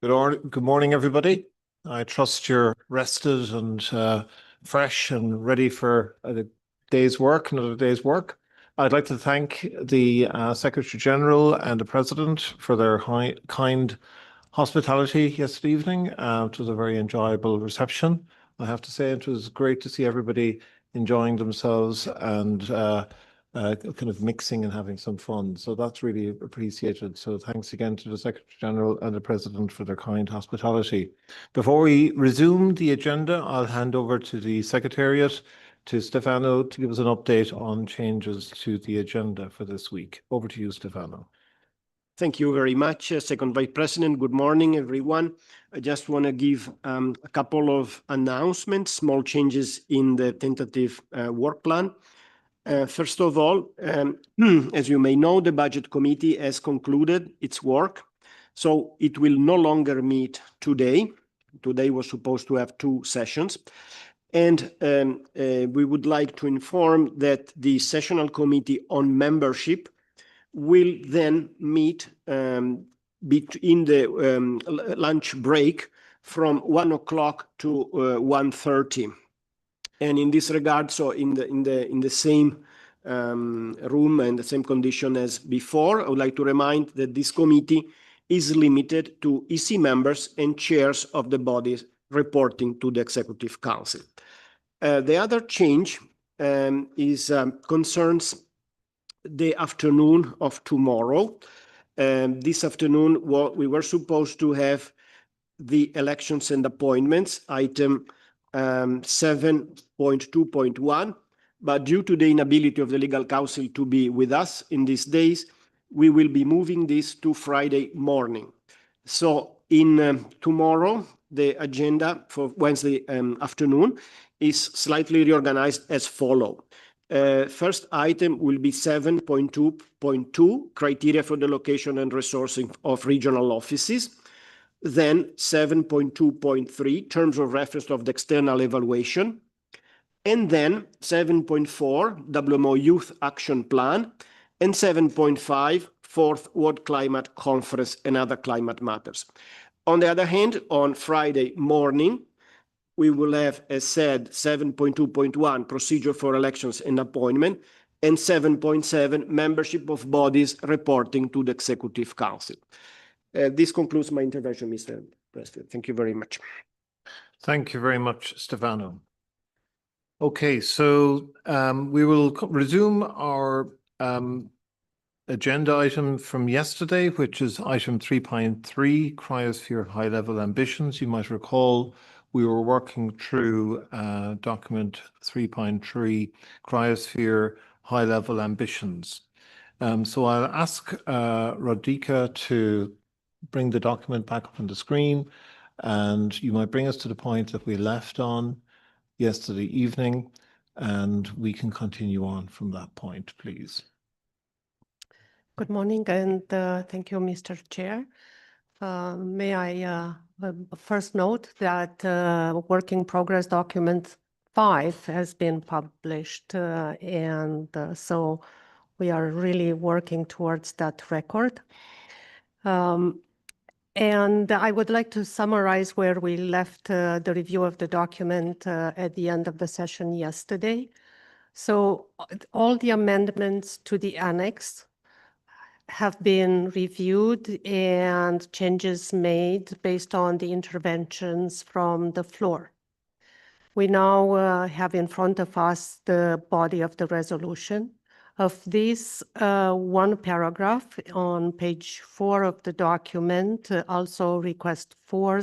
Good morning, everybody. I trust you're rested and fresh and ready for another day's work. I'd like to thank the Secretary General and the President for their kind hospitality yesterday evening. It was a very enjoyable reception. I have to say it was great to see everybody enjoying themselves and kind of mixing and having some fun. So that's really appreciated. So thanks again to the Secretary General and the President for their kind hospitality. Before we resume the agenda, I'll hand over to the Secretariat, to Stefano, to give us an update on changes to the agenda for this week. Over to you, Stefano. Thank you very much, Second Vice President. Good morning, everyone. I just want to give a couple of announcements, small changes in the tentative work plan. First of all, as you may know, the Budget Committee has concluded its work, so it will no longer meet today. Today was supposed to have 2 sessions. And we would like to inform that the Sessional Committee on Membership will then meet between the lunch break from 1 o'clock to 1:30. And in this regard, so in the same room and the same condition as before, I would like to remind that this committee is limited to EC members and chairs of the bodies reporting to the Executive Council. The other change concerns the afternoon of tomorrow. This afternoon, we were supposed to have the elections and appointments, item 7.2.1, but due to the inability of the legal counsel to be with us in these days, we will be moving this to Friday morning. So in tomorrow, the agenda for Wednesday afternoon is slightly reorganized as follows. First item will be 7.2.2, criteria for the location and resourcing of regional offices. Then 7.2.3, terms of reference of the external evaluation. And then 7.4, WMO Youth Action Plan. And 7.5, Fourth World Climate Conference and other climate matters. On the other hand, on Friday morning, we will have, as said, 7.2.1, procedure for elections and appointment, and 7.7, membership of bodies reporting to the Executive Council. This concludes my intervention, Mr. President. Thank you very much. Thank you very much, Stefano. Okay, so we will resume our agenda item from yesterday, which is item 3.3, Cryosphere High-Level Ambitions. You might recall we were working through document 3.3, Cryosphere High-Level Ambitions. So I'll ask Radhika to bring the document back up on the screen, and you might bring us to the point that we left on yesterday evening, and we can continue on from that point, please. Good morning, and thank you, Mr. Chair. May I first note that Work in Progress Document 5 has been published, and so we are really working towards that record. And I would like to summarize where we left the review of the document at the end of the session yesterday. So all the amendments to the annex have been reviewed and changes made based on the interventions from the floor. We now have in front of us the body of the resolution. Of this, one paragraph on page 4 of the document, also request 4,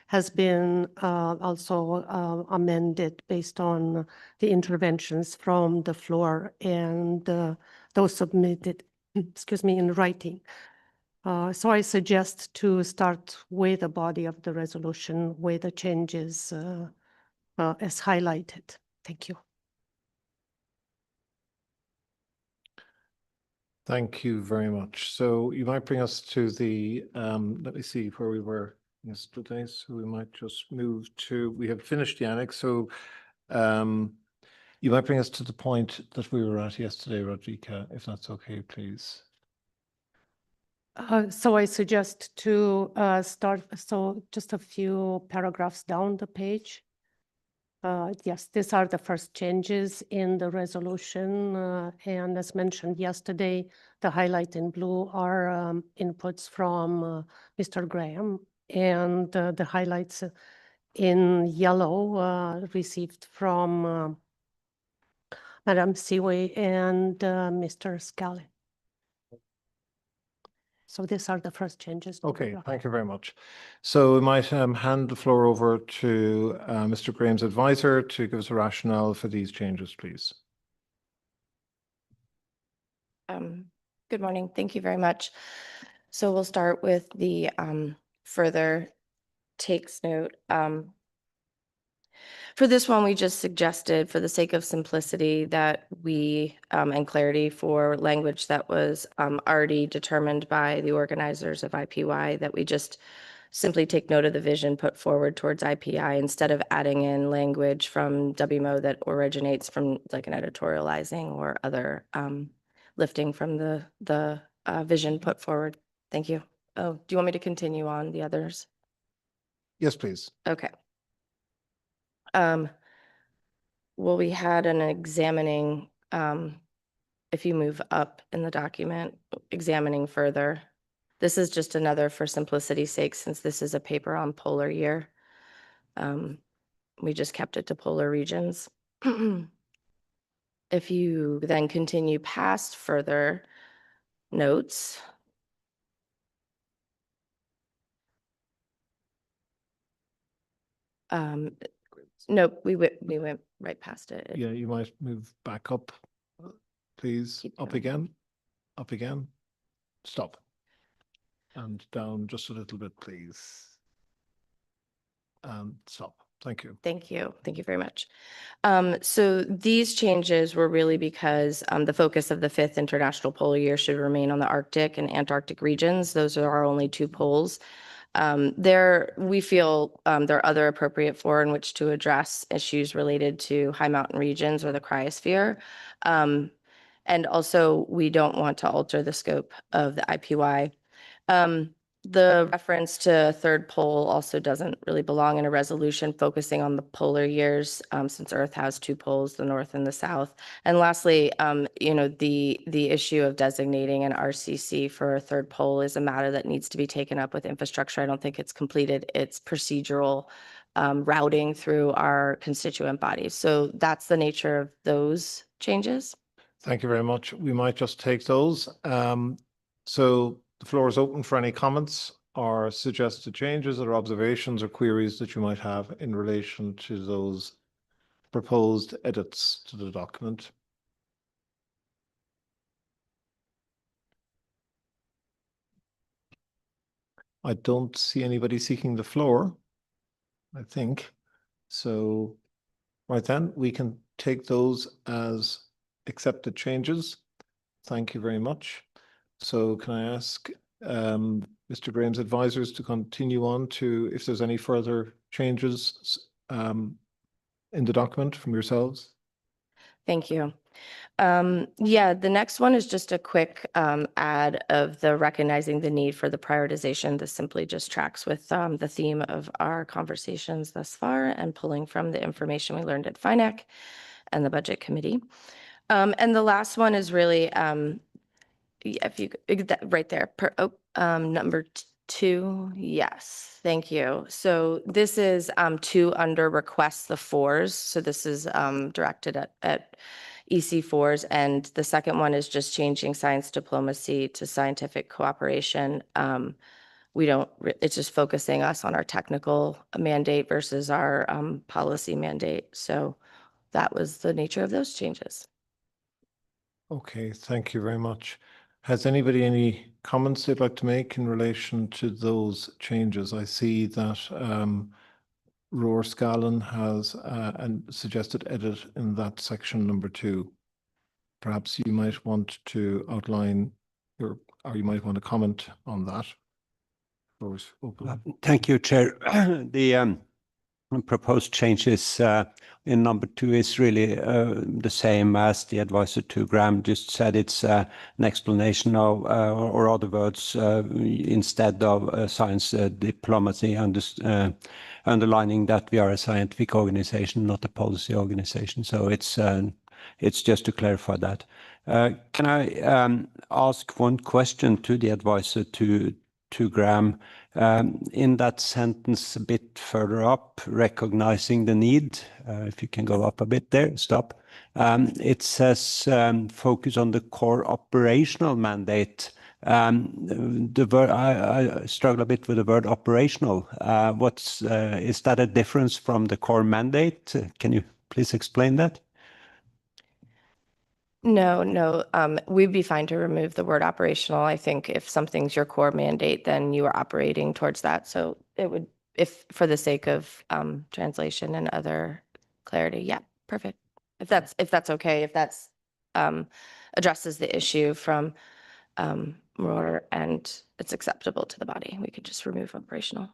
has been also amended based on the interventions from the floor and those submitted, in writing. So I suggest to start with the body of the resolution with the changes as highlighted. Thank you. Thank you very much. So you might bring us to the, let me see where we were yesterday. So we might just move to, we have finished the annex. So you might bring us to the point that we were at yesterday, Radhika, if that's okay, please. So I suggest to start, so just a few paragraphs down the page. Yes, these are the first changes in the resolution. And as mentioned yesterday, the highlight in blue are inputs from Mr. Graham, and the highlights in yellow received from Madam Seaway and Mr. Scally. So these are the first changes. to the Okay, draft. thank you very much. So we might hand the floor over to Mr. Graham's advisor to give us a rationale for these changes, please. Good morning. Thank you very much. So we'll start with the further takes note. For this one, we just suggested, for the sake of simplicity, that we, and clarity for language that was already determined by the organizers of IPY, that we just simply take note of the vision put forward towards IPI instead of adding in language from WMO that originates from like an editorializing or other lifting from the vision put forward. Thank you. Oh, do you want me to continue on the others? Yes, please. Okay. Well, we had an examining, if you move up in the document, examining further. This is just another for simplicity's sake, since this is a paper on polar year. We just kept it to polar regions. If you then continue past further notes, nope, we went right past it. Yeah, you might move back up, please. Keep Up going. again, stop. And down just a little bit, please. And stop. Thank you. Thank you. Thank you very much. So these changes were really because the focus of the 5th International Polar Year should remain on the Arctic and Antarctic regions. Those are our only 2 poles. We feel there are other appropriate fora in which to address issues related to high mountain regions or the cryosphere. And also, we don't want to alter the scope of the IPY. The reference to 3rd pole also doesn't really belong in a resolution focusing on the polar years, since Earth has 2 poles, the north and the south. And lastly, the issue of designating an RCC for a 3rd pole is a matter that needs to be taken up with infrastructure. I don't think it's completed its procedural routing through our constituent bodies. So that's the nature of those changes. Thank you very much. We might just take those. So the floor is open for any comments or suggested changes or observations or queries that you might have in relation to those proposed edits to the document. I don't see anybody seeking the floor, I think. So, right then, we can take those as accepted changes. Thank you very much. So can I ask Mr. Graham's advisors to continue on to if there's any further changes in the document from yourselves? Thank you. Yeah, the next one is just a quick add of the recognizing the need for the prioritization. This simply just tracks with the theme of our conversations thus far and pulling from the information we learned at FINAC and the Budget Committee. And the last one is really, if you, right there, number 2, yes, thank you. So this is 2 under request the 4s. So this is directed at EC4s, and the second one is just changing science diplomacy to scientific cooperation. It's just focusing us on our technical mandate versus our policy mandate. So that was the nature of those changes. Okay, thank you very much. Has anybody any comments they'd like to make in relation to those changes? I see that Roar Scallon has a suggested edit in that section number 2. Perhaps you might want to outline or you might want to comment on that. Thank you, Chair. proposed changes in number 2 is really the same as the advisor to Graham just said. It's an explanation of, or other words, instead of science diplomacy, underlining that we are a scientific organization, not a policy organization. So it's just to clarify that. Can I ask one question to the advisor to Graham? In that sentence a bit further up, recognizing the need, if you can go up a bit there, stop. It says focus on the core operational mandate. The word I struggle a bit with the word operational. Is that a difference from the core mandate? Can you please explain that? No, we'd be fine to remove the word operational. I think if something's your core mandate, then you are operating towards that. So it would, if for the sake of translation and other clarity, yeah, perfect. If that's okay, if that's addresses the issue from Roar and it's acceptable to the body, we could just remove operational.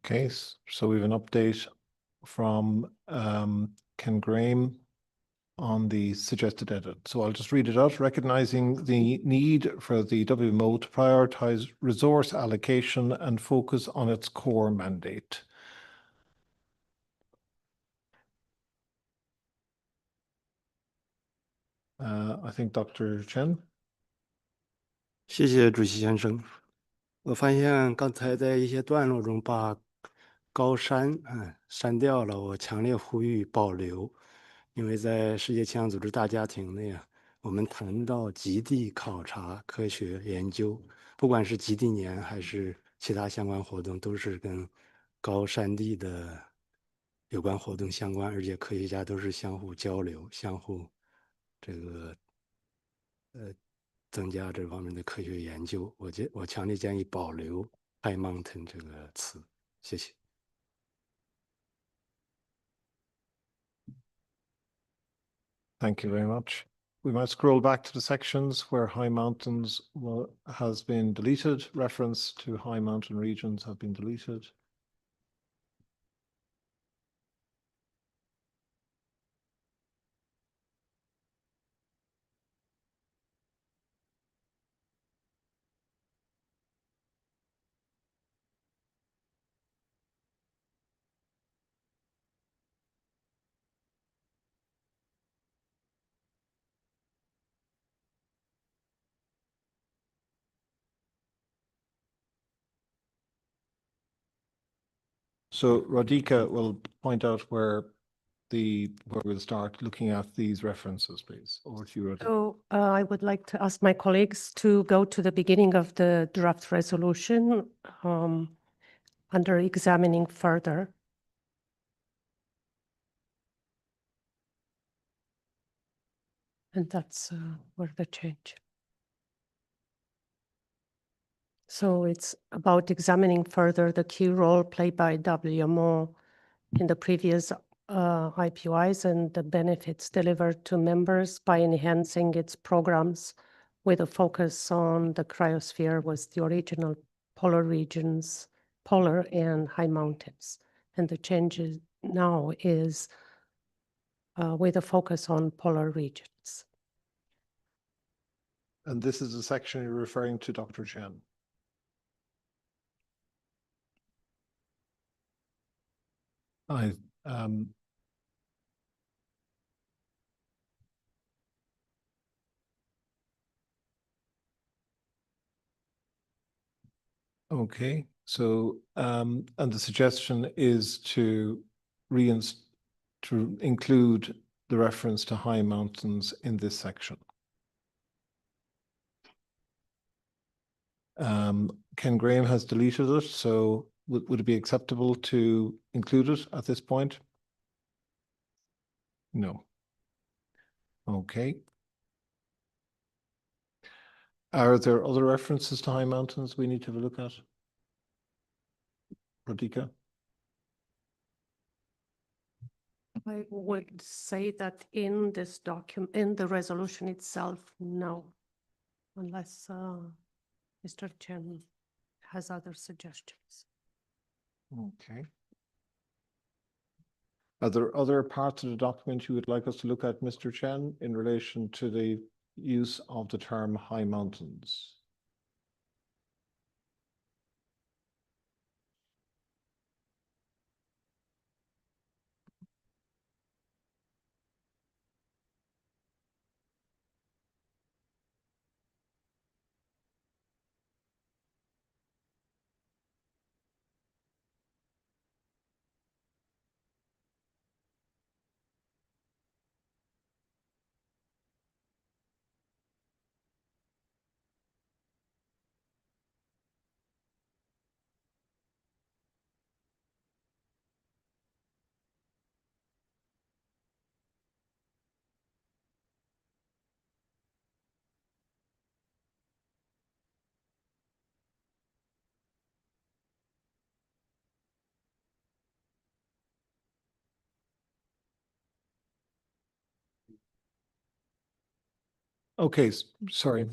Okay, so we have an update from Ken Graham on the suggested edit. So I'll just read it out. Recognizing the need for the WMO to prioritize resource allocation and focus on its core mandate. I think Dr. Chen. 谢谢主席先生。我发现刚才在一些段落中把高山删掉了，我强烈呼吁保留，因为在世界气象组织大家庭内我们谈到极地考察、科学研究，不管是极地年还是其他相关活动，都是跟高山地的有关活动相关，而且科学家都是相互交流、相互这个增加这方面的科学研究。我强烈建议保留 high mountain 这个词，谢谢。Thank you very much. We might scroll back to the sections where high mountains has been deleted. Reference to high mountain regions have been deleted. So Radhika will point out where we'll start looking at these references, please. Over to you, Radhika. So I would like to ask my colleagues to go to the beginning of the draft resolution under examining further. And that's where the change. So it's about examining further the key role played by WMO in the previous IPYs and the benefits delivered to members by enhancing its programs with a focus on the cryosphere with the original polar regions, polar and high mountains. And the changes now is with a focus on polar regions. And this is the section you're referring to, Dr. Chen. Okay, so and the suggestion is to include the reference to high mountains in this section. Ken Graham has deleted it, so would it be acceptable to include it at this point? No. Okay. Are there other references to high mountains we need to have a look at? Radhika? I would say that in this document, in the resolution itself, no, unless Mr. Chen has other suggestions. Okay. Are there other parts of the document you would like us to look at, Mr. Chen, in relation to the use of the term high mountains? Okay, sorry.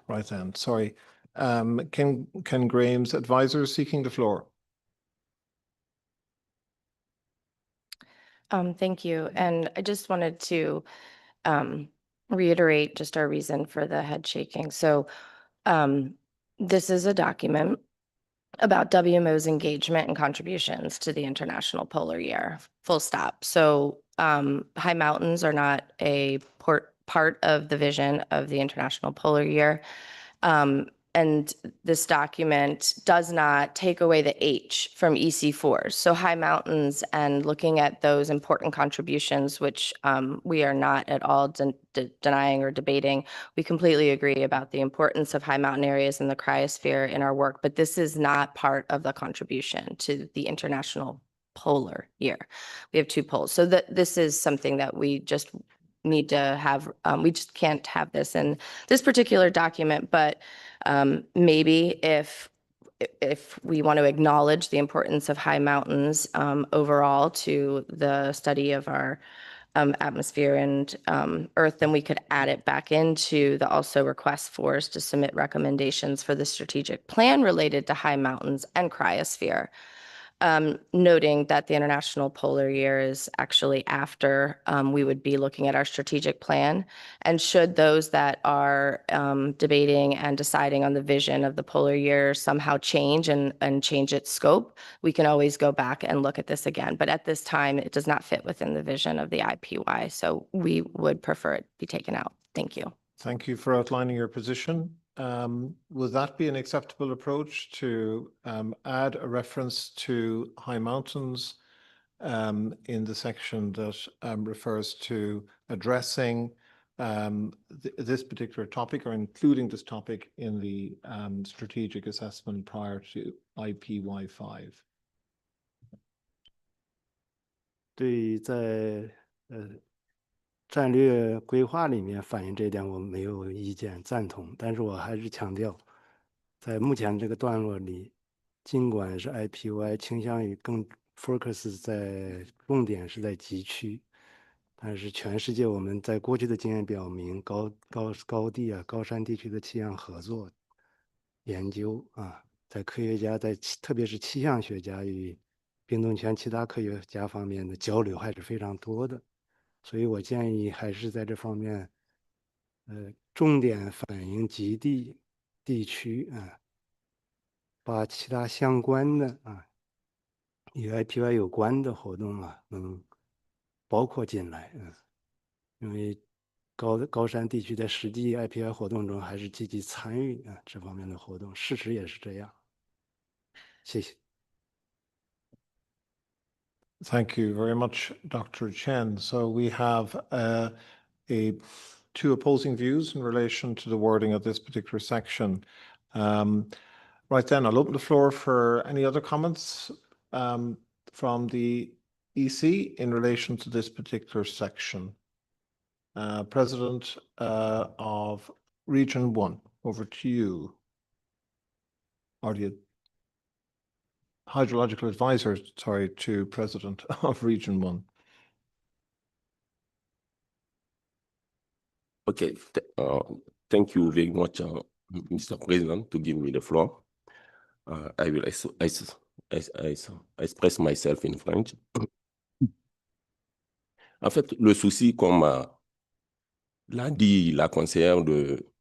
Right then, sorry. Ken Graham's advisor seeking the floor. Thank you. And I just wanted to reiterate just our reason for the head shaking. So this is a document about WMO's engagement and contributions to the International Polar Year, full stop. So high mountains are not a part of the vision of the International Polar Year. And this document does not take away the H from EC4. So high mountains and looking at those important contributions, which we are not at all denying or debating. We completely agree about the importance of high mountain areas in the cryosphere in our work, but this is not part of the contribution to the International Polar Year. We have two poles. So this is something that we just need to have. We just can't have this in this particular document, but maybe if we want to acknowledge the importance of high mountains overall to the study of our atmosphere and Earth, then we could add it back into the also request for us to submit recommendations for the strategic plan related to high mountains and cryosphere. Noting that the International Polar Year is actually after we would be looking at our strategic plan. And should those that are debating and deciding on the vision of the Polar Year somehow change and change its scope, we can always go back and look at this again. But at this time, it does not fit within the vision of the IPY. So we would prefer it be taken out. Thank you. Thank you for outlining your position. Would that be an acceptable approach to add a reference to high mountains in the section that refers to addressing this particular topic or including this topic in the strategic assessment prior to IPY5? 对，在战略规划里面反映这一点，我没有意见赞同，但是我还是强调，在目前这个段落里，尽管是 IPY 倾向于更 focus 在重点是在极区，但是全世界我们在过去的经验表明，高地啊、高山地区的气象合作研究啊，在科学家特别是气象学家与冰冻圈其他科学家方面的交流还是非常多的。所以我建议还是在这方面，重点反映极地地区啊，把其他相关的啊，与 IPY 有关的活动啊，能包括进来，因为高山地区在实际 IPY 活动中还是积极参与啊这方面的活动，事实也是这样。谢谢。Thank you very much, Dr. Chen. So we have two opposing views in relation to the wording of this particular section. Right then, I'll open the floor for any other comments from the EC in relation to this particular section. President of Region 1, over to you. Or the hydrological advisor, sorry, to President of Region 1. Okay, thank you very much, Mr. President, to give me the floor. I will express myself in French. En fait, le souci, comme l'a dit la conseillère de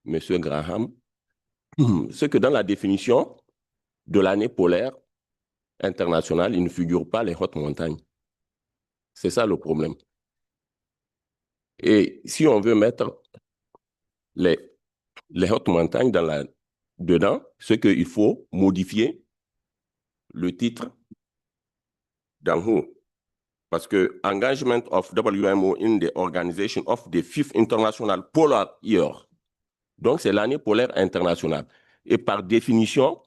M. Graham, c'est que dans la définition de l'année polaire internationale, il ne figure pas les hautes montagnes. C'est ça le problème. Et si on veut mettre les hautes montagnes dedans, c'est qu'il faut modifier le titre d'en haut. Parce que engagement of WMO in the organization of the 5th International Polar Year. Donc, c'est l'année polaire internationale. Et par définition,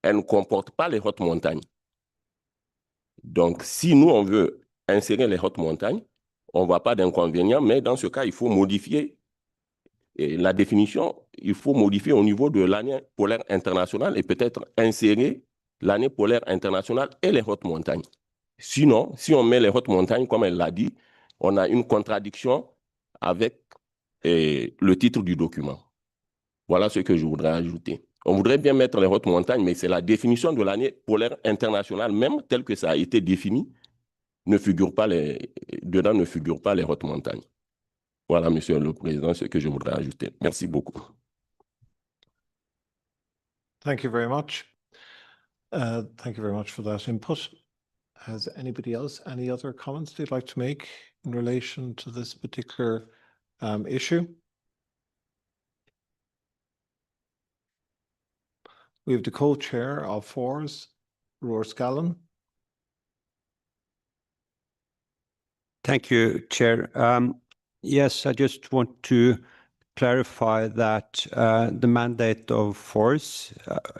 elle ne comporte pas les hautes montagnes. Donc, si nous, on veut insérer les hautes montagnes, on ne voit pas d'inconvénient, mais dans ce cas, il faut modifier la définition, il faut modifier au niveau de l'année polaire internationale et peut-être insérer l'année polaire internationale et les hautes montagnes. Sinon, si on met les hautes montagnes, comme elle l'a dit, on a une contradiction avec le titre du document. Voilà ce que je voudrais ajouter. On voudrait bien mettre les hautes montagnes, mais c'est la définition de l'année polaire internationale, même telle que ça a été défini, dedans ne figurent pas les hautes montagnes. Voilà, Monsieur le Président, ce que je voudrais ajouter. Merci beaucoup. Thank you very much. Thank you very much for that input. Has anybody else any other comments they'd like to make in relation to this particular issue? We have the co-chair of FORS, Roar Scallon. Thank you, Chair. Yes, I just want to clarify that the mandate of FORS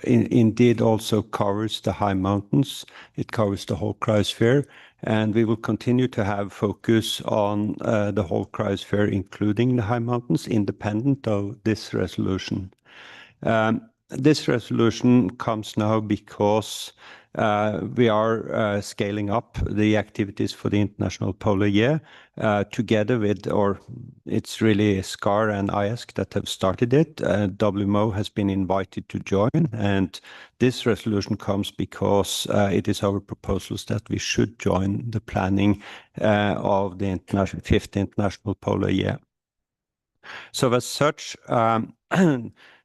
indeed also covers the high mountains. It covers the whole cryosphere, and we will continue to have focus on the whole cryosphere, including the high mountains, independent of this resolution. This resolution comes now because we are scaling up the activities for the International Polar Year together with, or it's really SCAR and IASC that have started it. WMO has been invited to join, and this resolution comes because it is our proposals that we should join the planning of the 5th International Polar Year. So as such,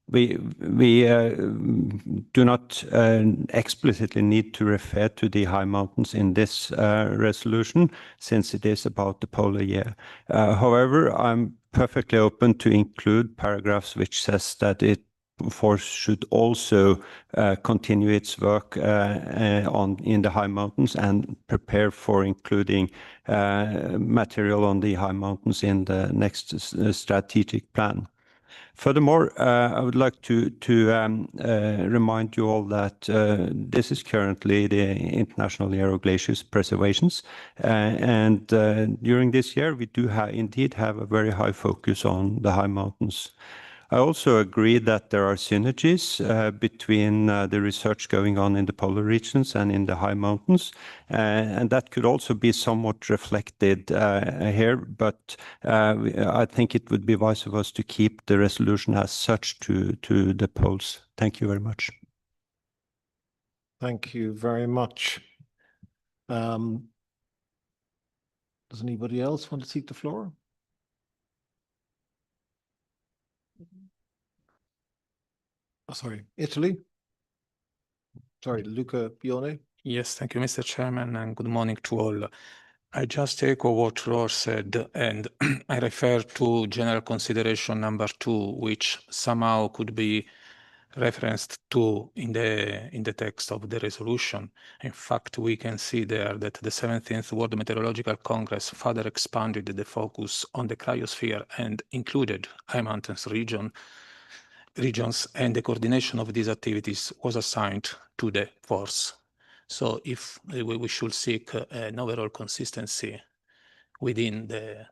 we do not explicitly need to refer to the high mountains in this resolution, since it is about the polar year. However, I'm perfectly open to include paragraphs which says that FORS should also continue its work in the high mountains and prepare for including material on the high mountains in the next strategic plan. Furthermore, I would like to remind you all that this is currently the International Year of Glaciers Preservations, and during this year we do indeed have a very high focus on the high mountains. I also agree that there are synergies between the research going on in the polar regions and in the high mountains, and that could also be somewhat reflected here, but I think it would be wise of us to keep the resolution as such to the poles. Thank you very much. Thank you very much. Does anybody else want to seek the floor? Oh, sorry, Italy. Sorry, Luca Bione. Yes, thank you, Mr. Chairman, and good morning to all. I just echo what Roar said, and I refer to general consideration number 2, which somehow could be referenced to in the text of the resolution. In fact, we can see there that the 17th World Meteorological Congress further expanded the focus on the cryosphere and included high mountains regions, and the coordination of these activities was assigned to the FORS. So if we should seek an overall consistency within the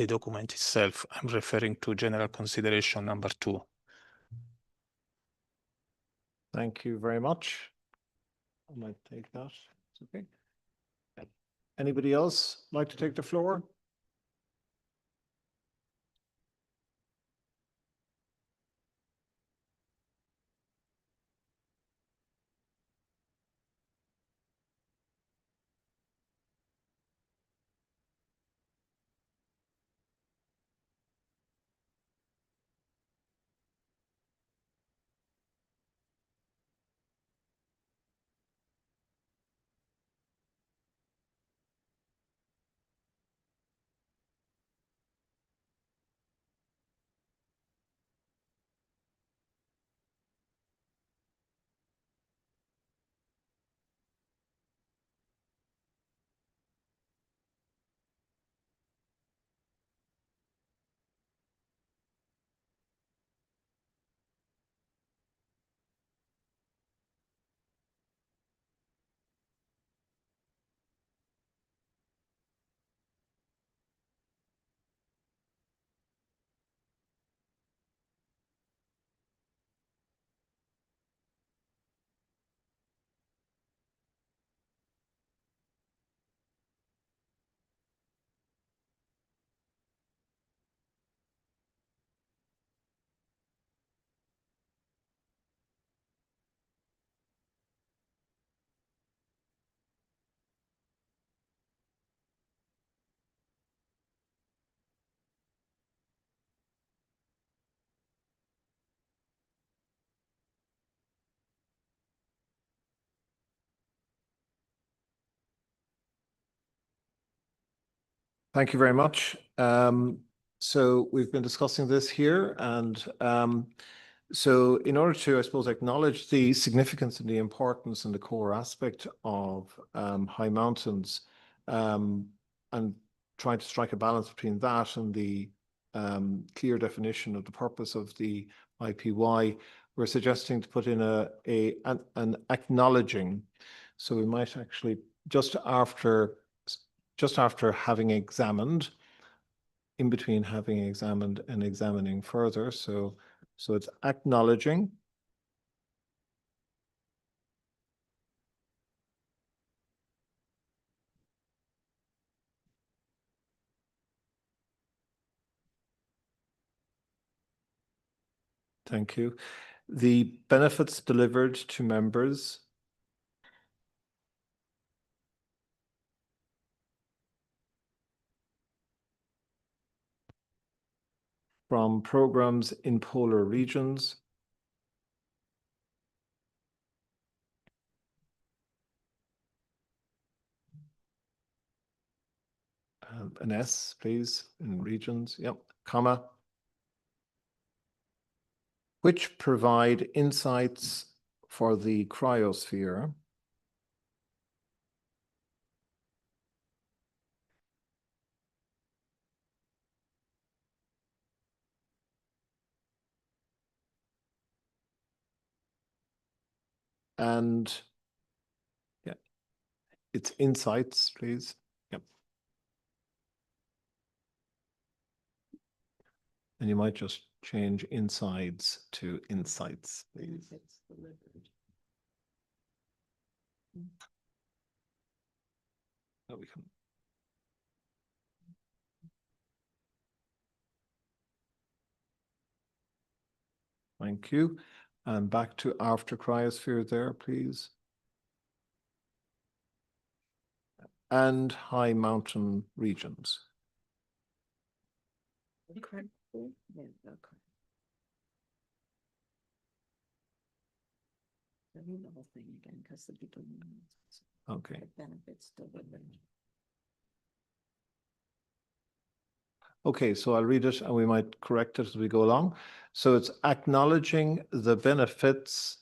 document itself, I'm referring to general consideration number 2. Thank you very much. I might take that. It's okay. Anybody else like to take the floor? Thank you very much. So we've been discussing this here, and so in order to, I suppose, acknowledge the significance and the importance and the core aspect of high mountains, and trying to strike a balance between that and the clear definition of the purpose of the IPY, we're suggesting to put in an acknowledging. So we might actually just after having examined, in between having examined and examining further. So it's acknowledging. Thank you. The benefits delivered to members from programs in polar regions. An S, please, in regions. Yep, comma. Which provide insights for the cryosphere. And yeah, it's insights, please. Yep. And you might just change insides to insights, please. Oh, we can. Thank you. And back to after cryosphere there, please. And high mountain regions. Okay. Yeah, okay. I read the whole thing again because the people Okay. benefits delivered. Okay, so I'll read it and we might correct it as we go along. So it's acknowledging the benefits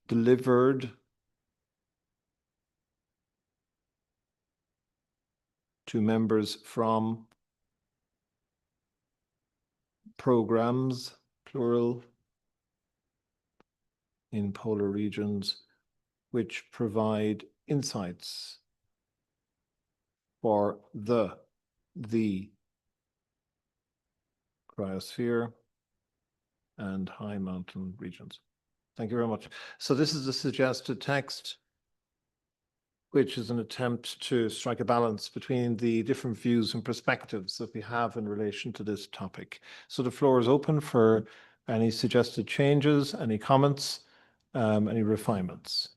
delivered to members from programs, plural, in polar regions, which provide insights for the cryosphere and high mountain regions. Thank you very much. So this is a suggested text, which is an attempt to strike a balance between the different views and perspectives that we have in relation to this topic. So the floor is open for any suggested changes, any comments, any refinements.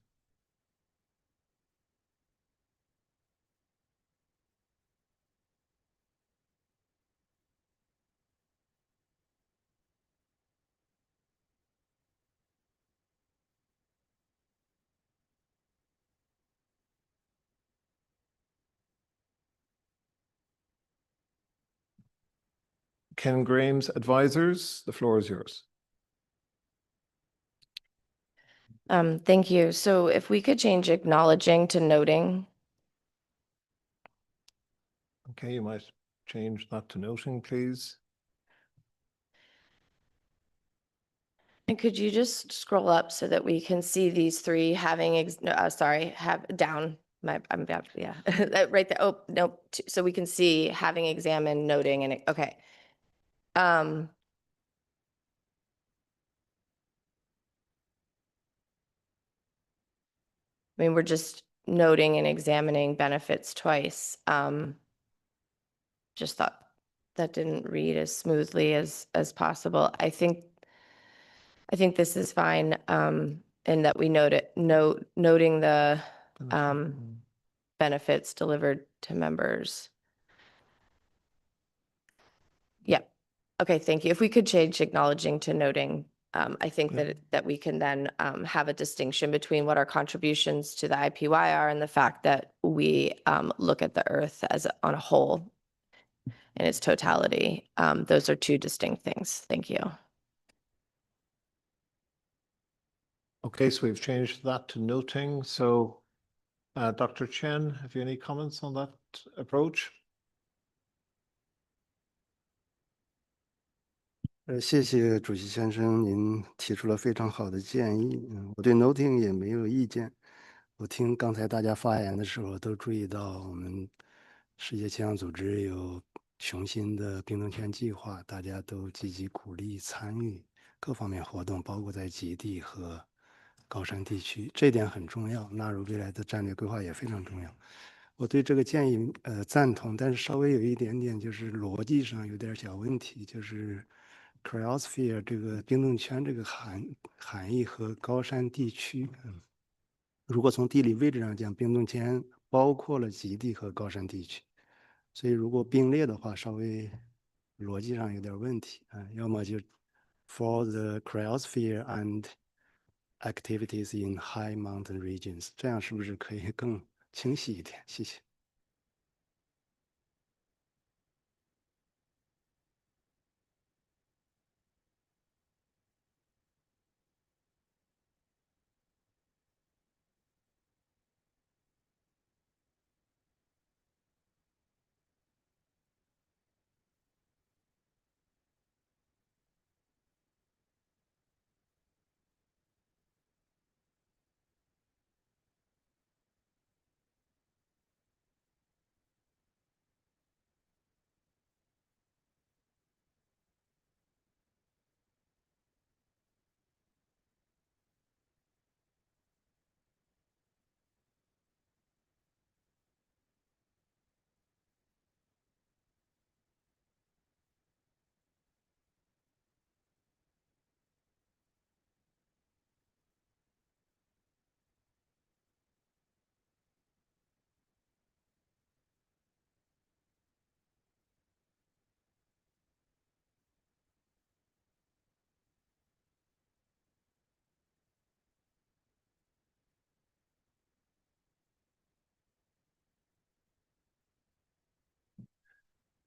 Ken Graham's advisors, the floor is yours. Thank you. So if we could change acknowledging to noting. Okay, you might change that to noting, please. And could you just scroll up so that we can see these three having, have down, I'm about, yeah, right there. Oh, no, so we can see having examined, noting, and, okay. I mean, we're just noting and examining benefits twice. Just thought that didn't read as smoothly as possible. I think this is fine, and that we noting the benefits delivered to members. Yeah. Okay, thank you. If we could change acknowledging to noting, I think that we can then have a distinction between what our contributions to the IPY are and the fact that we look at the Earth as on a whole in its totality. Those are two distinct things. Thank you. Okay, so we've changed that to noting. So Dr. Chen, have you any comments on that approach? 谢谢主席先生，您提出了非常好的建议。我对 noting 也没有意见。我听刚才大家发言的时候，都注意到我们世界气象组织有雄心的冰冻圈计划，大家都积极鼓励参与各方面活动，包括在极地和高山地区，这点很重要，纳入未来的战略规划也非常重要。我对这个建议赞同，但是稍微有一点点就是逻辑上有点小问题，就是 cryosphere 这个冰冻圈这个含义和高山地区，如果从地理位置上讲，冰冻圈包括了极地和高山地区，所以如果并列的话，稍微逻辑上有点问题要么就 for the cryosphere and activities in high mountain regions， 这样是不是可以更清晰一点？谢谢。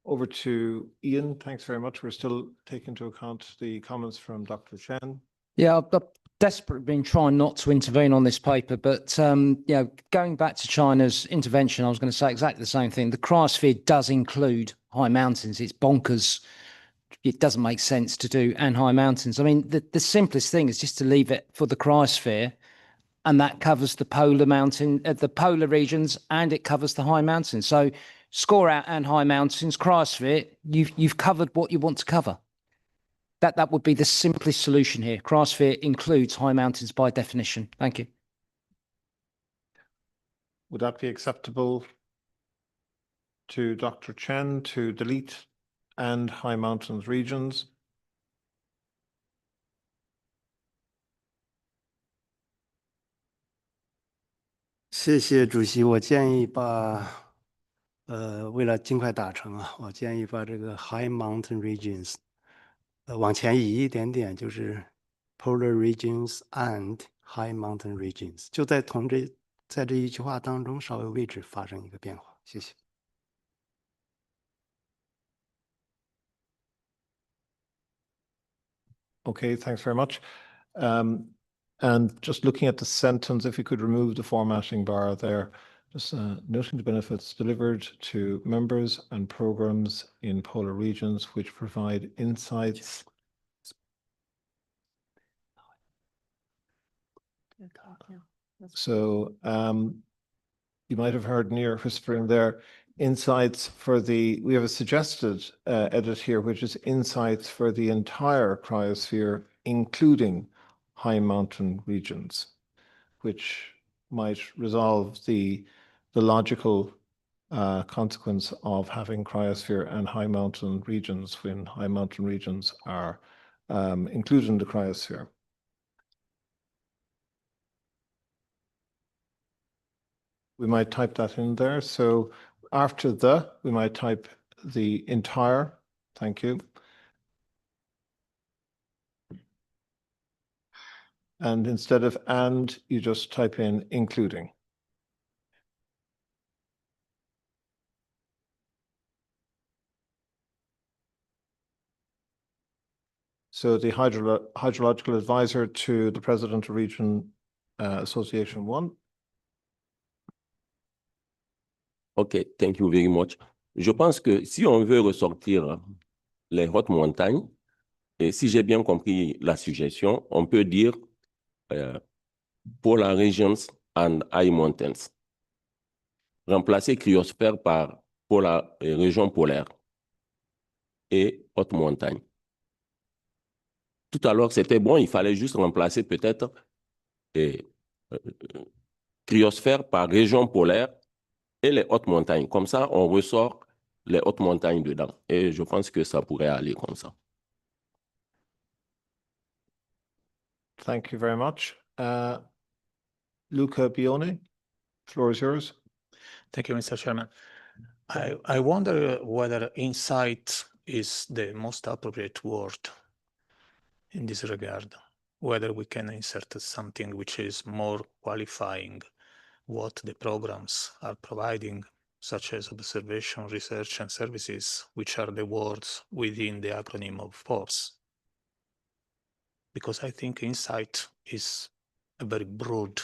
Over to Ian. Thanks very much. We're still taking into account the comments from Dr. Chen. Yeah, I've desperately been trying not to intervene on this paper, but going back to China's intervention, I was going to say exactly the same thing. The cryosphere does include high mountains. It's bonkers it doesn't make sense to do and high mountains. I mean, the simplest thing is just to leave it for the cryosphere, and that covers the the polar regions, and it covers the high mountains. So score out and high mountains, cryosphere, you've covered what you want to cover. That would be the simplest solution here. Cryosphere includes high mountains by definition. Thank you. Would that be acceptable to Dr. Chen to delete and high mountains regions?谢谢主席，我建议把，为了尽快达成啊，我建议把这个 high mountain regions，往前移一点点，就是 polar regions and high mountain regions，就在这一句话当中稍微位置发生一个变化，谢谢。Okay, thanks very much. And just looking at the sentence, if you could remove the formatting bar there, just noting the benefits delivered to members and programs in polar regions which provide insights. So you might have heard Near whispering there, insights for we have a suggested edit here, which is insights for the entire cryosphere, including high mountain regions, which might resolve the logical consequence of having cryosphere and high mountain regions when high mountain regions are included in the cryosphere. We might type that in there. So after we might type the entire. Thank you. And instead of and, you just type in including. So the hydrological advisor to the president of Region Association 1. OK, thank you very much. Je pense que si on veut ressortir les hautes montagnes, et si j'ai bien compris la suggestion, on peut dire polar regions and high mountains. Remplacer cryosphère par région polaire et haute montagne. Tout à l'heure, c'était bon, il fallait juste remplacer peut-être cryosphère par région polaire et les hautes montagnes. Comme ça, on ressort les hautes montagnes dedans. Et je pense que ça pourrait aller comme ça. Thank you very much. Luca Bione, floor is yours. Thank you, Mr. Chairman. I wonder whether insight is the most appropriate word in this regard, whether we can insert something which is more qualifying what the programs are providing, such as observation, research, and services, which are the words within the acronym of FORCE. Because I think insight is a very broad,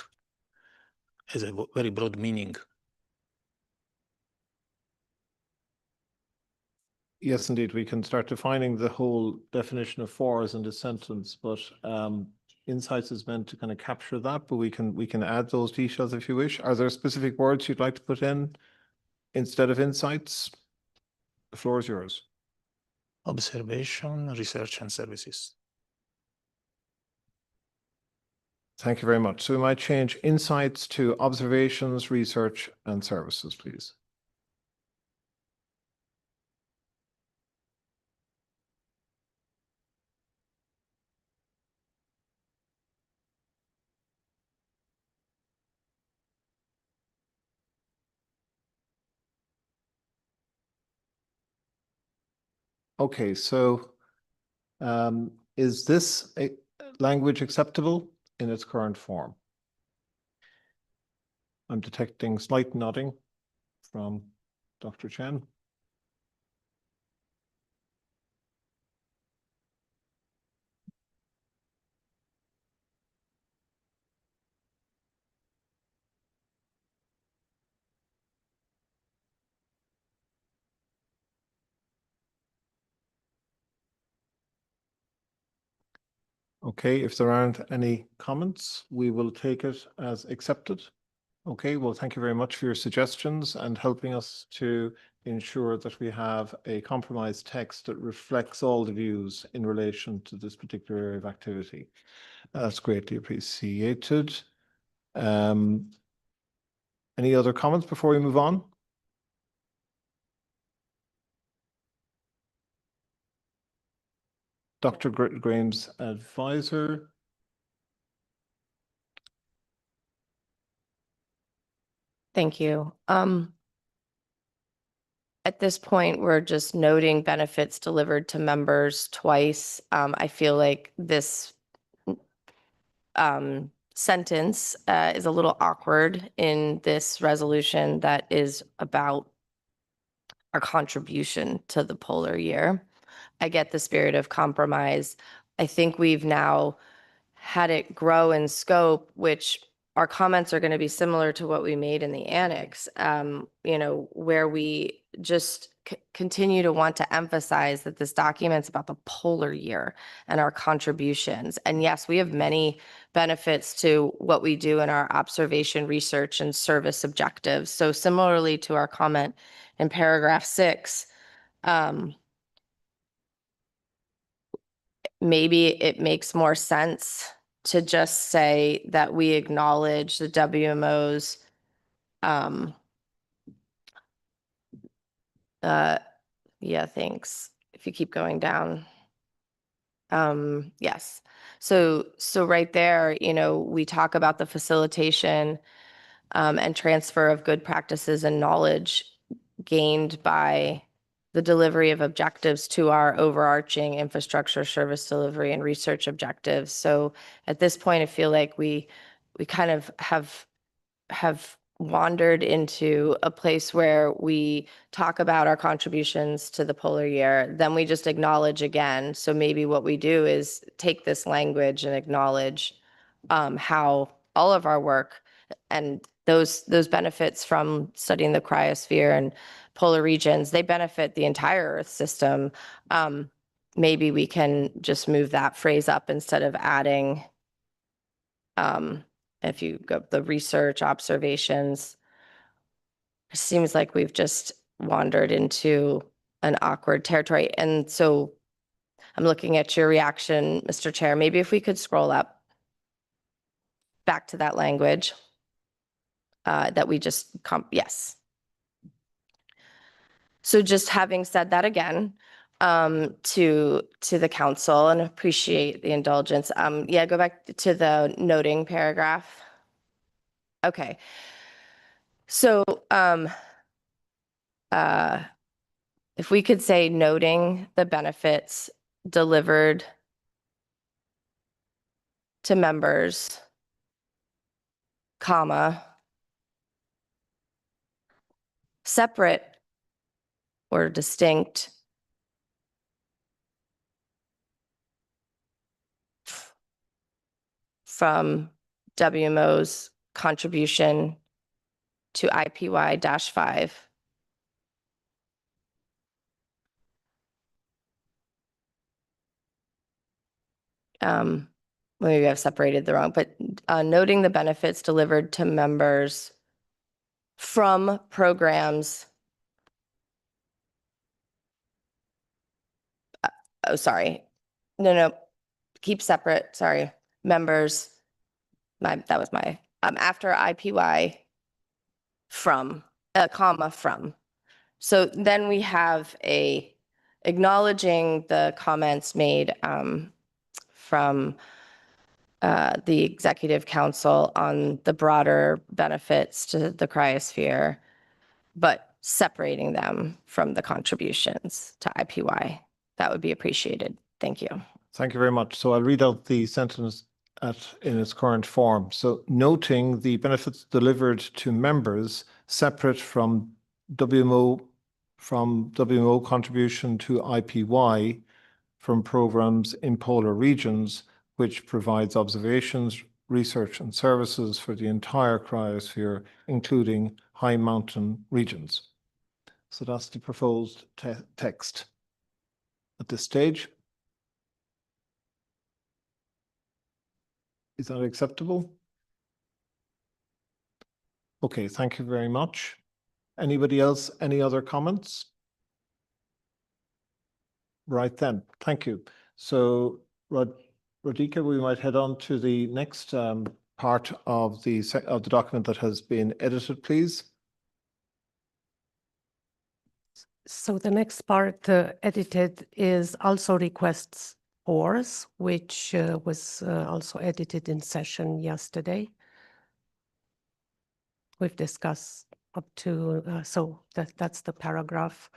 has a very broad meaning. Yes, indeed, we can start defining the whole definition of FORS in this sentence, but insights is meant to kind of capture that, but we can add those details if you wish. Are there specific words you'd like to put in instead of insights? The floor is yours. Observation, research, and services. Thank you very much. So we might change insights to observations, research, and services, please. Okay, so is this a language acceptable in its current form? I'm detecting slight nodding from Dr. Chen. Okay, if there aren't any comments, we will take it as accepted. Okay, well, thank you very much for your suggestions and helping us to ensure that we have a compromise text that reflects all the views in relation to this particular area of activity. That's greatly appreciated. Any other comments before we move on? Dr. Graham's advisor. Thank you. At this point, we're just noting benefits delivered to members twice. I feel like this sentence is a little awkward in this resolution that is about our contribution to the polar year. I get the spirit of compromise. I think we've now had it grow in scope, which our comments are going to be similar to what we made in the annex, where we just continue to want to emphasize that this document's about the polar year and our contributions. And yes, we have many benefits to what we do in our observation, research, and service objectives. So similarly to our comment in paragraph 6, maybe it makes more sense to just say that we acknowledge the WMO's thanks. If you keep going down. Yes. So right there, we talk about the facilitation and transfer of good practices and knowledge gained by the delivery of objectives to our overarching infrastructure, service delivery, and research objectives. So at this point, I feel like we kind of have wandered into a place where we talk about our contributions to the polar year, then we just acknowledge again. So maybe what we do is take this language and acknowledge how all of our work and those benefits from studying the cryosphere and polar regions, they benefit the entire Earth system. Maybe we can just move that phrase up instead of adding if you go the research observations. It seems like we've just wandered into an awkward territory. And so I'm looking at your reaction, Mr. Chair. Maybe if we could scroll up back to that language that we just, yes. So just having said that again, to the council, and appreciate the indulgence. Go back to the noting paragraph. Okay. So if we could say noting the benefits delivered to members, comma, separate or distinct from WMO's contribution to IPY-5. Maybe I've separated the wrong, but noting the benefits delivered to members from programs. Oh, sorry. No, keep separate. Sorry. Members. That was my, after IPY from, comma from. So then we have acknowledging the comments made from the Executive Council on the broader benefits to the cryosphere, but separating them from the contributions to IPY. That would be appreciated. Thank you. Thank you very much. So I'll read out the sentence in its current form. So noting the benefits delivered to members separate from WMO contribution to IPY from programs in polar regions, which provides observations, research, and services for the entire cryosphere, including high mountain regions. So that's the proposed text at this stage. Is that acceptable? Okay, thank you very much. Anybody else, any other comments? Right then, thank you. So Radhika, we might head on to the next part of the document that has been edited, please. So the next part edited is also requests 4, which was also edited in session yesterday. We've discussed up to, so that's the paragraph.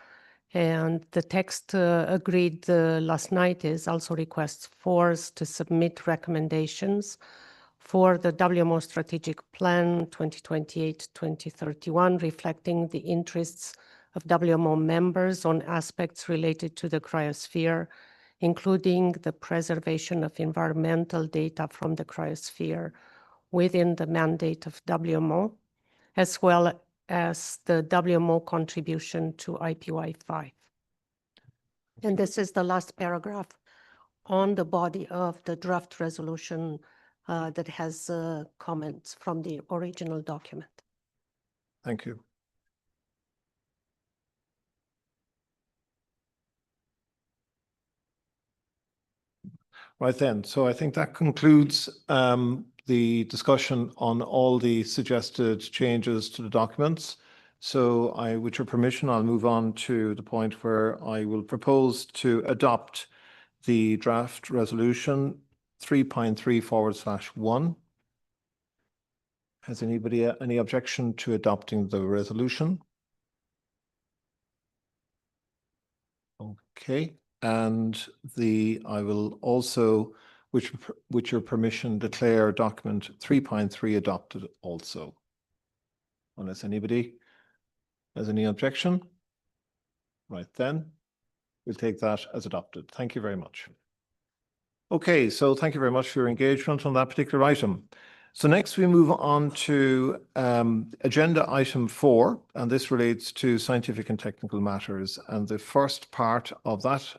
And the text agreed last night is also requests 4 to submit recommendations for the WMO Strategic Plan 2028-2031, reflecting the interests of WMO members on aspects related to the cryosphere, including the preservation of environmental data from the cryosphere within the mandate of WMO, as well as the WMO contribution to IPY5. And this is the last paragraph on the body of the draft resolution that has comments from the original document. Thank you. Right then, so I think that concludes the discussion on all the suggested changes to the documents. So with your permission, I'll move on to the point where I will propose to adopt the draft resolution 3.3/1. Has anybody any objection to adopting the resolution? Okay, and I will also, with your permission, declare document 3.3 adopted also. Unless anybody has any objection. Right then, we'll take that as adopted. Thank you very much. Okay, so thank you very much for your engagement on that particular item. So next we move on to agenda item 4, and this relates to scientific and technical matters. And the first part of that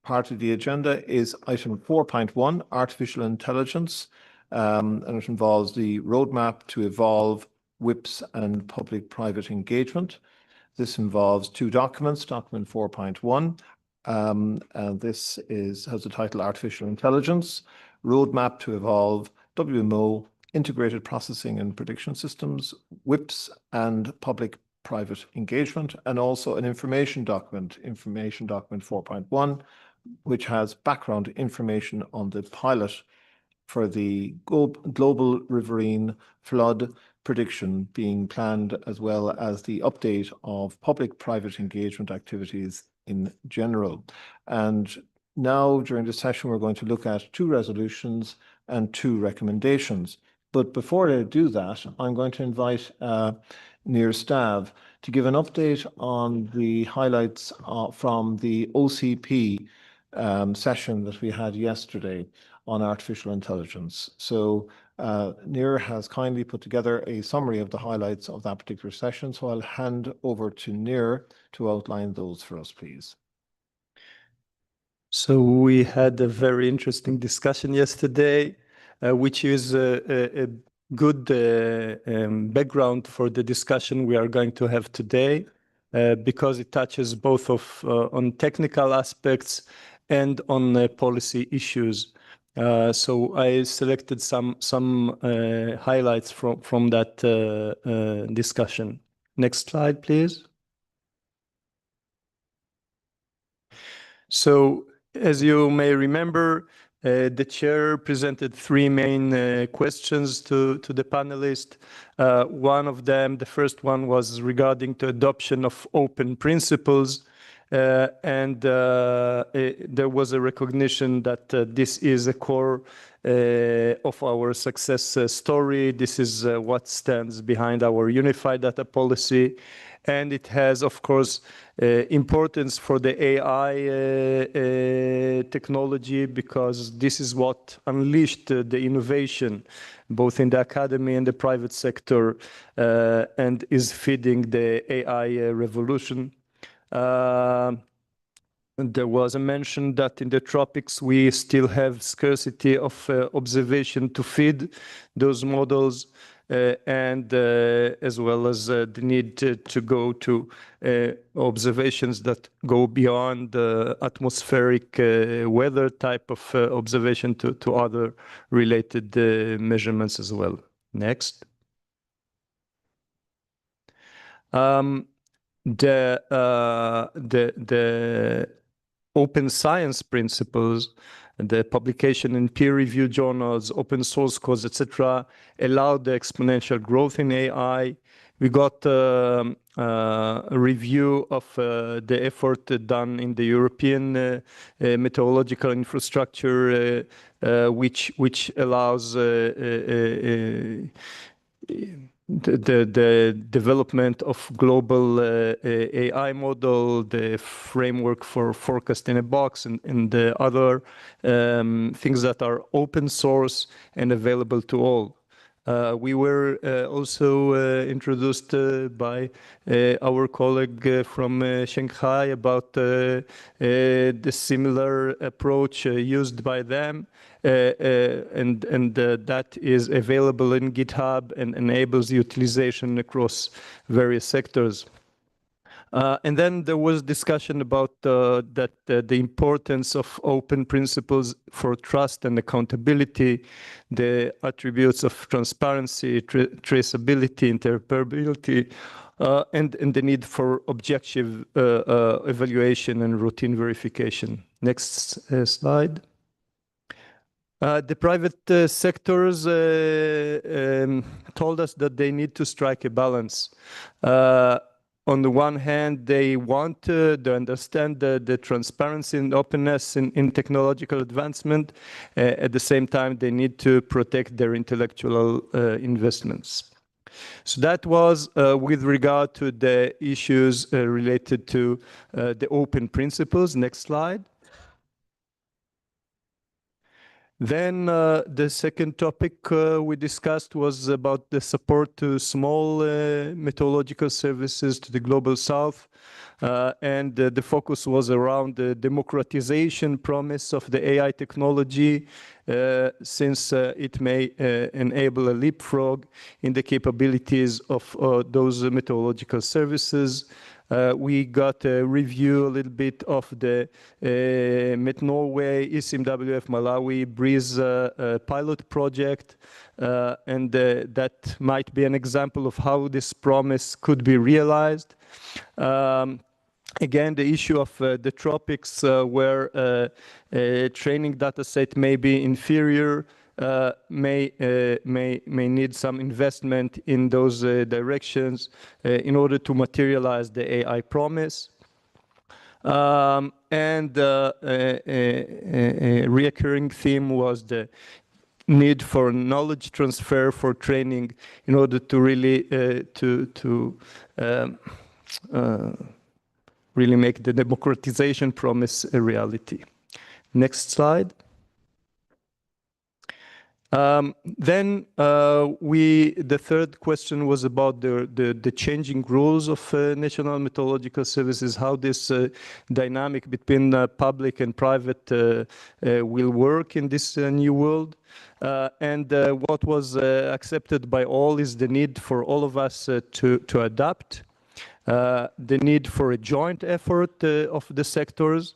part of the agenda is item 4.1, artificial intelligence, and it involves the roadmap to evolve WIPs and public-private engagement. This involves 2 documents, document 4.1, and this has the title Artificial Intelligence, Roadmap to Evolve WMO Integrated Processing and Prediction Systems, WIPs and Public-Private Engagement, and also an information document 4.1, which has background information on the pilot for the global riverine flood prediction being planned, as well as the update of public-private engagement activities in general. And now, during the session, we're going to look at 2 resolutions and 2 recommendations. But before I do that, I'm going to invite Nir Stav to give an update on the highlights from the OCP session that we had yesterday on artificial intelligence. So Nir has kindly put together a summary of the highlights of that particular session. So I'll hand over to Nir to outline those for us, please. So we had a very interesting discussion yesterday, which is a good background for the discussion we are going to have today, because it touches both on technical aspects and on policy issues. So I selected some highlights from that discussion. Next slide, please. So, as you may remember, the chair presented 3 main questions to the panelists. One of them, the first one, was regarding the adoption of open principles. And there was a recognition that this is a core of our success story. This is what stands behind our unified data policy. And it has, of course, importance for the AI technology, because this is what unleashed the innovation, both in the academy and the private sector, and is feeding the AI revolution. There was a mention that in the tropics we still have scarcity of observation to feed those models, and as well as the need to go to observations that go beyond the atmospheric weather type of observation to other related measurements as well. Next. The open science principles, the publication in peer-reviewed journals, open source codes, etc., allowed the exponential growth in AI. We got a review of the effort done in the European methodological infrastructure, which allows the development of global AI model, the framework for forecast in a box, and the other things that are open source and available to all. We were also introduced by our colleague from Shanghai about the similar approach used by them, and that is available in GitHub and enables utilization across various sectors. And then there was discussion about the importance of open principles for trust and accountability, the attributes of transparency, traceability, interoperability, and the need for objective evaluation and routine verification. Next slide. The private sectors told us that they need to strike a balance. On the one hand, they want to understand the transparency and openness in technological advancement. At the same time, they need to protect their intellectual investments. So that was with regard to the issues related to the open principles. Next slide. Then the second topic we discussed was about the support to small methodological services to the Global South. And the focus was around the democratization promise of the AI technology, since it may enable a leapfrog in the capabilities of those methodological services. We got a review a little bit of the Met Norway, ICMWF Malawi Breeze pilot project, and that might be an example of how this promise could be realized. Again, the issue of the tropics, where a training data set may be inferior, may need some investment in those directions in order to materialize the AI promise. And a recurring theme was the need for knowledge transfer for training in order to really really make the democratization promise a reality. Next slide. Then the third question was about the changing rules of national methodological services, how this dynamic between public and private will work in this new world. And what was accepted by all is the need for all of us to adapt, the need for a joint effort of the sectors.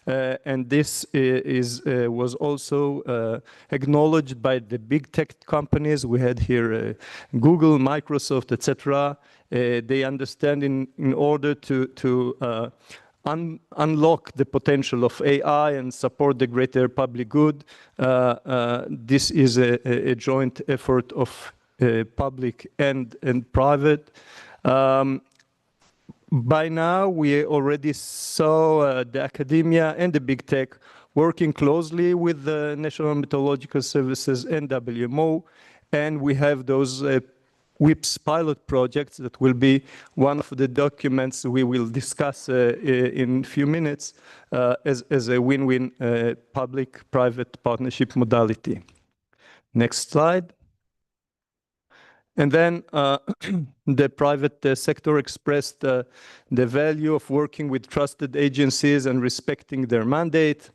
And this was also acknowledged by the big tech companies. We had here Google, Microsoft, etc. They understand in order to unlock the potential of AI and support the greater public good, this is a joint effort of public and private. By now, we already saw the academia and the big tech working closely with the National Methodological Services and WMO, and we have those WIPS pilot projects that will be one of the documents we will discuss in a few minutes as a win-win public-private partnership modality. Next slide. And then the private sector expressed the value of working with trusted agencies and respecting their mandate.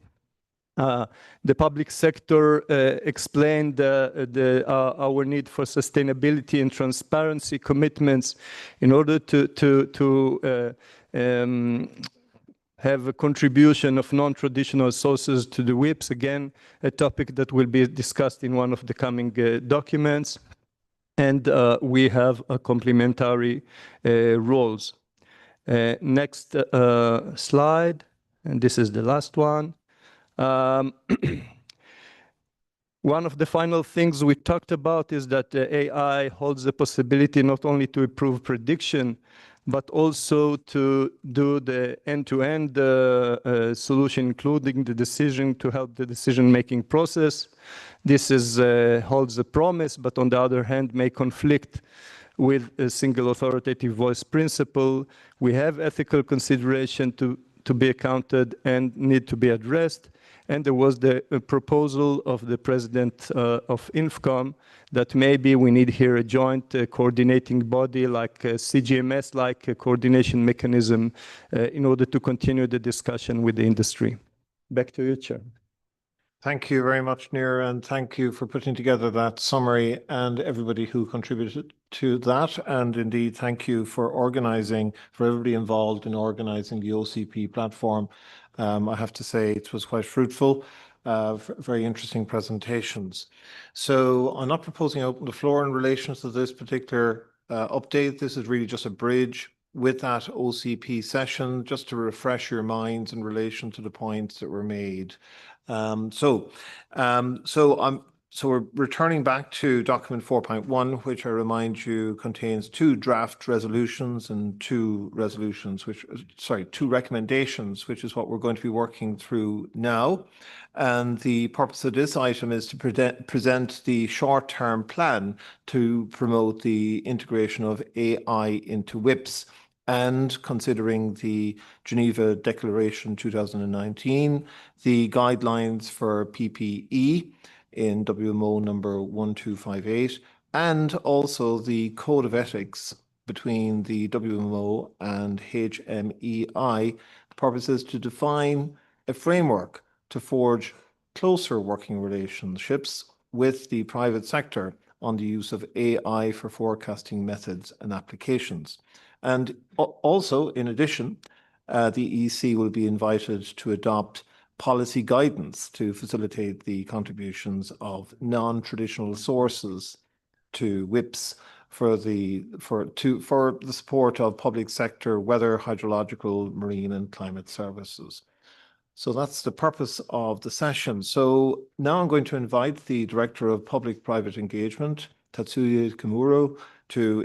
The public sector explained our need for sustainability and transparency commitments in order to have a contribution of non-traditional sources to the WIPs, again, a topic that will be discussed in one of the coming documents. And we have a complementary roles. Next slide, and this is the last one. One of the final things we talked about is that AI holds the possibility not only to improve prediction, but also to do the end-to-end solution, including the decision to help the decision-making process. This holds a promise, but on the other hand, may conflict with a single authoritative voice principle. We have ethical consideration to be accounted and need to be addressed. And there was the proposal of the president of INFCOM that maybe we need here a joint coordinating body like CGMS, like a coordination mechanism in order to continue the discussion with the industry. Back to you, Chair. Thank you very much, Nir, and thank you for putting together that summary and everybody who contributed to that. And indeed, thank you for organizing, for everybody involved in organizing the OCP platform. I have to say it was quite fruitful, very interesting presentations. So I'm not proposing to open the floor in relation to this particular update. This is really just a bridge with that OCP session, just to refresh your minds in relation to the points that were made. So we're returning back to document 4.1, which I remind you contains two draft resolutions and two recommendations, which is what we're going to be working through now. And the purpose of this item is to present the short-term plan to promote the integration of AI into WIPs, and considering the Geneva Declaration 2019, the guidelines for PPE in WMO number 1258, and also the Code of Ethics between the WMO and HMEI. The purpose is to define a framework to forge closer working relationships with the private sector on the use of AI for forecasting methods and applications. And also, in addition, the EC will be invited to adopt policy guidance to facilitate the contributions of non-traditional sources to WIPs for the support of public sector weather, hydrological, marine and climate services. So that's the purpose of the session. So now I'm going to invite the Director of Public-Private Engagement, Tatsuya Kimuro, to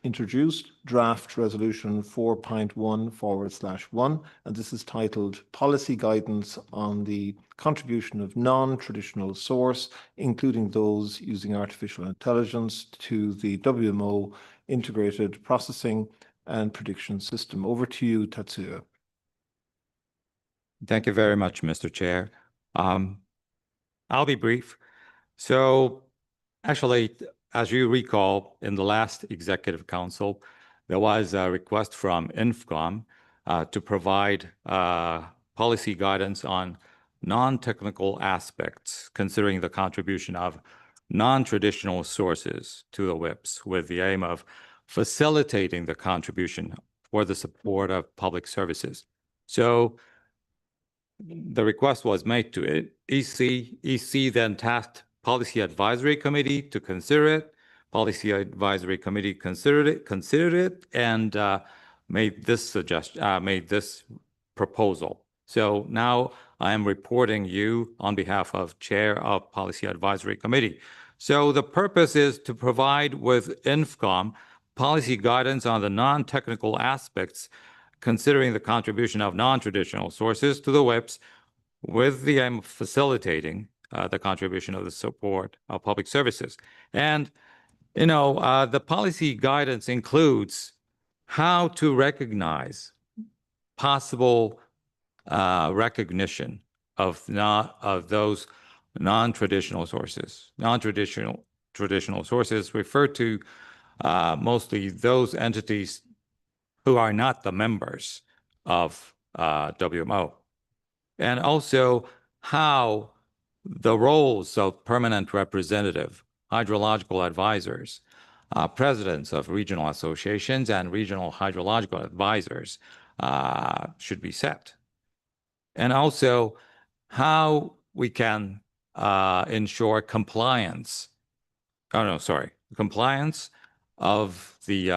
introduce draft resolution 4.1/1, and this is titled Policy Guidance on the Contribution of Non-Traditional Source, including those using artificial intelligence, to the WMO Integrated Processing and Prediction System. Over to you, Tatsuya. Thank you very much, Mr. Chair. I'll be brief. So actually, as you recall, in the last Executive Council, there was a request from INFCOM to provide policy guidance on non-technical aspects, considering the contribution of non-traditional sources to the WIPs, with the aim of facilitating the contribution for the support of public services. So the request was made to EC. EC then tasked Policy Advisory Committee to consider it. Policy Advisory Committee considered it, and made this proposal. So now I am reporting you on behalf of Chair of Policy Advisory Committee. So the purpose is to provide with INFCOM policy guidance on the non-technical aspects, considering the contribution of non-traditional sources to the WIPs, with the aim of facilitating the contribution of the support of public services. And, you know, the policy guidance includes how to recognize possible recognition of those non-traditional sources. Non-traditional sources refer to mostly those entities who are not the members of WMO. And also how the roles of permanent representative, hydrological advisors, presidents of regional associations and regional hydrological advisors should be set. And also how we can ensure compliance of the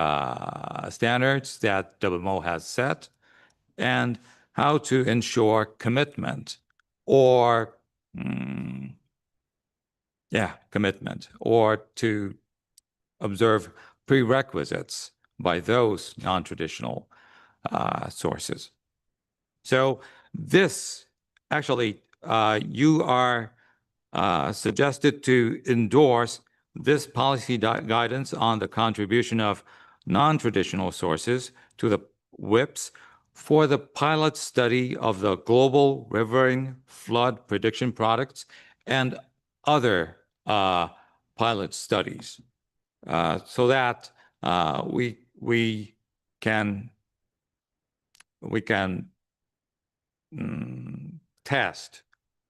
standards that WMO has set, and how to ensure commitment or to observe prerequisites by those non-traditional sources. So this actually, you are suggested to endorse this policy guidance on the contribution of non-traditional sources to the WIPs for the pilot study of the global riverine flood prediction products and other pilot studies, so that we can test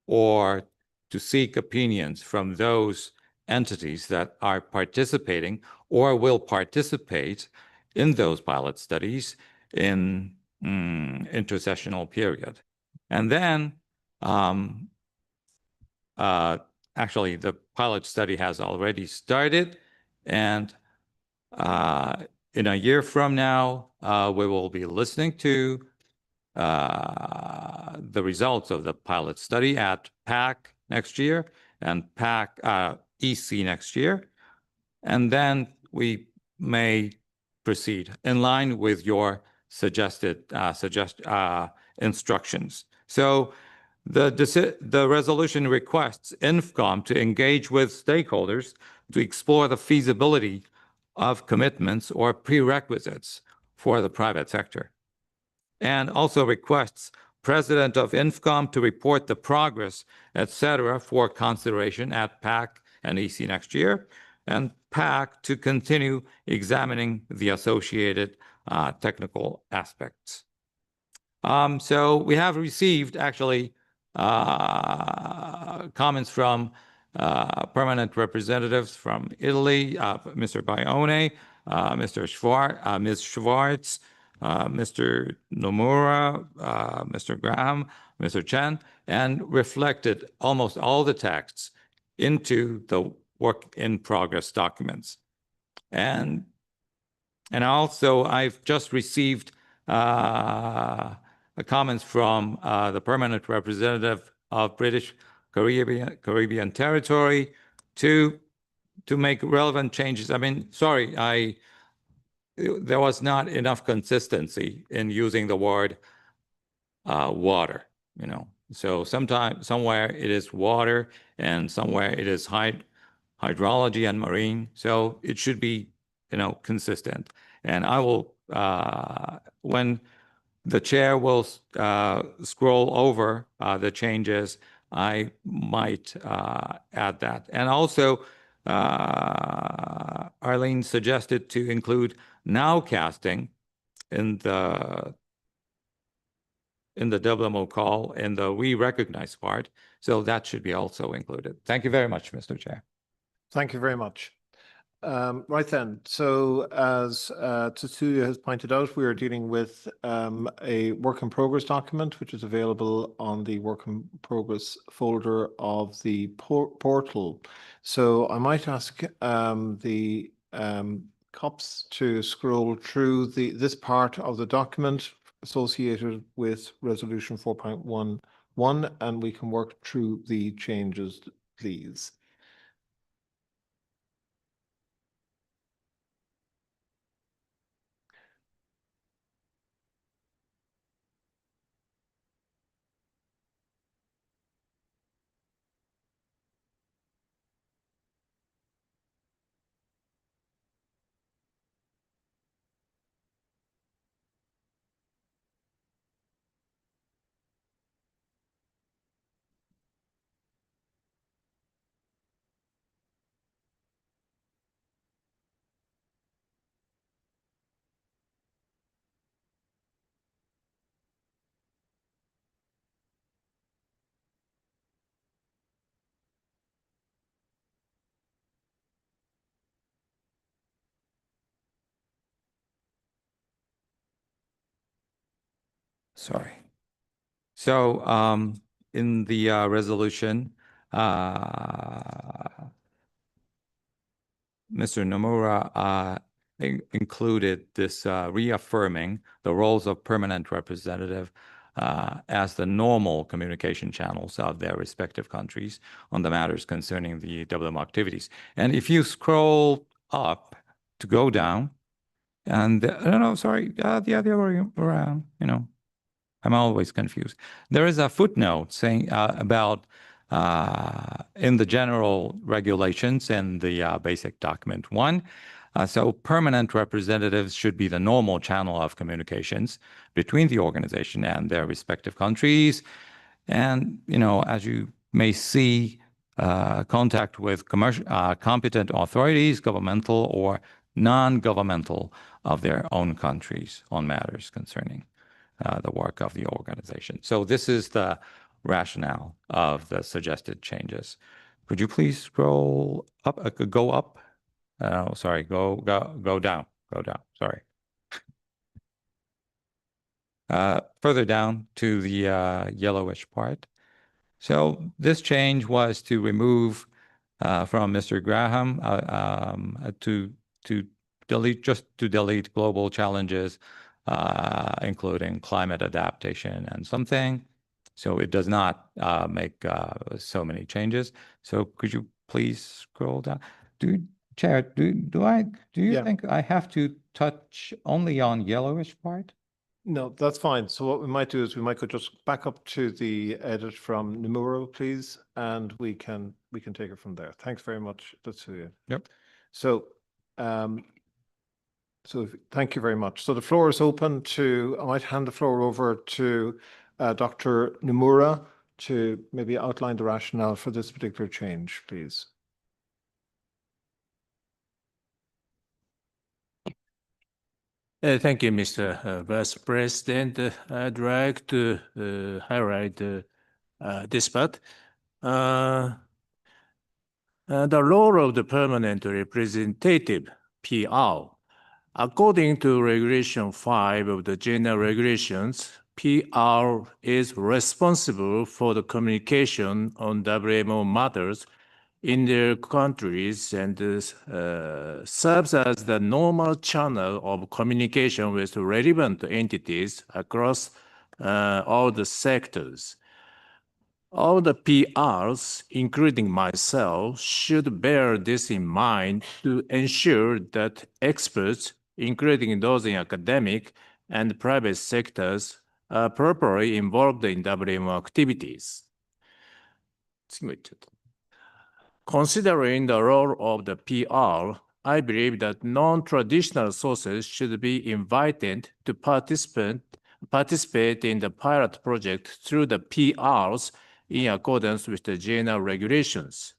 or to seek opinions from those entities that are participating or will participate in those pilot studies in intersessional period. And then actually the pilot study has already started, and in a year from now, we will be listening to the results of the pilot study at PAC next year and PAC EC next year. And then we may proceed in line with your suggested instructions. So the resolution requests INFCOM to engage with stakeholders to explore the feasibility of commitments or prerequisites for the private sector, and also requests President of INFCOM to report the progress, etc., for consideration at PAC and EC next year, and PAC to continue examining the associated technical aspects. So we have received actually comments from permanent representatives from Italy, Mr. Baione, Ms. Schwartz, Mr. Nomura, Mr. Graham, Mr. Chen, and reflected almost all the texts into the work in progress documents. And also I've just received comments from the permanent representative of British Caribbean Territory to make relevant changes. I mean, sorry, there was not enough consistency in using the word water, you know. So somewhere it is water and somewhere it is hydrology and marine. So it should be, you know, consistent. And I will, when the chair will scroll over the changes, I might add that. And also, Arlene suggested to include nowcasting in the WMO call in the we recognize part. So that should be also included. Thank you very much, Mr. Chair. Thank you very much. Right then, so as Tetsuya has pointed out, we are dealing with a work in progress document, which is available on the work in progress folder of the portal. So I might ask the COPs to scroll through this part of the document associated with Resolution 4.11, and we can work through the changes, please. Sorry. So in the resolution, Mr. Nomura included this reaffirming the roles of permanent representative as the normal communication channels of their respective countries on the matters concerning the WMO activities. And if you scroll up to go down, and no, sorry, the other way around, I'm always confused. There is a footnote saying about in the general regulations and the basic document 1. So permanent representatives should be the normal channel of communications between the organization and their respective countries. And, as you may see, contact with competent authorities, governmental or non-governmental of their own countries on matters concerning the work of the organization. So this is the rationale of the suggested changes. Could you please scroll up, go up? Sorry, go down, sorry. Further down to the yellowish part. So this change was to remove from Mr. Graham to delete global challenges, including climate adaptation and something. So it does not make so many changes. So could you please scroll down? Chair, do you think I have to touch only on yellowish part? No, that's fine. So what we might do is we might go just back up to the edit from Nomura, please, and we can take it from there. Thanks very much, Tetsuya. Yep. So, thank you very much. So the floor is open I might hand the floor over to Dr. Nomura to maybe outline the rationale for this particular change, please. Thank you, Mr. Vice President. I'd like to highlight this part. The role of the permanent representative, PR. According to Regulation 5 of the General Regulations, PR is responsible for the communication on WMO matters in their countries and serves as the normal channel of communication with relevant entities across all the sectors. All the PRs, including myself, should bear this in mind to ensure that experts, including those in academic and private sectors, are properly involved in WMO activities. Considering the role of the PR, I believe that non-traditional sources should be invited to participate in the pilot project through the PRs in accordance with the general regulations.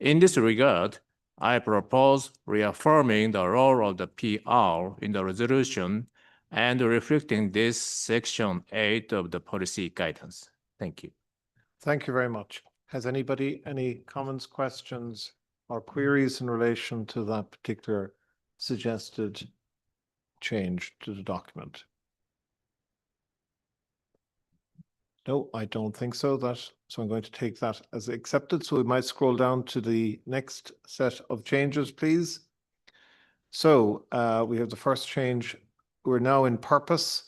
In this regard, I propose reaffirming the role of the PR in the resolution and reflecting this Section 8 of the policy guidance. Thank you. Thank you very much. Has anybody any comments, questions, or queries in relation to that particular suggested change to the document? No, I don't think so. So I'm going to take that as accepted. So we might scroll down to the next set of changes, please. So we have the first change. We're now in purpose.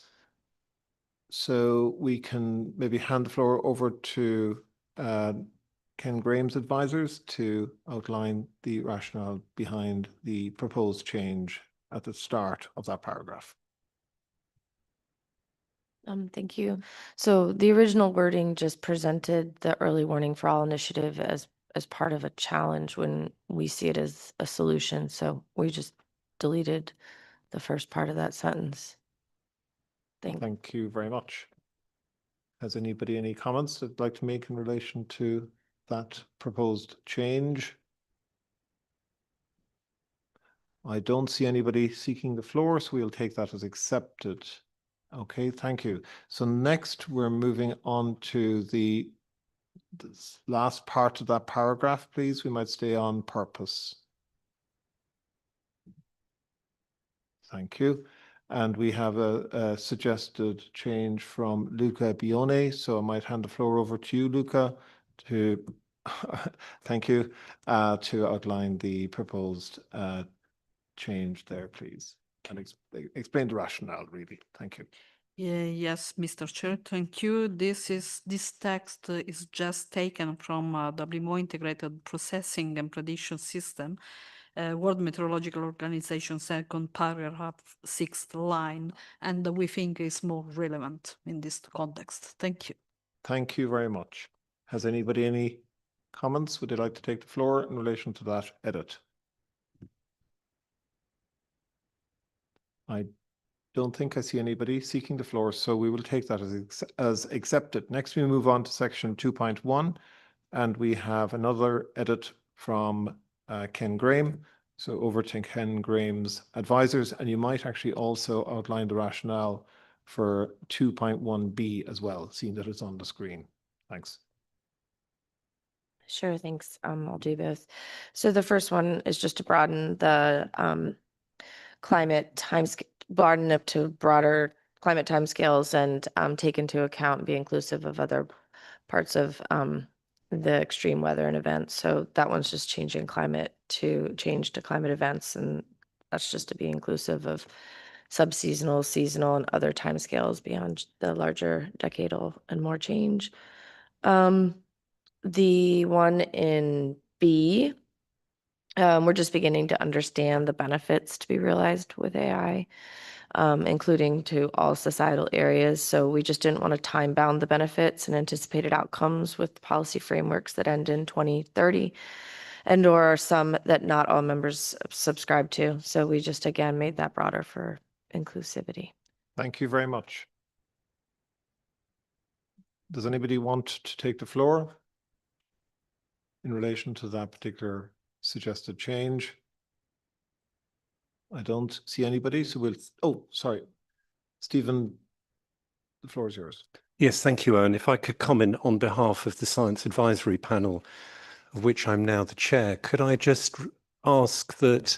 So we can maybe hand the floor over to Ken Graham's advisors to outline the rationale behind the proposed change at the start of that paragraph. Thank you. So the original wording just presented the early warning for all initiative as part of a challenge when we see it as a solution. So we just deleted the first part of that sentence. Thank you very much. Has anybody any comments they'd like to make in relation to that proposed change? I don't see anybody seeking the floor, so we'll take that as accepted. Okay, thank you. So next we're moving on to this last part of that paragraph, please. We might stay on purpose. Thank you. And we have a suggested change from Luca Bione. So I might hand the floor over to you, Luca, to thank you, to outline the proposed change there, please, and explain the rationale, really. Thank you. Yes, Mr. Chair, thank you. This text is just taken from WMO Integrated Processing and Prediction System, World Meteorological Organization, second paragraph, 6th line, and we think is more relevant in this context. Thank you. Thank you very much. Has anybody any comments? Would you like to take the floor in relation to that edit? I don't think I see anybody seeking the floor, so we will take that as accepted. Next, we move on to section 2.1, and we have another edit from Ken Graham. So over to Ken Graham's advisors, and you might actually also outline the rationale for 2.1b as well, seeing that it's on the screen. Thanks. Sure, thanks. I'll do both. So the first one is just to broaden the climate broaden up to broader climate timescales and take into account and be inclusive of other parts of the extreme weather and events. So that one's just changing climate to change to climate events, and that's just to be inclusive of subseasonal, seasonal, and other timescales beyond the larger decadal and more change. The one in B, we're just beginning to understand the benefits to be realized with AI, including to all societal areas. So we just didn't want to time bound the benefits and anticipated outcomes with policy frameworks that end in 2030 and or some that not all members subscribe to. So we just, again, made that broader for inclusivity. Thank you very much. Does anybody want to take the floor in relation to that particular suggested change? I don't see anybody, so we'll, oh, sorry. Stephen, the floor is yours. Yes, thank you, Owen. If I could comment on behalf of the Science Advisory Panel, of which I'm now the chair, could I just ask that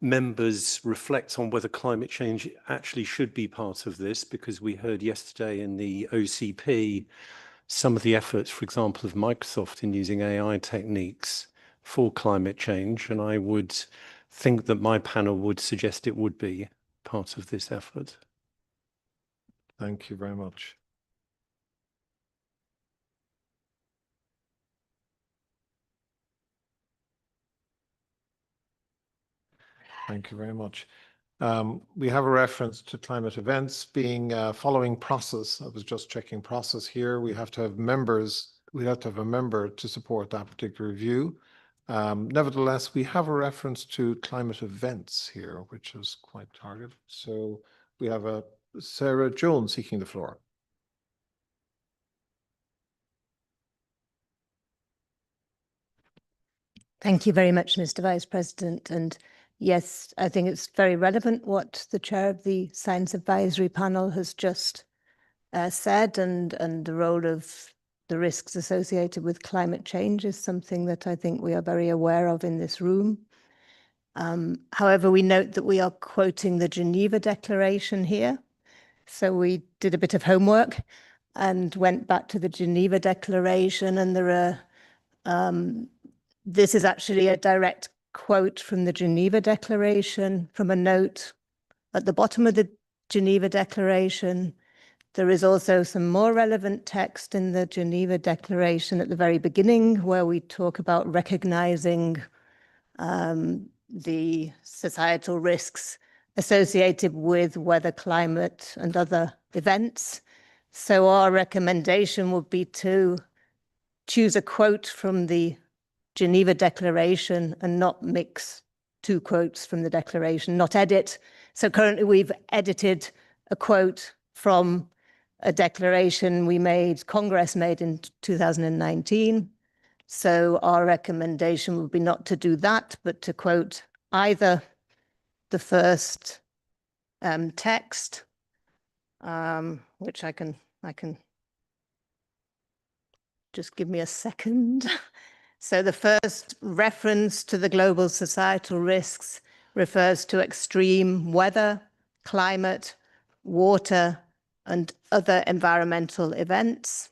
members reflect on whether climate change actually should be part of this, because we heard yesterday in the OCP some of the efforts, for example, of Microsoft in using AI techniques for climate change, and I would think that my panel would suggest it would be part of this effort. Thank you very much. Thank you very much. We have a reference to climate events being following process. I was just checking process here. We have to have members. We have to have a member to support that particular view. Nevertheless, we have a reference to climate events here, which is quite targeted. So we have a Sarah Jones seeking the floor. Thank you very much, Mr. Vice President. And yes, I think it's very relevant what the chair of the Science Advisory Panel has just said, and the role of the risks associated with climate change is something that I think we are very aware of in this room. However, we note that we are quoting the Geneva Declaration here. So we did a bit of homework and went back to the Geneva Declaration, and there are this is actually a direct quote from the Geneva Declaration from a note at the bottom of the Geneva Declaration. There is also some more relevant text in the Geneva Declaration at the very beginning, where we talk about recognizing the societal risks associated with weather, climate, and other events. So our recommendation would be to choose a quote from the Geneva Declaration and not mix two quotes from the Declaration, not edit. So currently we've edited a quote from a declaration Congress made in 2019. So our recommendation would be not to do that, but to quote either the first text, which I can just give me a second. So the first reference to the global societal risks refers to extreme weather, climate, water, and other environmental events.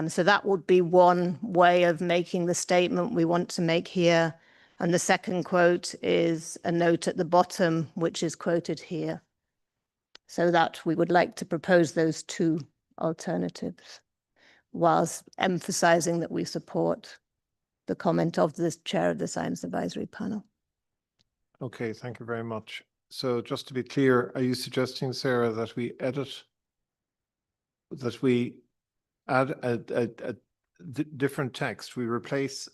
So that would be one way of making the statement we want to make here. And the second quote is a note at the bottom, which is quoted here. So that we would like to propose those two alternatives, whilst emphasizing that we support the comment of the chair of the Science Advisory Panel. Okay, thank you very much. So just to be clear, are you suggesting, Sarah, that we add a different text? We replace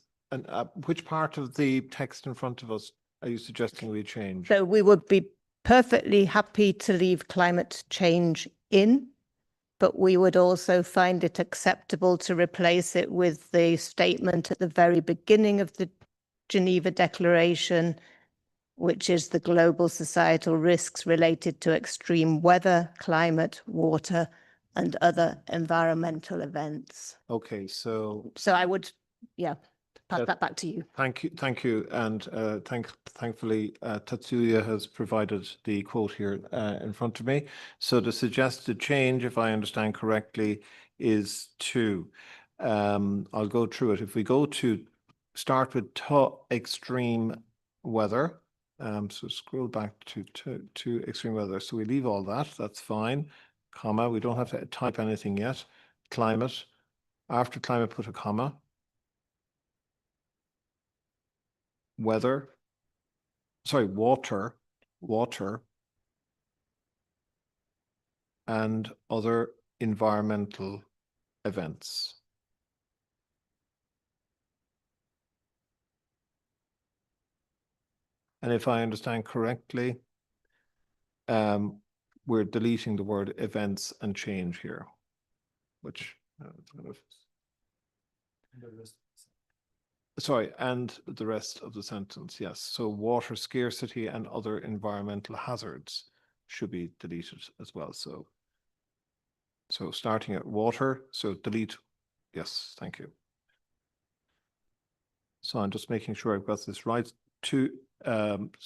which part of the text in front of us are you suggesting we change? So we would be perfectly happy to leave climate change in, but we would also find it acceptable to replace it with the statement at the very beginning of the Geneva Declaration, which is the global societal risks related to extreme weather, climate, water, and other environmental events. Okay, so I would, pass that back to you. thank you, and thankfully Tatsuya has provided the quote here in front of me. So the suggested change, if I understand correctly, is to I'll go through it. If we go to start with extreme weather, so scroll back to extreme weather. So we leave all that. That's fine. Comma. We don't have to type anything yet. Climate. After climate, put a comma. Water, and other environmental events. And if I understand correctly, we're deleting the word events and change here, which sorry, and the rest of the sentence, yes. So water scarcity and other environmental hazards should be deleted as well. So starting at water, so delete, yes, thank you. So I'm just making sure I've got this right. So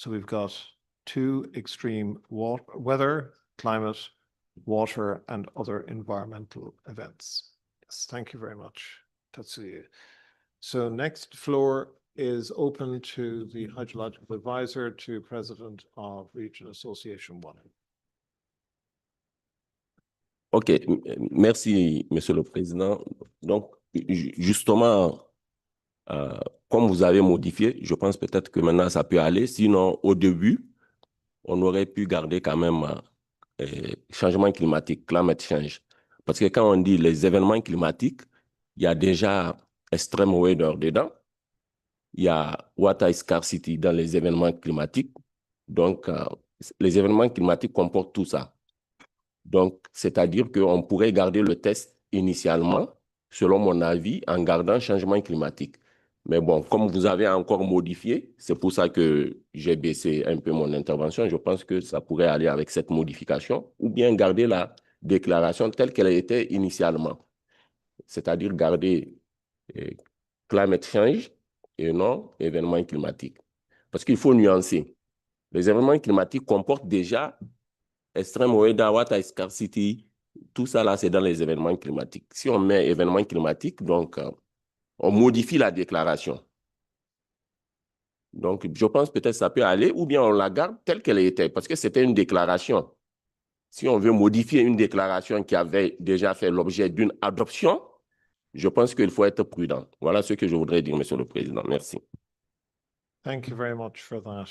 we've got two extreme weather, climate, water, and other environmental events. Yes, thank you very much, Tatsuya. So next floor is open to the hydrological advisor to President of Region Association 1. OK, merci, Monsieur le Président. Donc, justement, comme vous avez modifié, je pense peut-être que maintenant ça peut aller. Sinon, au début, on aurait pu garder quand même changement climatique, climate change. Parce que quand on dit les événements climatiques, il y a déjà extreme weather dedans. Il y a water scarcity dans les événements climatiques. Donc, les événements climatiques comportent tout ça. Donc, c'est-à-dire qu'on pourrait garder le test initialement, selon mon avis, en gardant changement climatique. Mais bon, comme vous avez encore modifié, c'est pour ça que j'ai baissé un peu mon intervention. Je pense que ça pourrait aller avec cette modification, ou bien garder la déclaration telle qu'elle était initialement. C'est-à-dire garder climate change et non événements climatiques. Parce qu'il faut nuancer. Les événements climatiques comportent déjà extreme weather, water scarcity, tout ça là, c'est dans les événements climatiques. Si on met événements climatiques, donc on modifie la déclaration. Donc, je pense peut-être ça peut aller, ou bien on la garde telle qu'elle était, parce que c'était une déclaration. Si on veut modifier une déclaration qui avait déjà fait l'objet d'une adoption, je pense qu'il faut être prudent. Voilà ce que je voudrais dire, Monsieur le Président. Merci. Thank you very much for that.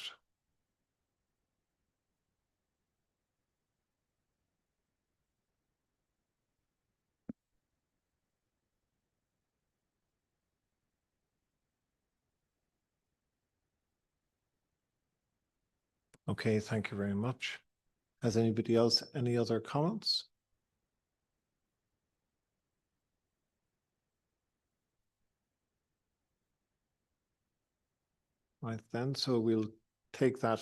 Okay, thank you very much. Has anybody else any other comments? Right then, so we'll take that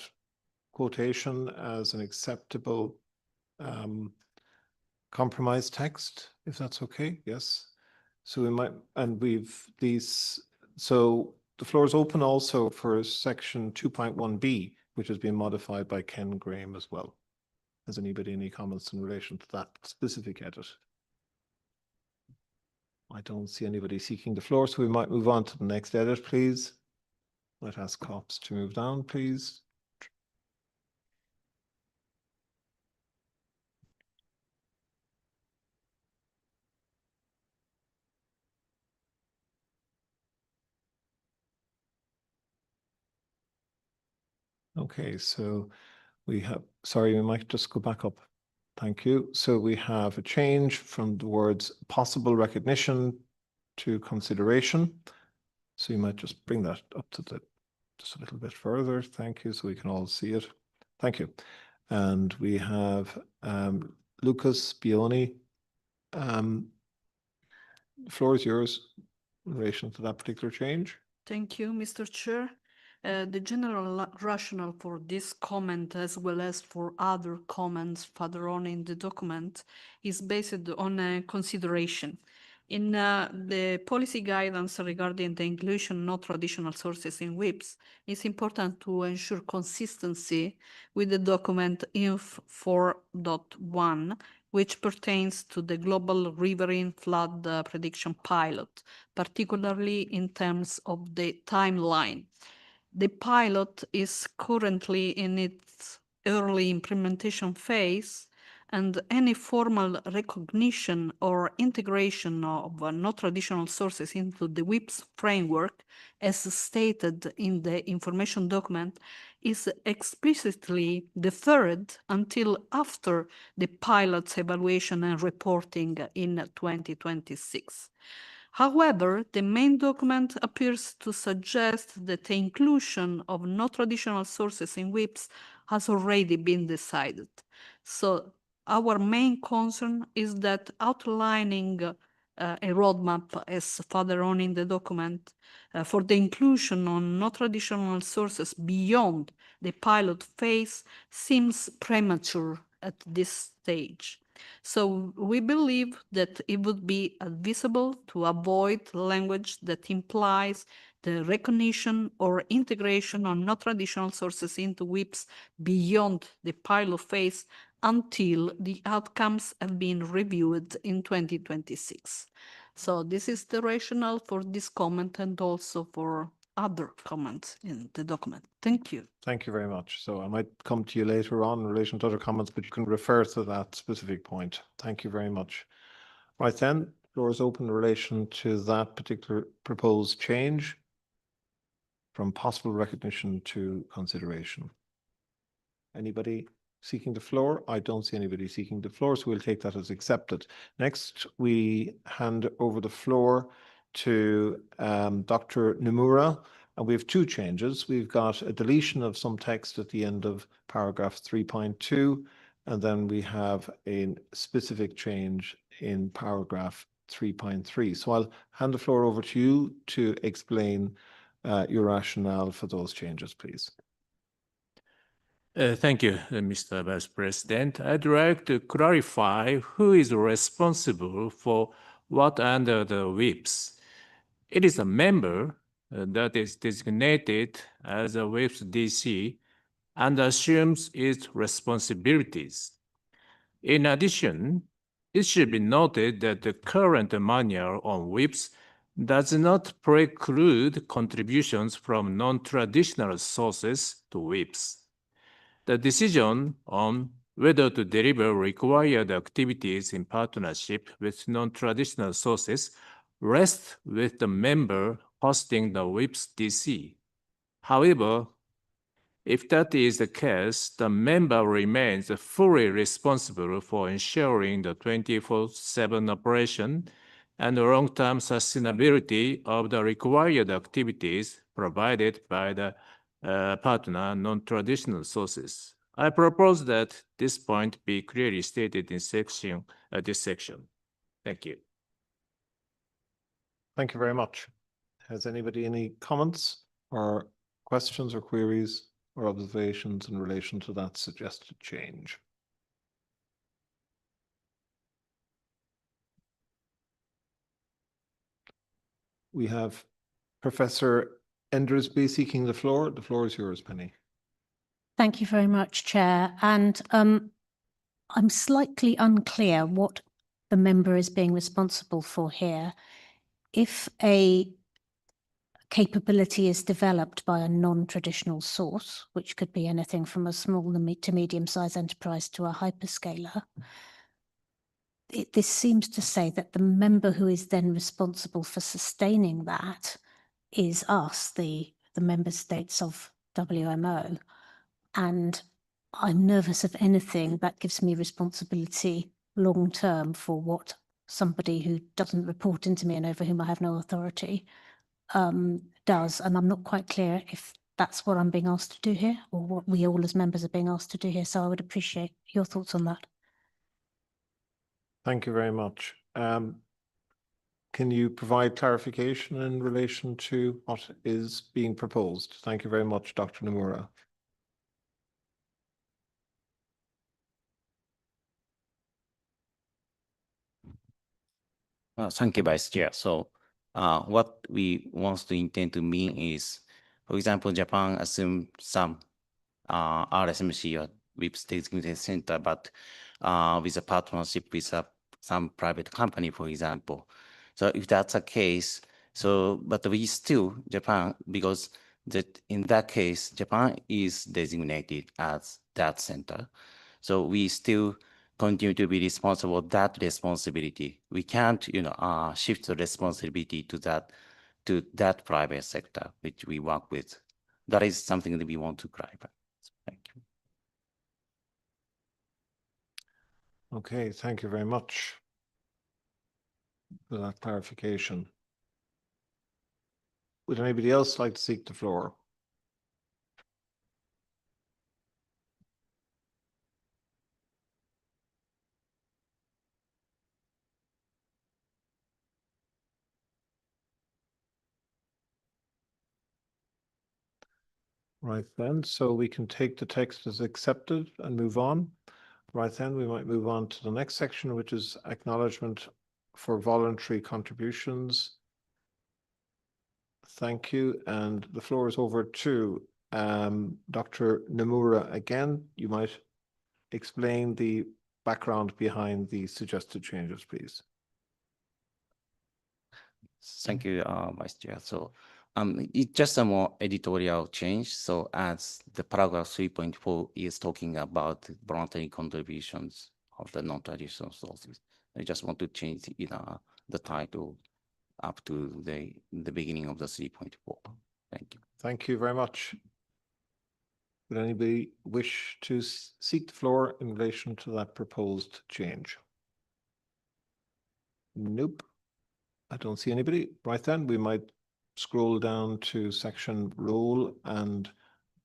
quotation as an acceptable compromise text, if that's okay. Yes. So we might, and we've these, so the floor is open also for section 2.1b, which has been modified by Ken Graham as well. Has anybody any comments in relation to that specific edit? I don't see anybody seeking the floor, so we might move on to the next edit, please. Might ask COPS to move down, please. Okay, so we have, sorry, we might just go back up. Thank you. So we have a change from the words possible recognition to consideration. So you might just bring that up to the, just a little bit further. Thank you, so we can all see it. Thank you. And we have Lucas Bioni. The floor is yours in relation to that particular change. Thank you, Mr. Chair. The general rationale for this comment, as well as for other comments further on in the document, is based on a consideration. In the policy guidance regarding the inclusion of non-traditional sources in WIPs, it's important to ensure consistency with the document INF 4.1, which pertains to the global riverine flood prediction pilot, particularly in terms of the timeline. The pilot is currently in its early implementation phase, and any formal recognition or integration of non-traditional sources into the WIPS framework, as stated in the information document, is explicitly deferred until after the pilot's evaluation and reporting in 2026. However, the main document appears to suggest that the inclusion of non-traditional sources in WIPs has already been decided. So our main concern is that outlining a roadmap, as further on in the document, for the inclusion of non-traditional sources beyond the pilot phase seems premature at this stage. So we believe that it would be advisable to avoid language that implies the recognition or integration of non-traditional sources into WIPs beyond the pilot phase until the outcomes have been reviewed in 2026. So this is the rationale for this comment and also for other comments in the document. Thank you. Thank you very much. So I might come to you later on in relation to other comments, but you can refer to that specific point. Thank you very much. Right then, floor is open in relation to that particular proposed change from possible recognition to consideration. Anybody seeking the floor? I don't see anybody seeking the floor, so we'll take that as accepted. Next, we hand over the floor to Dr. Nomura, and we have two changes. We've got a deletion of some text at the end of paragraph 3.2, and then we have a specific change in paragraph 3.3. So I'll hand the floor over to you to explain your rationale for those changes, please. Thank you, Mr. Vice President. I'd like to clarify who is responsible for what under the WIPs. It is a member that is designated as a WIPs DC and assumes its responsibilities. In addition, it should be noted that the current manual on WIPs does not preclude contributions from non-traditional sources to WIPs. The decision on whether to deliver required activities in partnership with non-traditional sources rests with the member hosting the WIPs DC. However, if that is the case, the member remains fully responsible for ensuring the 24/7 operation and the long-term sustainability of the required activities provided by the partner non-traditional sources. I propose that this point be clearly stated in this section. Thank you. Thank you very much. Has anybody any comments or questions or queries or observations in relation to that suggested change? We have Professor Endersby seeking the floor. The floor is yours, Penny. Thank you very much, Chair. And I'm slightly unclear what the member is being responsible for here. If a capability is developed by a non-traditional source, which could be anything from a small to medium-sized enterprise to a hyperscaler, this seems to say that the member who is then responsible for sustaining that is us, the member states of WMO. And I'm nervous of anything that gives me responsibility long term for what somebody who doesn't report into me and over whom I have no authority does. And I'm not quite clear if that's what I'm being asked to do here or what we all as members are being asked to do here. So I would appreciate your thoughts on that. Thank you very much. Can you provide clarification in relation to what is being proposed? Thank you very much, Dr. Nomura. Thank you, Vice Chair. So what we want to intend to mean is, for example, Japan assumed some RSMC or WIPS designated center, but with a partnership with some private company, for example. So if that's the case, but we still, Japan, because in that case, Japan is designated as that center. So we still continue to be responsible for that responsibility. We can't, shift the responsibility to that private sector, which we work with. That is something that we want to clarify. Thank you. Okay, thank you very much for that clarification. Would anybody else like to seek the floor? Right then, so we can take the text as accepted and move on. Right then, we might move on to the next section, which is acknowledgement for voluntary contributions. Thank you. And the floor is over to Dr. Nomura again. You might explain the background behind the suggested changes, please. Thank you, Vice Chair. So it's just a more editorial change. So as the paragraph 3.4 is talking about voluntary contributions of the non-traditional sources, I just want to change the title up to the beginning of the 3.4. Thank you. Thank you very much. Would anybody wish to seek the floor in relation to that proposed change? Nope. I don't see anybody. Right then, we might scroll down to section role and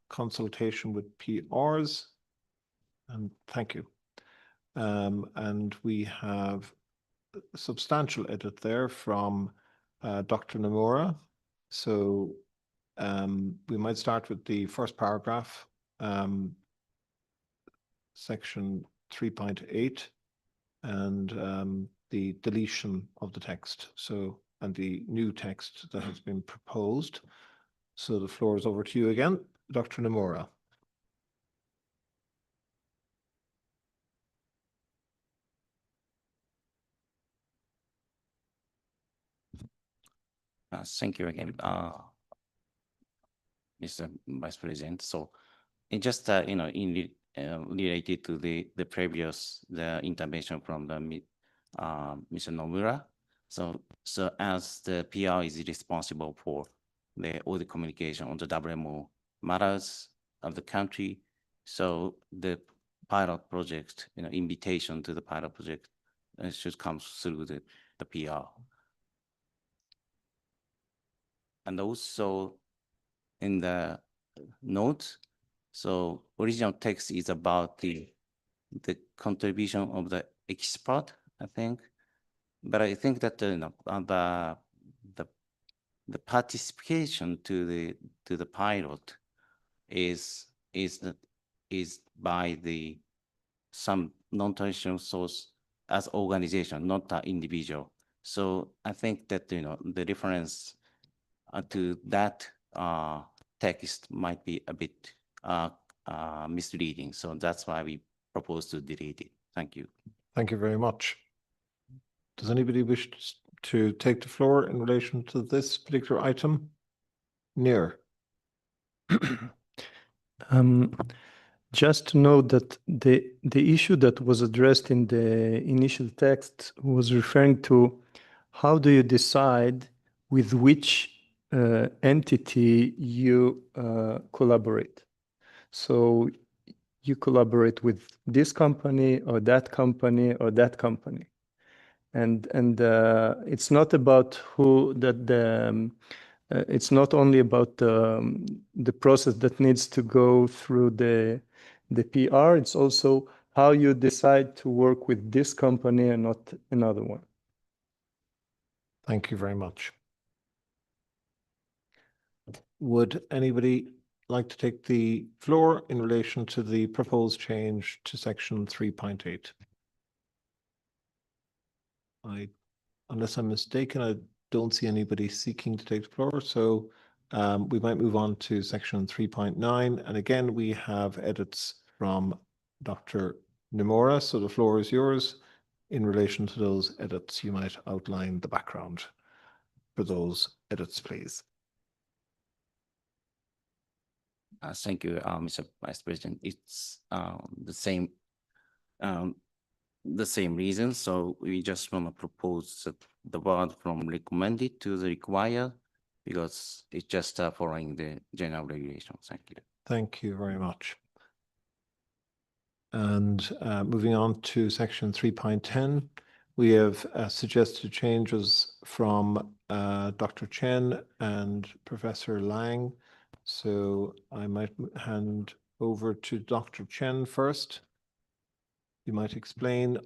consultation with PRs. And thank you. And we have a substantial edit there from Dr. Nomura. So we might start with the first paragraph, section 3.8, and the deletion of the text. So, and the new text that has been proposed. So the floor is over to you again, Dr. Nomura. Thank you again, Mr. Vice President. So it just, related to the previous intervention from the Mr. Nomura. So as the PR is responsible for all the communication on the WMO matters of the country, so the pilot project, invitation to the pilot project should come through the PR. And also in the notes, so original text is about the contribution of the expert, I think. But I think that the participation to the pilot is by some non-traditional source as organization, not an individual. So I think that the reference to that text might be a bit misleading. So that's why we propose to delete it. Thank you. Thank you very much. Does anybody wish to take the floor in relation to this particular item? Near. Just to note that the issue that was addressed in the initial text was referring to how do you decide with which entity you collaborate. So you collaborate with this company or that company or that company. And it's not about who that the it's not only about the process that needs to go through the PR, it's also how you decide to work with this company and not another one. Thank you very much. Would anybody like to take the floor in relation to the proposed change to section 3.8? Unless I'm mistaken, I don't see anybody seeking to take the floor. So we might move on to section 3.9. And again, we have edits from Dr. Nomura. So the floor is yours. In relation to those edits, you might outline the background for those edits, please. Thank you, Mr. Vice President. It's the same reason. So we just want to propose the word from recommended to the required, because it's just following the general regulation. Thank you. Thank you very much. And moving on to section 3.10, we have suggested changes from Dr. Chen and Professor Lang. So I might hand over to Dr. Chen first. You might explain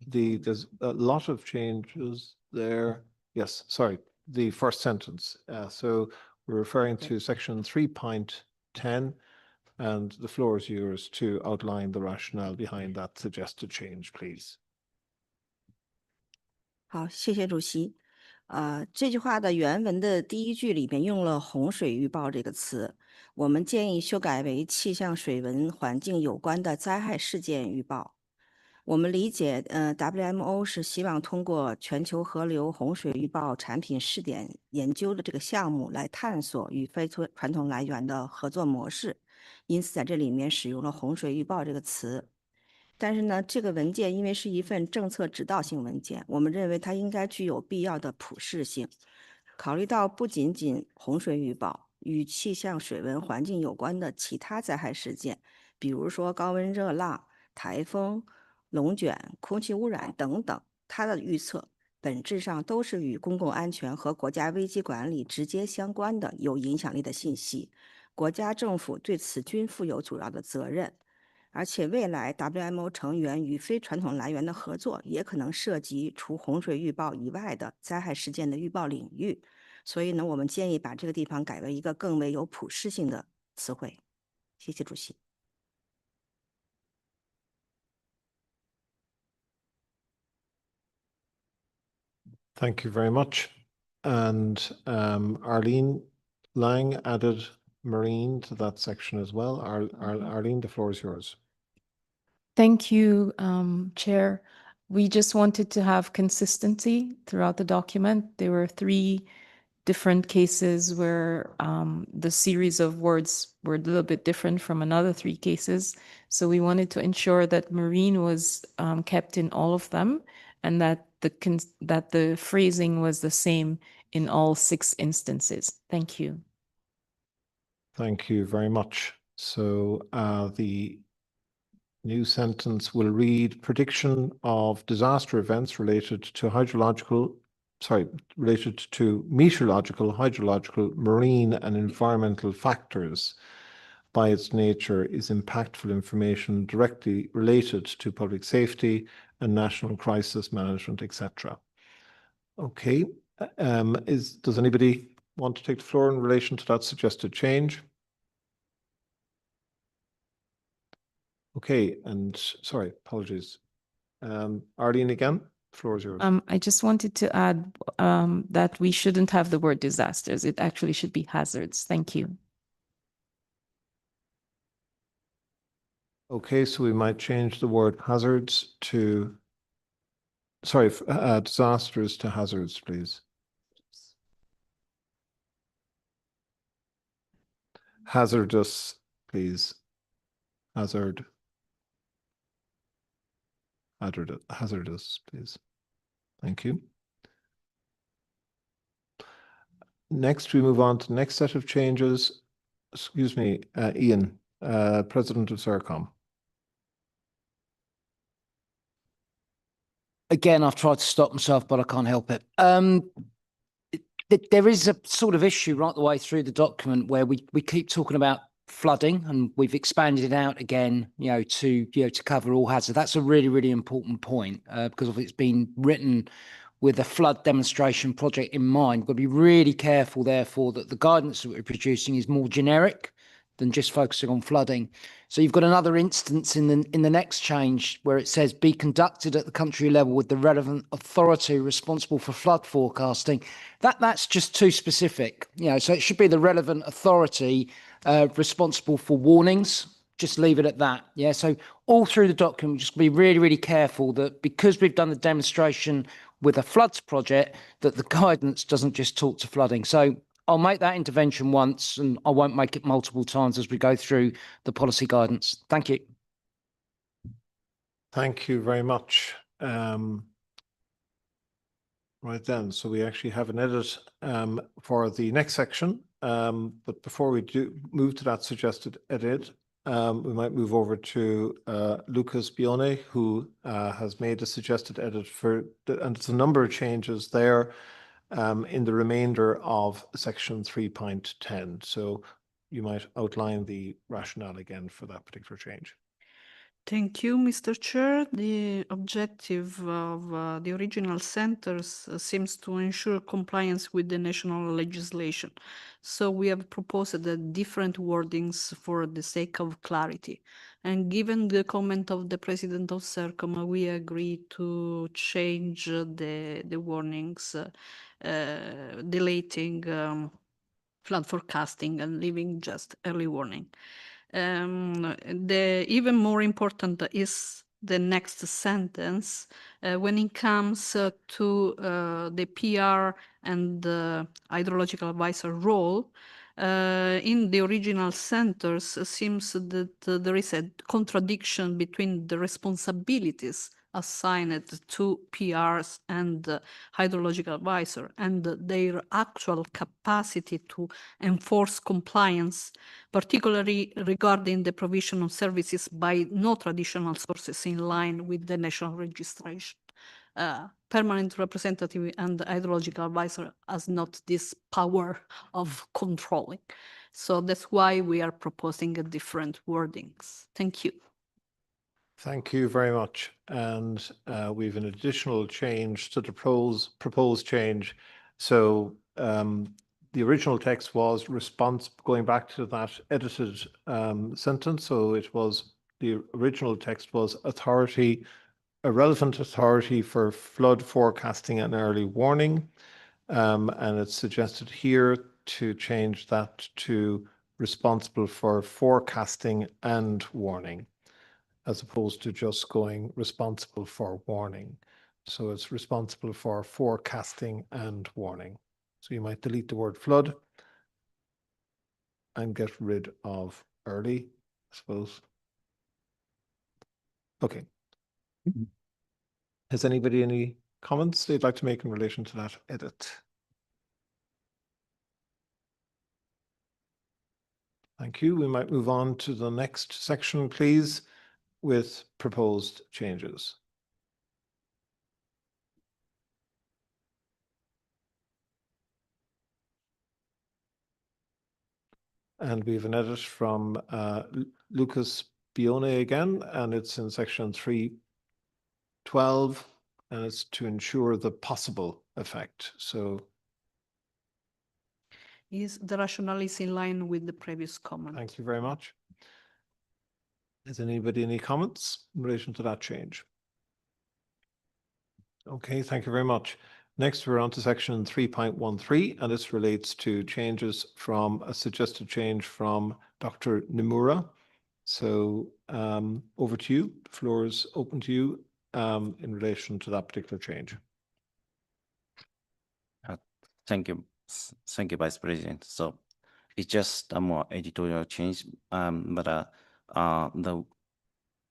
there's a lot of changes there. Yes, sorry, the first sentence. So we're referring to section 3.10, and the floor is yours to outline the rationale behind that suggested change, please. 好，谢谢主席。这句话的原文的第一句里面用了"洪水预报"这个词，我们建议修改为"气象、水文、环境有关的灾害事件预报"。我们理解，WMO 是希望通过全球河流洪水预报产品试点研究的这个项目来探索与非传统来源的合作模式，因此在这里面使用了"洪水预报"这个词。但是呢，这个文件因为是一份政策指导性文件，我们认为它应该具有必要的普适性。考虑到不仅仅洪水预报与气象、水文、环境有关的其他灾害事件，比如说高温热浪、台风、龙卷、空气污染等等，它的预测本质上都是与公共安全和国家危机管理直接相关的有影响力的信息，国家政府对此均负有主要的责任。而且未来 WMO 成员与非传统来源的合作也可能涉及除洪水预报以外的灾害事件的预报领域，所以呢，我们建议把这个地方改为一个更为有普适性的词汇。谢谢主席。Thank you very much. And Arlene Lang added marine to that section as well. Arlene, the floor is yours. Thank you, Chair. We just wanted to have consistency throughout the document. There were 3 different cases where the series of words were a little bit different from another 3 cases. So we wanted to ensure that marine was kept in all of them, and that the phrasing was the same in all 6 instances. Thank you. Thank you very much. So the new sentence will read, prediction of disaster events related to meteorological, hydrological, marine and environmental factors by its nature is impactful information directly related to public safety and national crisis management, etc. Okay, does anybody want to take the floor in relation to that suggested change? Okay, and sorry, apologies. Arlene again, the floor is yours. I just wanted to add that we shouldn't have the word disasters. It actually should be hazards. Thank you. Okay, so we might change the word hazards to, sorry, disasters to hazards, please. Hazardous, please. Hazardous, please. Thank you. Next, we move on to the next set of changes. Excuse me, Ian, President of CERCOM. Again, I've tried to stop myself, but I can't help it. There is a sort of issue right the way through the document where we keep talking about flooding, and we've expanded it out again, to cover all hazards. That's a really, really important point because of it's been written with a flood demonstration project in mind. We'll be really careful, therefore, that the guidance that we're producing is more generic than just focusing on flooding. So you've got another instance in the next change where it says be conducted at the country level with the relevant authority responsible for flood forecasting. That's just too specific, so it should be the relevant authority responsible for warnings. Just leave it at that. Yeah. So all through the document, just be really, really careful that because we've done the demonstration with a floods project, that the guidance doesn't just talk to flooding. So I'll make that intervention once and I won't make it multiple times as we go through the policy guidance. Thank you. Thank you very much. Right then, so we actually have an edit for the next section. But before we do move to that suggested edit, we might move over to Lucas Bione, who has made a suggested edit and it's a number of changes there in the remainder of section 3.10. So you might outline the rationale again for that particular change. Thank you, Mr. Chair. The objective of the original centers seems to ensure compliance with the national legislation. So we have proposed different wordings for the sake of clarity. And given the comment of the President of CERCOM, we agree to change the warnings, deleting flood forecasting and leaving just early warning. The even more important is the next sentence when it comes to the PR and the hydrological advisor role. In the original centers, it seems that there is a contradiction between the responsibilities assigned to PRs and hydrological advisor and their actual capacity to enforce compliance, particularly regarding the provision of services by non-traditional sources in line with the national registration. Permanent representative and hydrological advisor has not this power of controlling. So that's why we are proposing a different wordings. Thank you. Thank you very much. And we have an additional change to the proposed change. So the original text was going back to that edited sentence. So it was, the original text was a relevant authority for flood forecasting and early warning. And it's suggested here to change that to responsible for forecasting and warning, as opposed to just going responsible for warning. So it's responsible for forecasting and warning. So you might delete the word flood and get rid of early, I suppose. Okay. Has anybody any comments they'd like to make in relation to that edit? Thank you. We might move on to the next section, please, with proposed changes. And we have an edit from Lucas Bione again, and it's in section 3.12, and it's to ensure the possible effect. So The rationale is in line with the previous comment. thank you very much. Has anybody any comments in relation to that change? Okay, thank you very much. Next, we're on to section 3.13, and this relates to changes from a suggested change from Dr. Nomura. So over to you. The floor is open to you in relation to that particular change. Thank you, Vice President. So it's just a more editorial change, but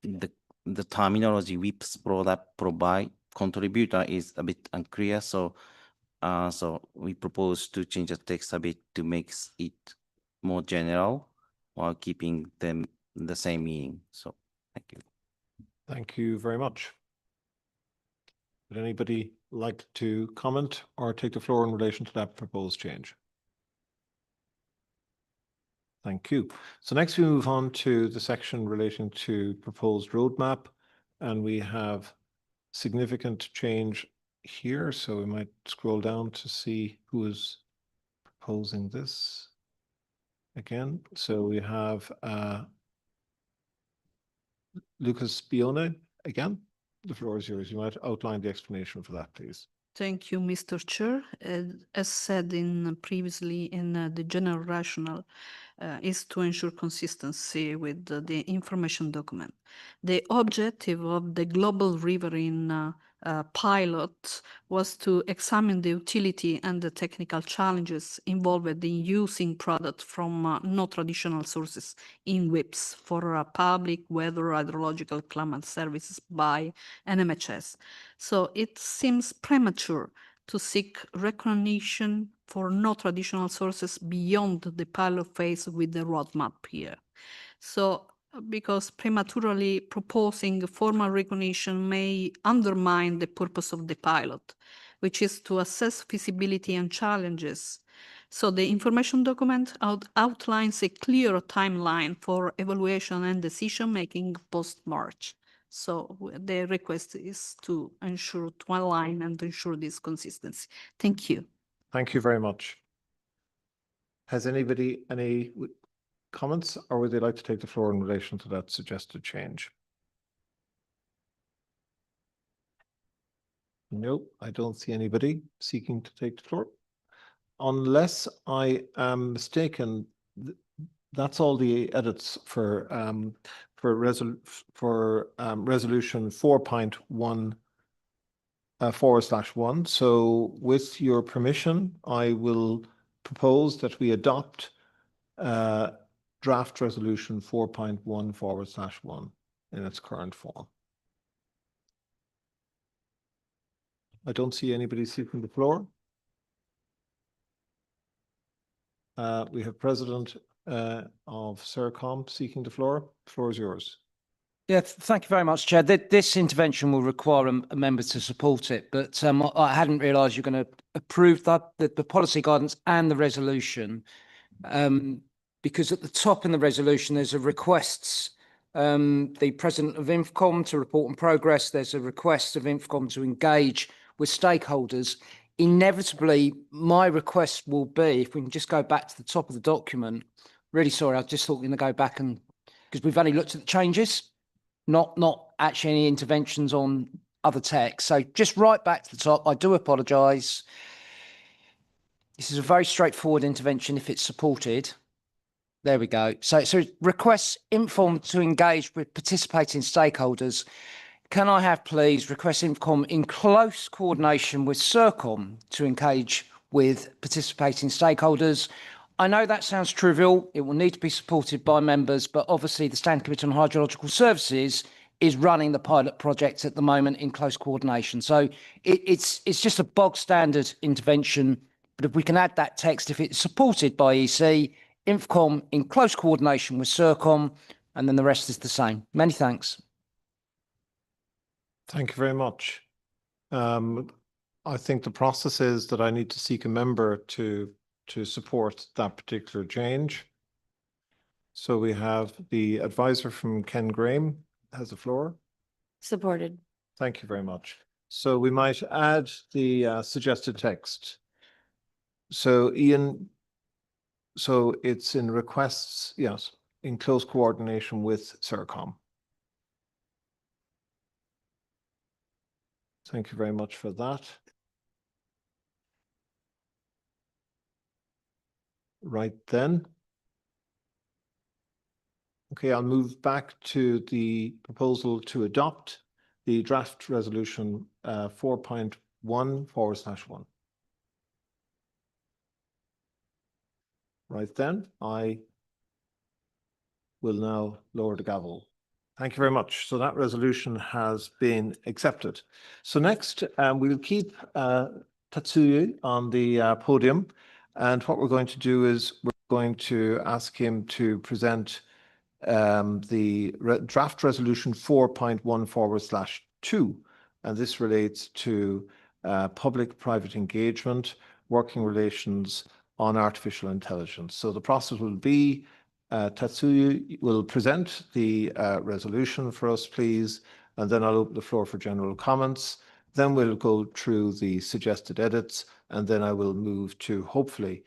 the terminology WIPS product provide contributor is a bit unclear. So we propose to change the text a bit to make it more general while keeping them the same meaning. So thank you. Thank you very much. Would anybody like to comment or take the floor in relation to that proposed change? Thank you. So next we move on to the section relating to proposed roadmap, and we have significant change here. So we might scroll down to see who is proposing this again. So we have Lucas Bione again. The floor is yours. You might outline the explanation for that, please. Thank you, Mr. Chair. As said previously in the general rationale, is to ensure consistency with the information document. The objective of the global riverine pilot was to examine the utility and the technical challenges involved in using products from non-traditional sources in WIPS for public weather hydrological climate services by NMHS. So it seems premature to seek recognition for non-traditional sources beyond the pilot phase with the roadmap here. So because prematurely proposing formal recognition may undermine the purpose of the pilot, which is to assess feasibility and challenges. So the information document outlines a clear timeline for evaluation and decision-making post-March. So the request is to align and to ensure this consistency. Thank you. Thank you very much. Has anybody any comments, or would they like to take the floor in relation to that suggested change? No, I don't see anybody seeking to take the floor. Unless I am mistaken, that's all the edits for resolution 4.1 /1. So with your permission, I will propose that we adopt draft resolution 4.1 /1 in its current form. I don't see anybody seeking the floor. We have President of CERCOM seeking the floor. The floor is yours. Yeah, thank you very much, Chair. This intervention will require a member to support it, but I hadn't realised you're going to approve the policy guidance and the resolution, because at the top in the resolution there's a request the President of INFCOM to report on progress. There's a request of INFCOM to engage with stakeholders. Inevitably, my request will be, if we can just go back to the top of the document. Really sorry, I just thought we were going to go back and, because we've only looked at the changes, not actually any interventions on other text. So just right back to the top, I do apologise. This is a very straightforward intervention if it's supported. There we go. So requests INFCOM to engage with participating stakeholders. Can I have, please, request INFCOM in close coordination with CERCOM to engage with participating stakeholders? I know that sounds trivial. It will need to be supported by members, but obviously the Standing Committee on Hydrological Services is running the pilot project at the moment in close coordination. So it's just a bog standard intervention, but if we can add that text, if it's supported by EC, INFCOM in close coordination with CERCOM, and then the rest is the same. Many thanks. Thank you very much. I think the process is that I need to seek a member to support that particular change. So we have the advisor from Ken Graham has the floor. Supported. Thank you very much. So we might add the suggested text. So Ian, so it's in requests, yes, in close coordination with CERCOM. Thank you very much for that. Right then. Okay, I'll move back to the proposal to adopt the draft resolution 4.1/1. Right then, I will now lower the gavel. Thank you very much. So that resolution has been accepted. So next, we'll keep Tatsuya on the podium. And what we're going to do is we're going to ask him to present the draft resolution 4.1/2. And this relates to public-private engagement, working relations on artificial intelligence. So the process will be Tatsuya will present the resolution for us, please, and then I'll open the floor for general comments. Then we'll go through the suggested edits, and then I will move to hopefully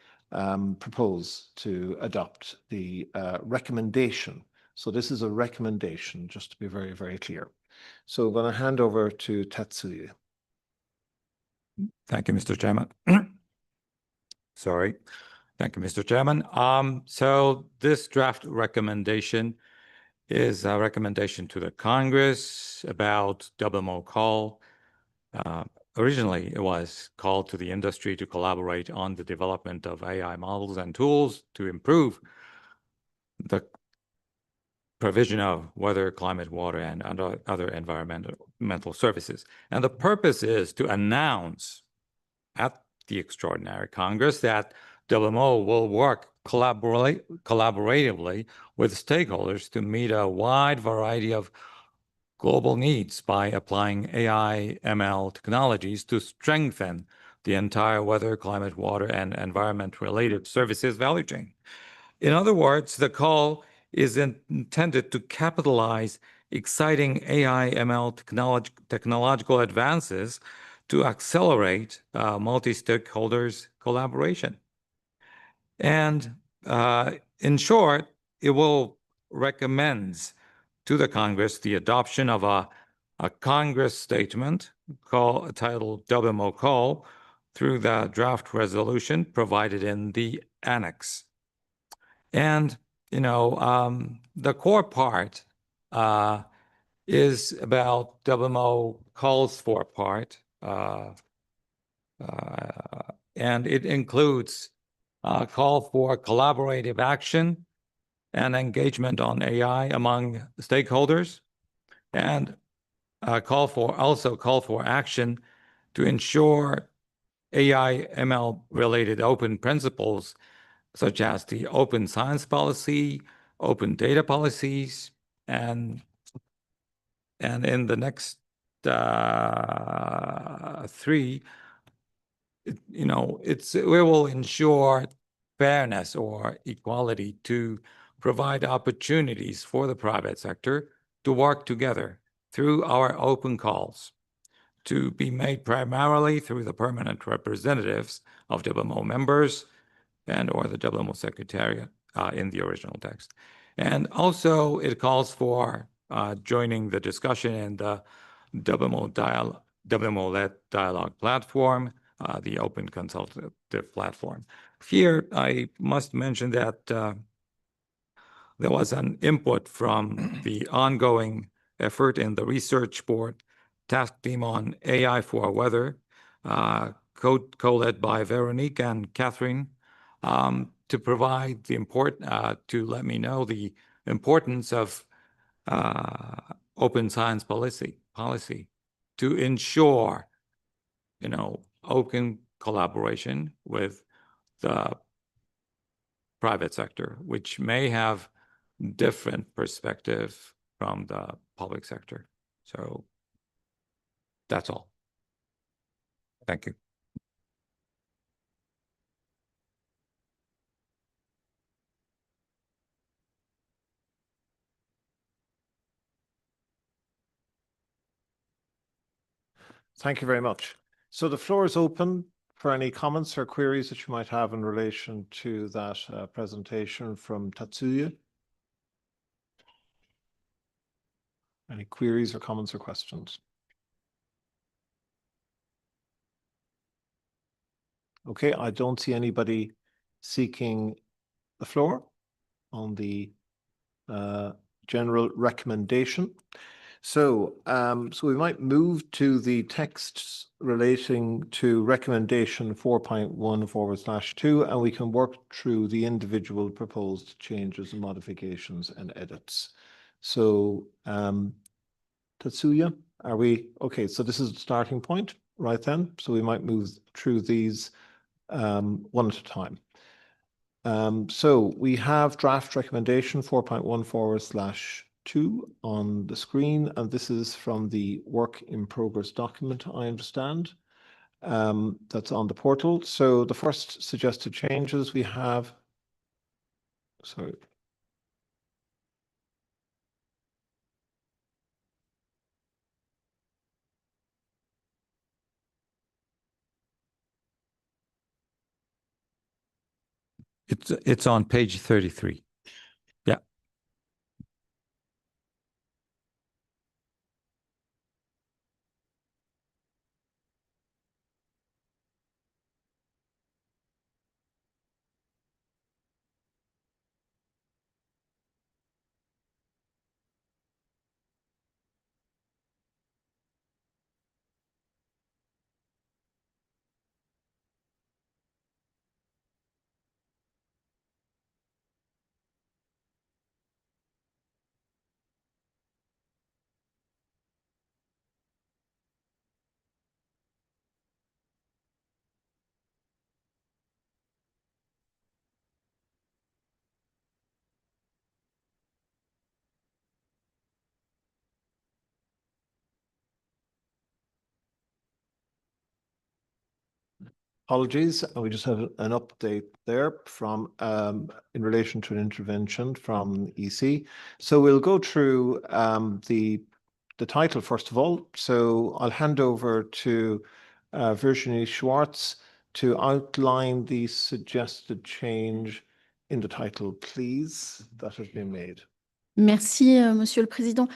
propose to adopt the recommendation. So this is a recommendation, just to be very, very clear. So I'm going to hand over to Tatsuya. Thank you, Mr. Chairman. Sorry. Thank you, Mr. Chairman. So this draft recommendation is a recommendation to the Congress about WMO call. Originally, it was called to the industry to collaborate on the development of AI models and tools to improve the provision of weather, climate, water, and other environmental services. And the purpose is to announce at the Extraordinary Congress that WMO will work collaboratively with stakeholders to meet a wide variety of global needs by applying AI ML technologies to strengthen the entire weather, climate, water, and environment-related services value chain. In other words, the call is intended to capitalize exciting AI ML technological advances to accelerate multi-stakeholders collaboration. And in short, it will recommend to the Congress the adoption of a Congress statement titled WMO Call through the draft resolution provided in the annex. And, the core part is about WMO calls for part, and it includes a call for collaborative action and engagement on AI among stakeholders, and call for action to ensure AI ML related open principles such as the open science policy, open data policies, and in the next three, we will ensure fairness or equality to provide opportunities for the private sector to work together through our open calls, to be made primarily through the permanent representatives of WMO members or the WMO Secretariat in the original text. And also it calls for joining the discussion in the WMO-led dialogue platform, the open consultative platform. Here, I must mention that there was an input from the ongoing effort in the research board task team on AI for weather, co-led by Veronique and Catherine, to provide to let me know the importance of open science policy to ensure, open collaboration with the private sector, which may have different perspective from the public sector. So that's all. Thank you. Thank you very much. So the floor is open for any comments or queries that you might have in relation to that presentation from Tatsuya. Any queries or comments or questions? Okay, I don't see anybody seeking the floor on the general recommendation. So, so we might move to the texts relating to recommendation 4.1/2, and we can work through the individual proposed changes and modifications and edits. So, Tatsuya, are we okay? So this is the starting point, right then? So we might move through these one at a time. So we have draft recommendation 4.1/2 on the screen, and this is from the work in progress document, I understand, that's on the portal. So the first suggested changes we have, sorry. It's on page 33. Yeah. Apologies, we just have an update there from in relation to an intervention from EC. So we'll go through the title first of all. So I'll hand over to Virginie Schwartz to outline the suggested change in the title, please, that has been made. Merci, Monsieur le Président.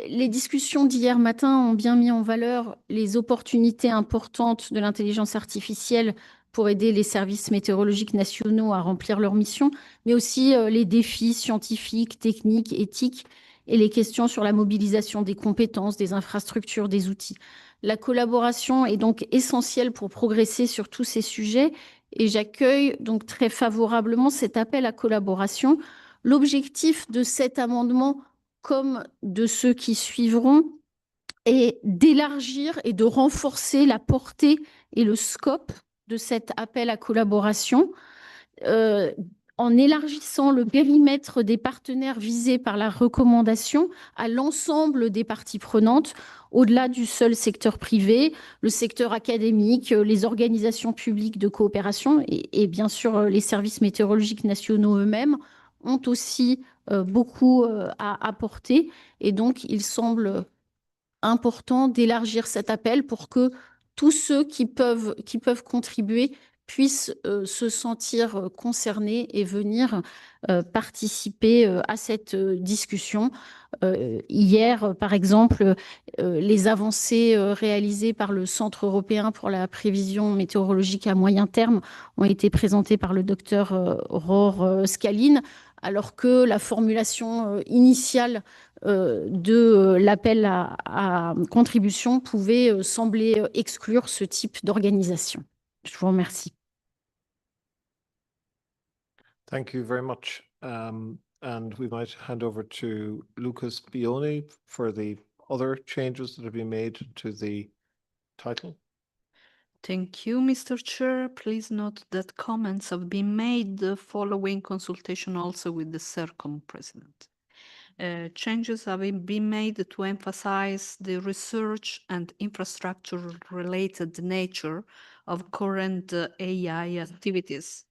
Les discussions d'hier matin ont bien mis en valeur les opportunités importantes de l'intelligence artificielle pour aider les services météorologiques nationaux à remplir leur mission, mais aussi les défis scientifiques, techniques, éthiques et les questions sur la mobilisation des compétences, des infrastructures, des outils. La collaboration est donc essentielle pour progresser sur tous ces sujets et j'accueille donc très favorablement cet appel à collaboration. L'objectif de cet amendement, comme de ceux qui suivront, est d'élargir et de renforcer la portée et le scope de cet appel à collaboration en élargissant le périmètre des partenaires visés par la recommandation à l'ensemble des parties prenantes, au-delà du seul secteur privé, le secteur académique, les organisations publiques de coopération et bien sûr les services météorologiques nationaux eux-mêmes ont aussi beaucoup à apporter. Et donc, il semble important d'élargir cet appel pour que tous ceux qui peuvent contribuer puissent se sentir concernés et venir participer à cette discussion. Hier, par exemple, les avancées réalisées par le Centre européen pour la prévision météorologique à moyen terme ont été présentées par le docteur Rohr Scaline, alors que la formulation initiale de l'appel à contribution pouvait sembler exclure ce type d'organisation. Je vous remercie. Thank you very much. And we might hand over to Lucas Bioni for the other changes that have been made to the title. Thank you, Mr. Chair. Please note that comments have been made following consultation also with the SERCOM president. Changes have been made to emphasize the research and infrastructure-related nature of current AI activities.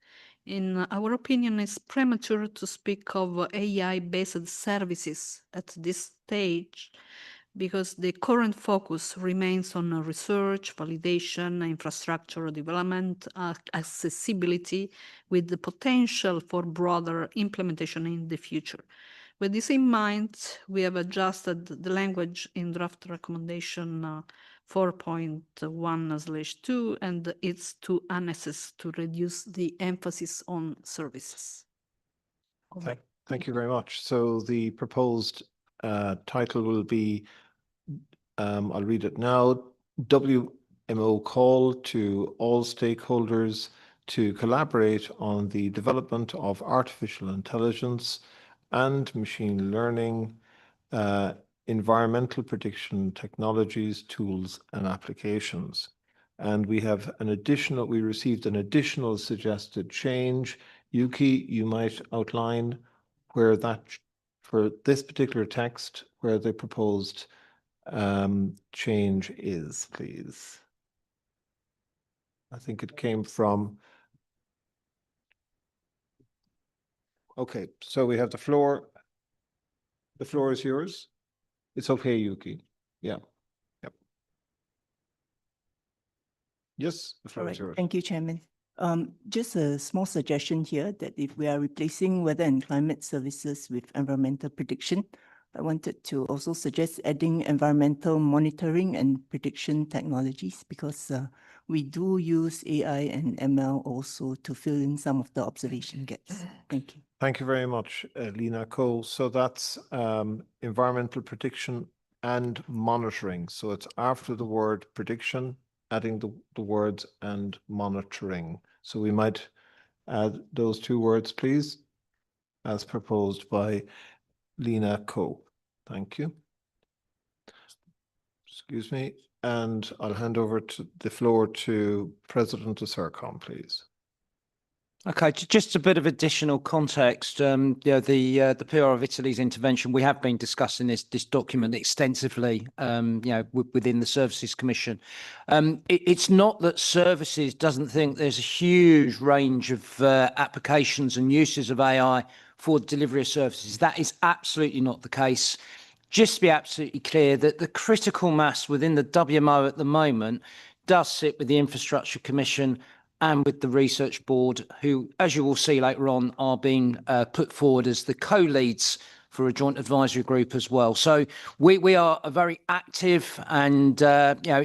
In our opinion, it's premature to speak of AI-based services at this stage because the current focus remains on research, validation, infrastructure development, accessibility, with the potential for broader implementation in the future. With this in mind, we have adjusted the language in draft recommendation 4.1/2 and its two annexes to reduce the emphasis on services. Thank you very much. So the proposed title will be, I'll read it now, WMO call to all stakeholders to collaborate on the development of artificial intelligence and machine learning, environmental prediction technologies, tools, and applications. And we received an additional suggested change. Yuki, you might outline where for this particular text, where the proposed change is, please. I think it came from. Okay, so we have the floor. The floor is yours. It's okay, Yuki. Yeah. Yep. Yes, the floor is yours. Thank you, Chairman. Just a small suggestion here that if we are replacing weather and climate services with environmental prediction, I wanted to also suggest adding environmental monitoring and prediction technologies because we do use AI and ML also to fill in some of the observation gaps. Thank you. Thank you very much, Lena Cole. So that's environmental prediction and monitoring. So it's after the word prediction, adding the words and monitoring. So we might add those two words, please, as proposed by Lena Cole. Thank you. Excuse me. And I'll hand over to the floor to President of CERCOM, please. Okay, just a bit of additional context. The PR of Italy's intervention, we have been discussing this document extensively, within the Services Commission. It's not that Services doesn't think there's a huge range of applications and uses of AI for delivery of services. That is absolutely not the case. Just to be absolutely clear that the critical mass within the WMO at the moment does sit with the Infrastructure Commission and with the Research Board, who, as you will see later on, are being put forward as the co-leads for a joint advisory group as well. So we are a very active and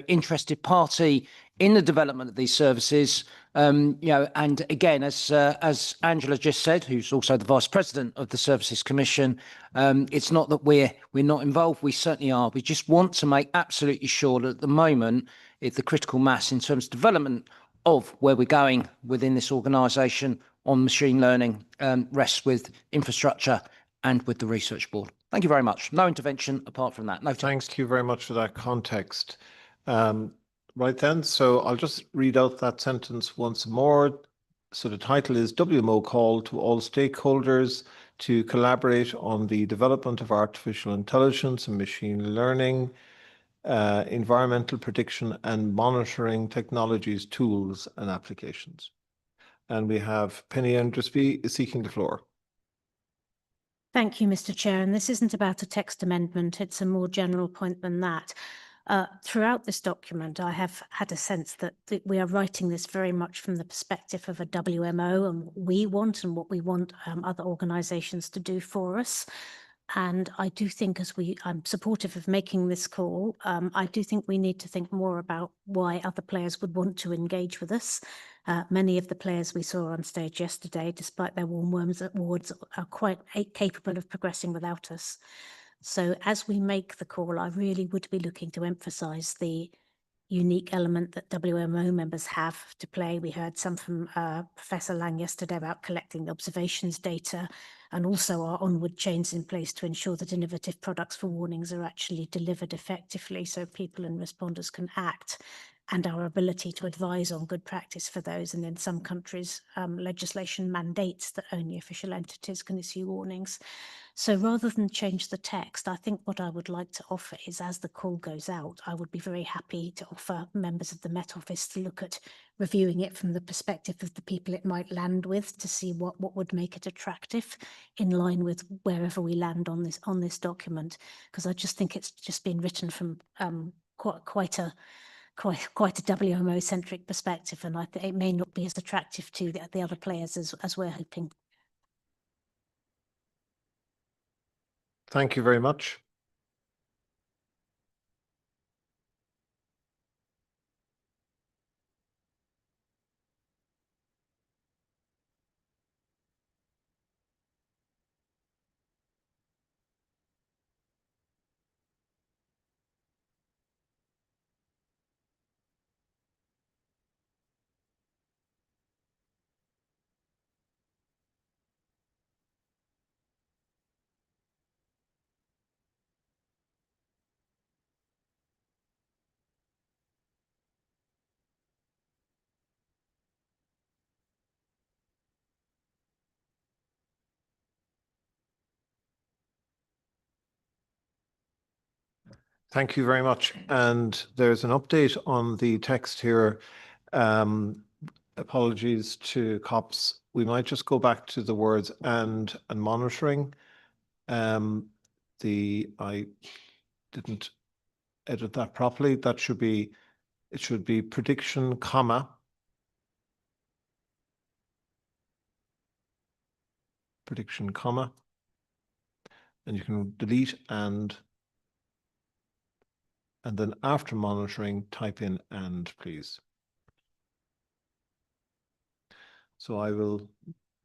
interested party in the development of these services. And again, as Angela just said, who's also the Vice President of the Services Commission, it's not that we're not involved. We certainly are. We just want to make absolutely sure that at the moment, the critical mass in terms of development of where we're going within this organisation on machine learning rests with infrastructure and with the Research Board. Thank you very much. No intervention apart from that. No text. Thank you very much for that context. Right then, so I'll just read out that sentence once more. So the title is WMO call to all stakeholders to collaborate on the development of artificial intelligence and machine learning, environmental prediction and monitoring technologies, tools and applications. And we have Penny Endersby seeking the floor. Thank you, Mr. Chair. And this isn't about a text amendment. It's a more general point than that. Throughout this document, I have had a sense that we are writing this very much from the perspective of a WMO and what we want and what we want other organisations to do for us. And I do think I'm supportive of making this call. I do think we need to think more about why other players would want to engage with us. Many of the players we saw on stage yesterday, despite their warm awards, are quite capable of progressing without us. So as we make the call, I really would be looking to emphasise the unique element that WMO members have to play. We heard some from Professor Lang yesterday about collecting the observations data and also our onward chains in place to ensure that innovative products for warnings are actually delivered effectively so people and responders can act, and our ability to advise on good practice for those. And in some countries, legislation mandates that only official entities can issue warnings. So rather than change the text, I think what I would like to offer is, as the call goes out, I would be very happy to offer members of the Met Office to look at reviewing it from the perspective of the people it might land with, to see what would make it attractive in line with wherever we land on this document. Because I just think it's just been written from quite a WMO-centric perspective, and I think it may not be as attractive to the other players as we're hoping. Thank you very much. Thank you very much. And there's an update on the text here. Apologies to COPS. We might just go back to the words and monitoring. I didn't edit that properly. That should be, it should be prediction, comma. Prediction, comma. And you can delete and then after monitoring, type in and, please. So I will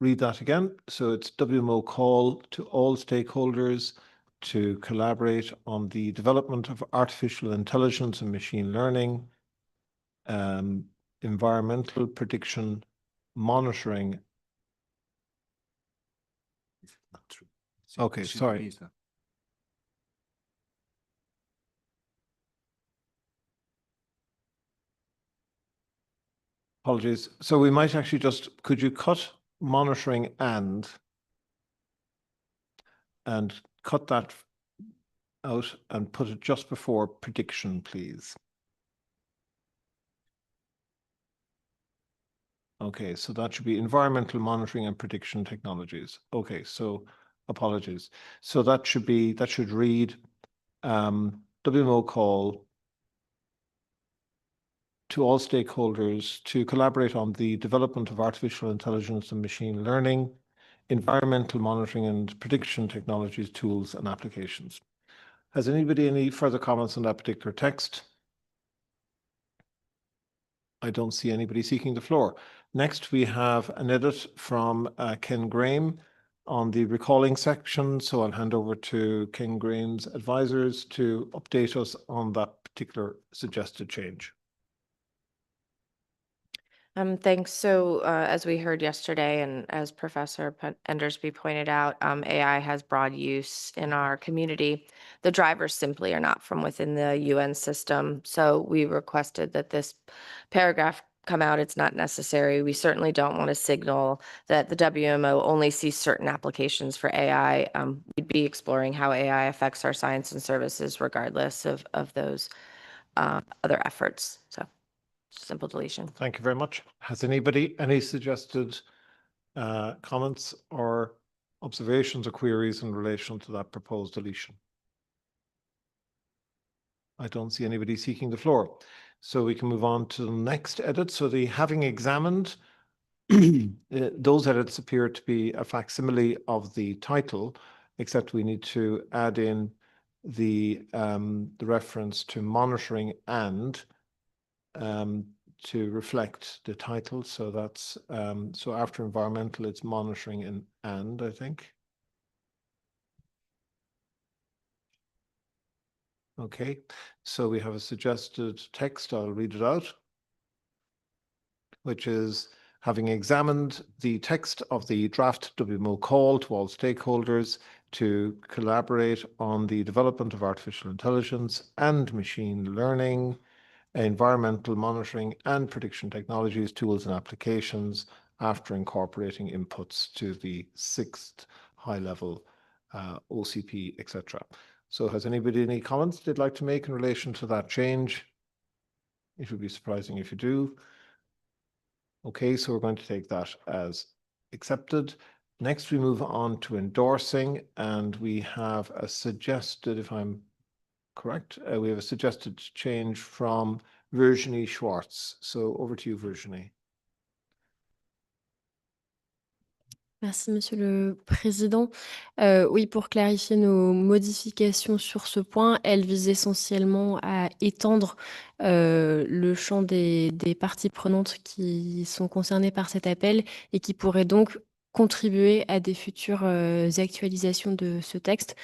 read that again. So it's WMO call to all stakeholders to collaborate on the development of artificial intelligence and machine learning, environmental prediction, monitoring. Okay, sorry. Apologies. So we might actually just, could you cut monitoring and cut that out and put it just before prediction, please? Okay, so that should be environmental monitoring and prediction technologies. Okay, so apologies. So that should be, that should read WMO call to all stakeholders to collaborate on the development of artificial intelligence and machine learning, environmental monitoring and prediction technologies, tools and applications. Has anybody any further comments on that particular text? I don't see anybody seeking the floor. Next, we have an edit from Ken Graham on the recalling section. So I'll hand over to Ken Graham's advisors to update us on that particular suggested change. Thanks. So as we heard yesterday, and as Professor Endersby pointed out, AI has broad use in our community. The drivers simply are not from within the UN system. So we requested that this paragraph come out. It's not necessary. We certainly don't want to signal that the WMO only sees certain applications for AI. We'd be exploring how AI affects our science and services regardless of those other efforts. So simple deletion. Thank you very much. Has anybody any suggested comments or observations or queries in relation to that proposed deletion? I don't see anybody seeking the floor. So we can move on to the next edit. So the having examined, those edits appear to be a facsimile of the title, except we need to add in the reference to monitoring and to reflect the title. So that's so after environmental, it's monitoring and I think. Okay, so we have a suggested text. I'll read it out, which is having examined the text of the draft WMO call to all stakeholders to collaborate on the development of artificial intelligence and machine learning, environmental monitoring and prediction technologies, tools and applications after incorporating inputs to the 6th high-level OCP, etc. So has anybody any comments they'd like to make in relation to that change? It would be surprising if you do. Okay, so we're going to take that as accepted. Next, we move on to endorsing, and we have a suggested, if I'm correct, we have a suggested change from Virginie Schwartz. So over to you, Virginie. Merci, Monsieur le Président. Oui, pour clarifier nos modifications sur ce point, elles visent essentiellement à étendre le champ des parties prenantes qui sont concernées par cet appel et qui pourraient donc contribuer à des futures actualisations de ce texte.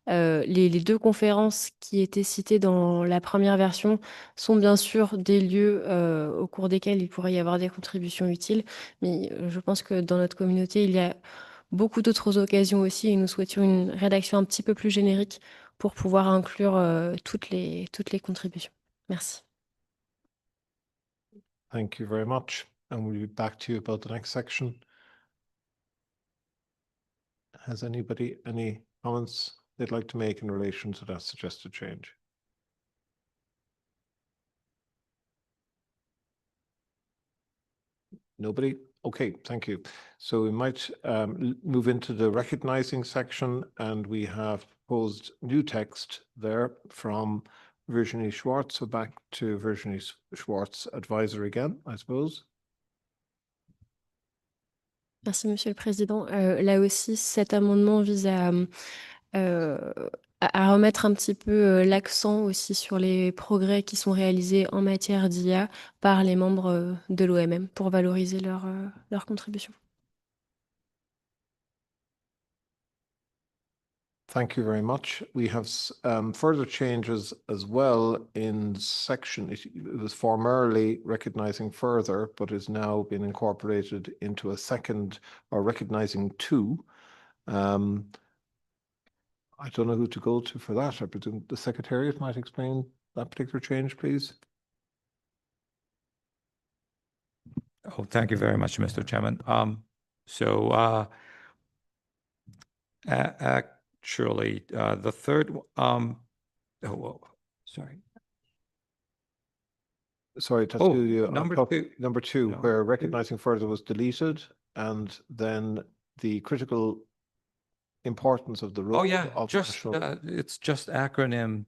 Les 2 conférences qui étaient citées dans la première version sont bien sûr des lieux au cours desquels il pourrait y avoir des contributions utiles, mais je pense que dans notre communauté, il y a beaucoup d'autres occasions aussi et nous souhaitions une rédaction un petit peu plus générique pour pouvoir inclure toutes les contributions. Merci. Thank you very much. And we'll be back to you about the next section. Has anybody any comments they'd like to make in relation to that suggested change? Nobody? Okay, thank you. So we might move into the recognizing section, and we have proposed new text there from Virginie Schwartz. So back to Virginie Schwartz, advisor again, I suppose. Merci, Monsieur le Président. Là aussi, cet amendement vise à remettre un petit peu l'accent aussi sur les progrès qui sont réalisés en matière d'IA par les membres de l'OMM pour valoriser leur contribution. Thank you very much. We have further changes as well in section. It was formerly recognizing further, but is now been incorporated into a second, or recognizing two. I don't know who to go to for that. I presume the Secretariat might explain that particular change, please. Oh, thank you very much, Mr. Chairman. Actually, the third, sorry. Sorry, Tatsuya, number two, where recognizing further was deleted, and then the critical importance of the role. Oh yeah, of it's just acronym.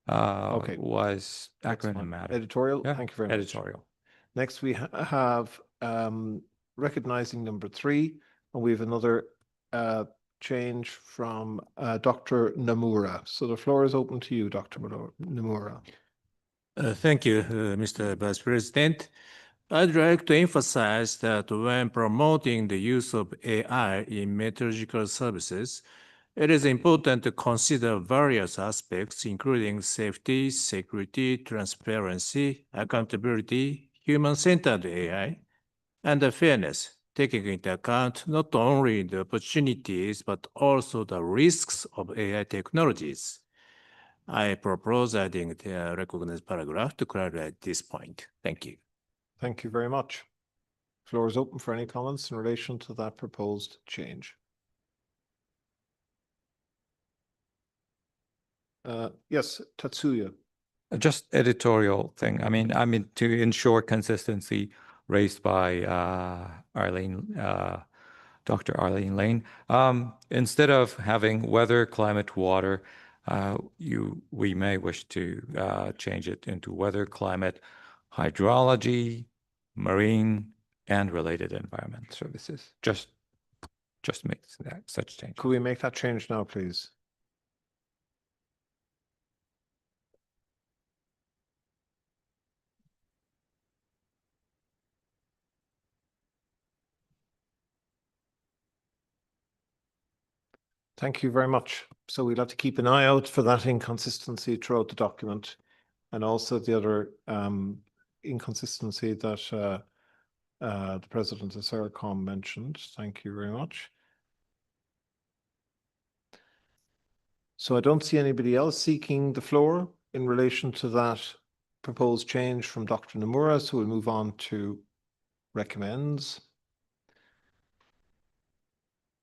Okay, was acronym matter. Editorial. Yeah, thank you very editorial. much. Next, we have recognizing number 3, and we have another change from Dr. Nomura. So the floor is open to you, Dr. Nomura. Thank you, Mr. Vice President. I'd like to emphasize that when promoting the use of AI in meteorological services, it is important to consider various aspects, including safety, security, transparency, accountability, human-centered AI, and fairness, taking into account not only the opportunities, but also the risks of AI technologies. I propose adding the recognized paragraph to clarify this point. Thank you. Thank you very much. Floor is open for any comments in relation to that proposed change. Yes, Tatsuya. Just editorial thing. I mean to ensure consistency raised by Dr. Arlene Lane. Instead of having weather, climate, water, we may wish to change it into weather, climate, hydrology, marine, and related environment services. Just make that such change. Could we make that change now, please? Thank you very much. So we'll have to keep an eye out for that inconsistency throughout the document, and also the other inconsistency that the President of CERCOM mentioned. Thank you very much. So I don't see anybody else seeking the floor in relation to that proposed change from Dr. Nomura, so we'll move on to recommends.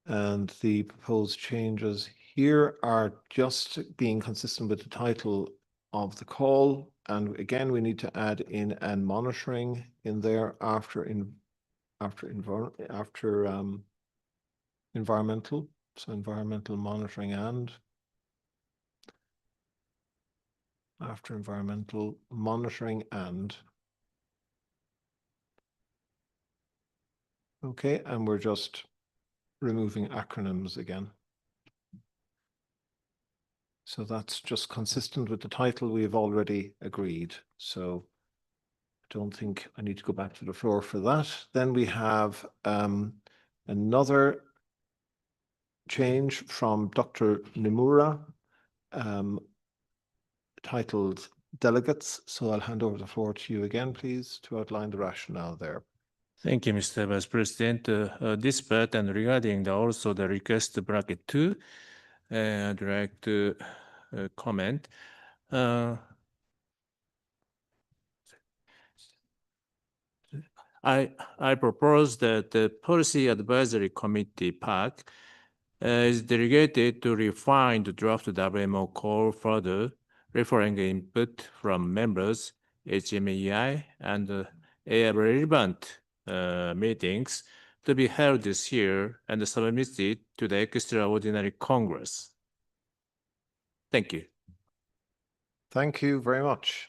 And the proposed changes here are just being consistent with the title of the call. And again, we need to add in and monitoring in there after environmental. So environmental monitoring and after environmental monitoring and. Okay, and we're just removing acronyms again. So that's just consistent with the title we've already agreed. So I don't think I need to go back to the floor for that. Then we have another change from Dr. Nomura titled Delegates. So I'll hand over the floor to you again, please, to outline the rationale there. Thank you, Mr. Vice President. This part and regarding also the request bracket 2, I'd like to comment. I propose that the Policy Advisory Committee PAC is delegated to refine the draft WMO call further, referring input from members, HMEI, and AI relevant meetings to be held this year and submitted to the extraordinary Congress. Thank you. Thank you very much.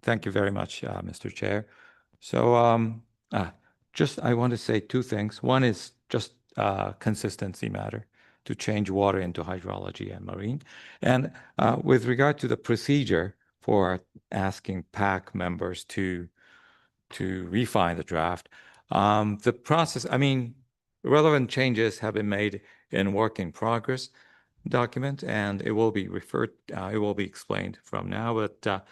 Thank you very much, Mr. Chair. So just I want to say two things. One is just consistency matter to change water into hydrology and marine. And with regard to the procedure for asking PAC members to refine the draft, the process, I mean, relevant changes have been made in work in progress document, and it will be explained from now, but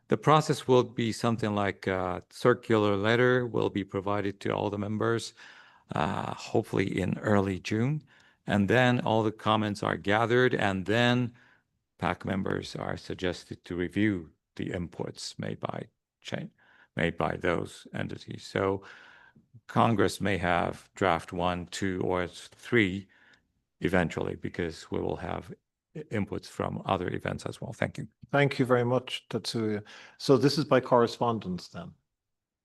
the process will be something like a circular letter will be provided to all the members, hopefully in early June. And then all the comments are gathered, and then PAC members are suggested to review the inputs made by those entities. So Congress may have draft 1, 2, or 3 eventually, because we will have inputs from other events as well. Thank you. Thank you very much, Tatsuya. So this is by correspondence then?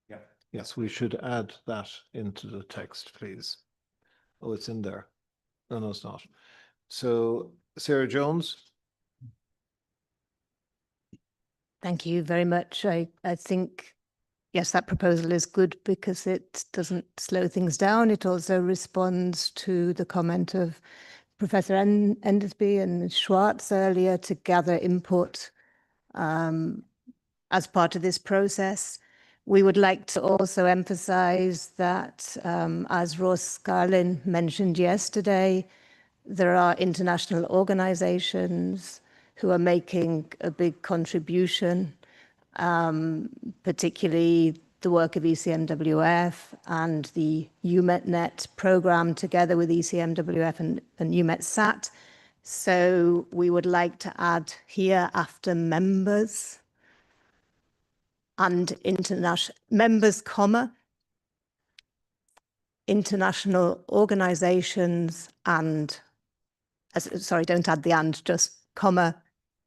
Yeah. Yes, we should add that into the text, please. Oh, it's in there. No, it's not. So Sarah Jones. Thank you very much. I think, yes, that proposal is good because it doesn't slow things down. It also responds to the comment of Professor Endersby and Schwartz earlier to gather input as part of this process. We would like to also emphasize that, as Ross Scarlin mentioned yesterday, there are international organizations who are making a big contribution, particularly the work of ECMWF and the UMETNet program together with ECMWF and UMETSAT. So we would like to add here after members and international members, international organizations and, sorry, don't add the and, just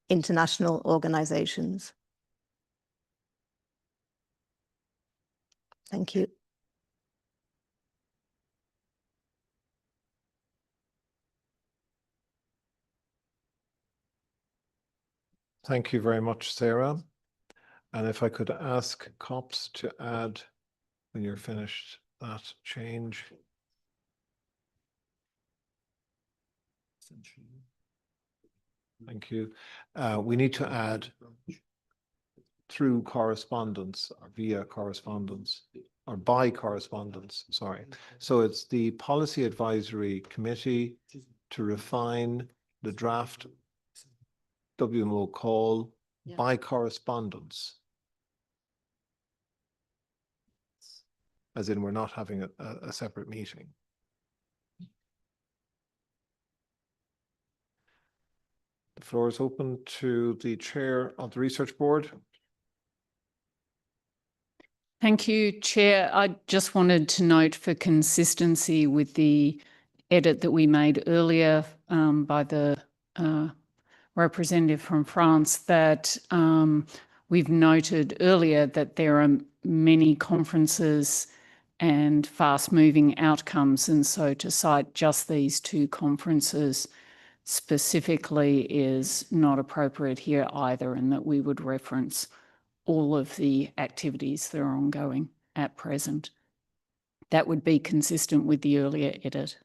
international organizations. Thank you. Thank you very much, Sarah. And if I could ask COPS to add, when you're finished, that change. Thank you. We need to add through correspondence or via correspondence or by correspondence, sorry. So it's the Policy Advisory Committee to refine the draft WMO call by correspondence. As in, we're not having a separate meeting. The floor is open to the chair of the research board. Thank you, Chair. I just wanted to note for consistency with the edit that we made earlier by the representative from France that we've noted earlier that there are many conferences and fast-moving outcomes, and so to cite just these 2 conferences specifically is not appropriate here either, and that we would reference all of the activities that are ongoing at present. That would be consistent with the earlier edit.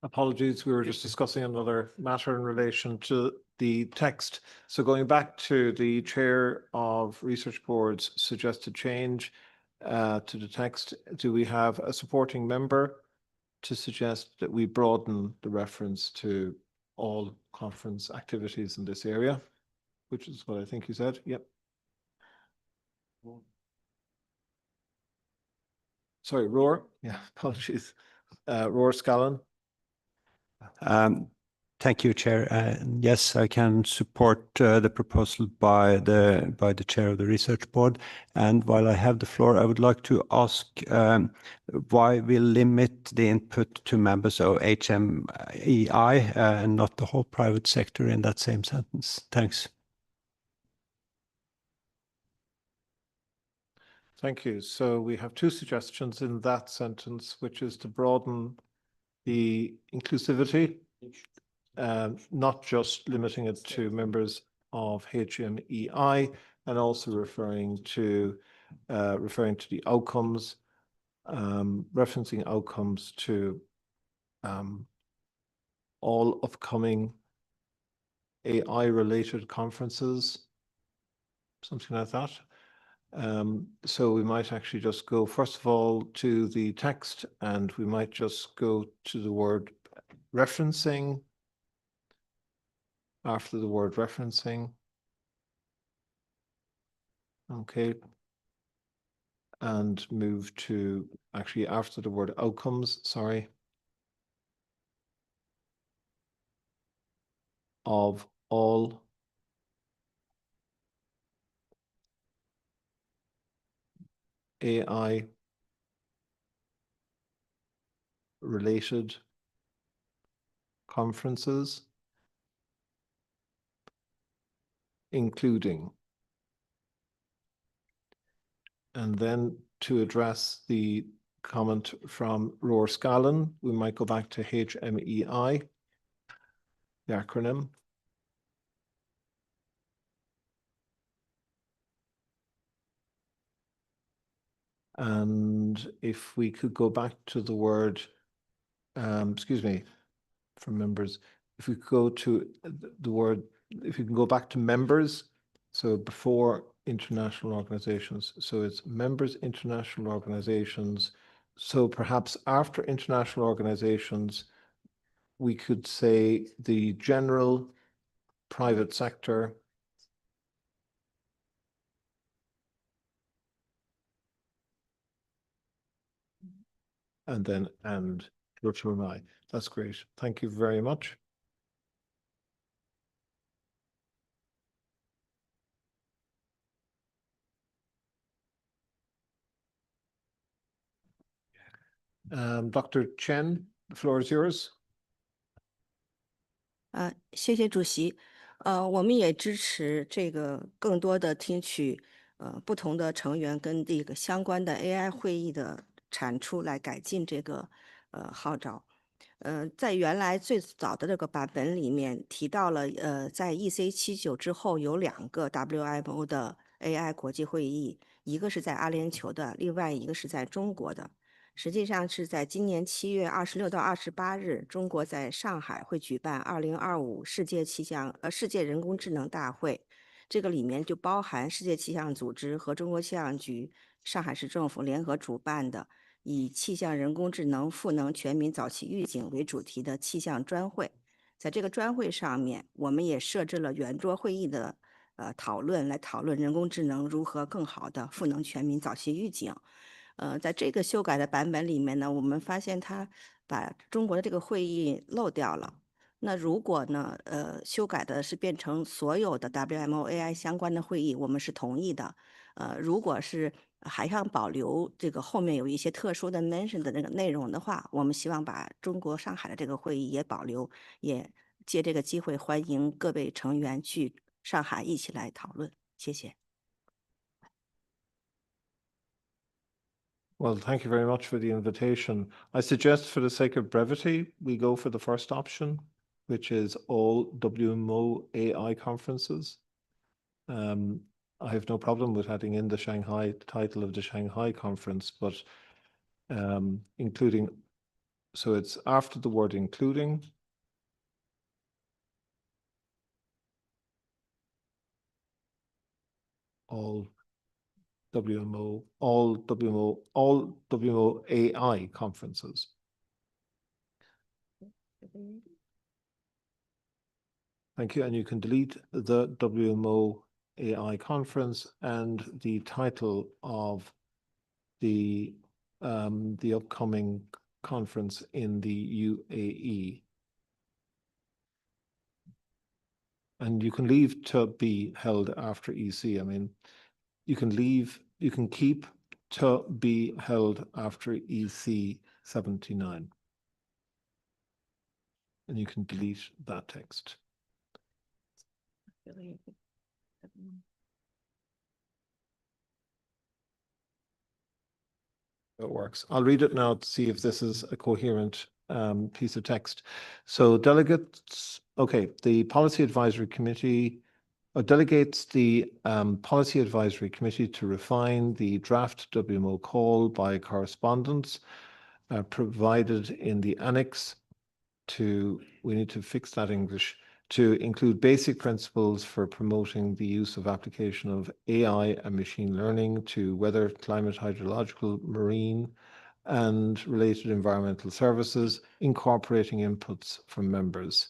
Apologies, we were just discussing another matter in relation to the text. So going back to the Chair of Research Board's suggested change to the text, do we have a supporting member to suggest that we broaden the reference to all conference activities in this area, which is what I think you said? Yep. Sorry, Roar. Yeah, apologies. Roar Scallon. Thank you, Chair. Yes, I can support the proposal by the Chair of the Research Board. And while I have the floor, I would like to ask why we limit the input to members of HMEI and not the whole private sector in that same sentence. Thanks. Thank you. So we have two suggestions in that sentence, which is to broaden the inclusivity, not just limiting it to members of HMEI, and also referring to the outcomes, referencing outcomes to all upcoming AI-related conferences, something like that. So we might actually just go, first of all, to the text, and we might just go to the word referencing, after the word referencing. Okay. And move to, actually after the word outcomes, sorry, of all AI related conferences, including. And then to address the comment from Roar Scallon, we might go back to HMEI, the acronym. And if we could go back to the word, excuse me, from members, if we go to the word, if you can go back to members, so before international organizations, so it's members, international organizations. So perhaps after international organizations, we could say the general private sector, and then WMO. That's great. Thank you very much. Dr. Chen, the floor is yours. 谢谢主席。我们也支持这个更多的听取不同的成员跟这个相关的 AI 会议的产出来改进这个号召。在原来最早的这个版本里面提到了，在 EC79之后有2个 WMO 的 AI 国际会议，一个是在阿联酋的，另外一个是在中国的。实际上是在今年7月26到28日，中国在上海会举办2025世界人工智能大会，这个里面就包含世界气象组织和中国气象局、上海市政府联合主办的以气象人工智能赋能全民早期预警为主题的气象专会。在这个专会上面，我们也设置了圆桌会议的讨论，来讨论人工智能如何更好的赋能全民早期预警。在这个修改的版本里面呢，我们发现它把中国的这个会议漏掉了。那如果呢，修改的是变成所有的 WMO AI 相关的会议，我们是同意的。如果是还想保留这个后面有一些特殊的 mention 的那个内容的话，我们希望把中国上海的这个会议也保留，也借这个机会欢迎各位成员去上海一起来讨论。谢谢。Well, thank you very much for the invitation. I suggest for the sake of brevity, we go for the first option, which is all WMO AI conferences. I have no problem with adding in the title of the Shanghai conference, but including So it's after the word including. All WMO AI conferences. Thank you. And you can delete the WMO AI conference and the title of the upcoming conference in the UAE. And you can leave to be held after EC. I mean, you can keep to be held after EC 79. And you can delete that text. It works. I'll read it now to see if this is a coherent piece of text. So delegates, okay, the Policy Advisory Committee delegates the Policy Advisory Committee to refine the draft WMO call by correspondence provided in the annex to, we need to fix that English, to include basic principles for promoting the use of application of AI and machine learning to weather, climate, hydrological, marine, and related environmental services, incorporating inputs from members.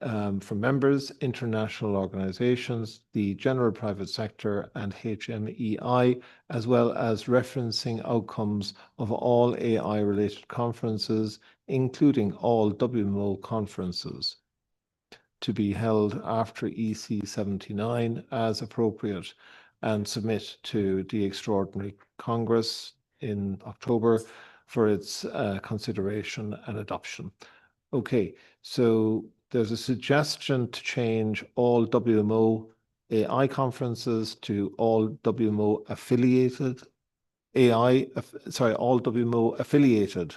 International organizations, the general private sector, and HMEI, as well as referencing outcomes of all AI-related conferences, including all WMO conferences, to be held after EC 79 as appropriate, and submit to the Extraordinary Congress in October for its consideration and adoption. Okay, so there's a suggestion to change all WMO AI conferences to all WMO affiliated all WMO affiliated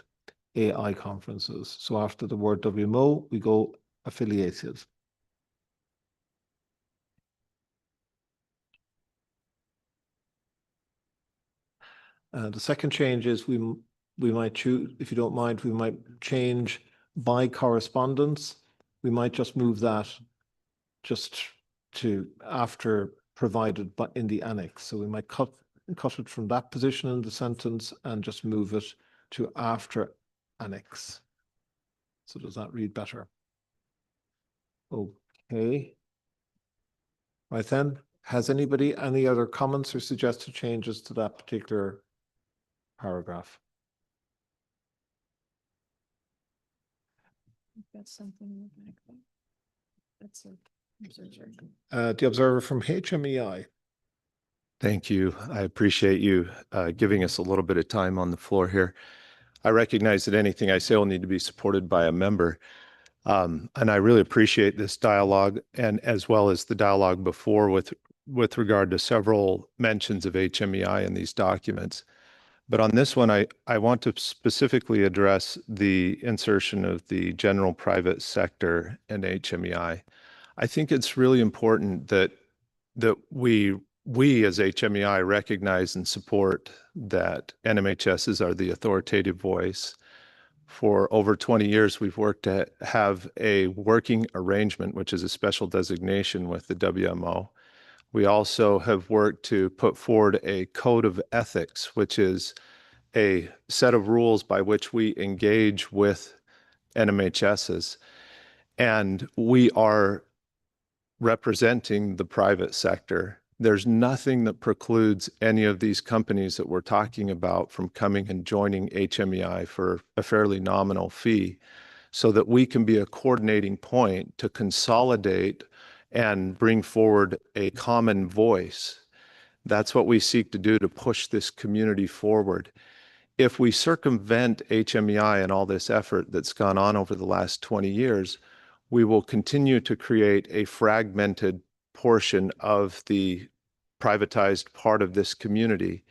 AI conferences. So after the word WMO, we go affiliated. The second change is we might choose, if you don't mind, we might change by correspondence. We might just move that just to after provided but in the annex. So we might cut it from that position in the sentence and just move it to after annex. So does that read better? Okay. Right then, has anybody any other comments or suggested changes to that particular paragraph? That's something like that. That's a the observer from HMEI. Thank you. I appreciate you giving us a little bit of time on the floor here. I recognize that anything I say will need to be supported by a member. And I really appreciate this dialogue, and as well as the dialogue before with regard to several mentions of HMEI in these documents. But on this one, I want to specifically address the insertion of the general private sector and HMEI. I think it's really important that we as HMEI recognize and support that NMHSs are the authoritative voice. For over 20 years, we've worked to have a working arrangement, which is a special designation with the WMO. We also have worked to put forward a code of ethics, which is a set of rules by which we engage with NMHSs. And we are representing the private sector. There's nothing that precludes any of these companies that we're talking about from coming and joining HMEI for a fairly nominal fee, so that we can be a coordinating point to consolidate and bring forward a common voice. That's what we seek to do to push this community forward. If we circumvent HMEI and all this effort that's gone on over the last 20 years, we will continue to create a fragmented portion of the privatized part of this community,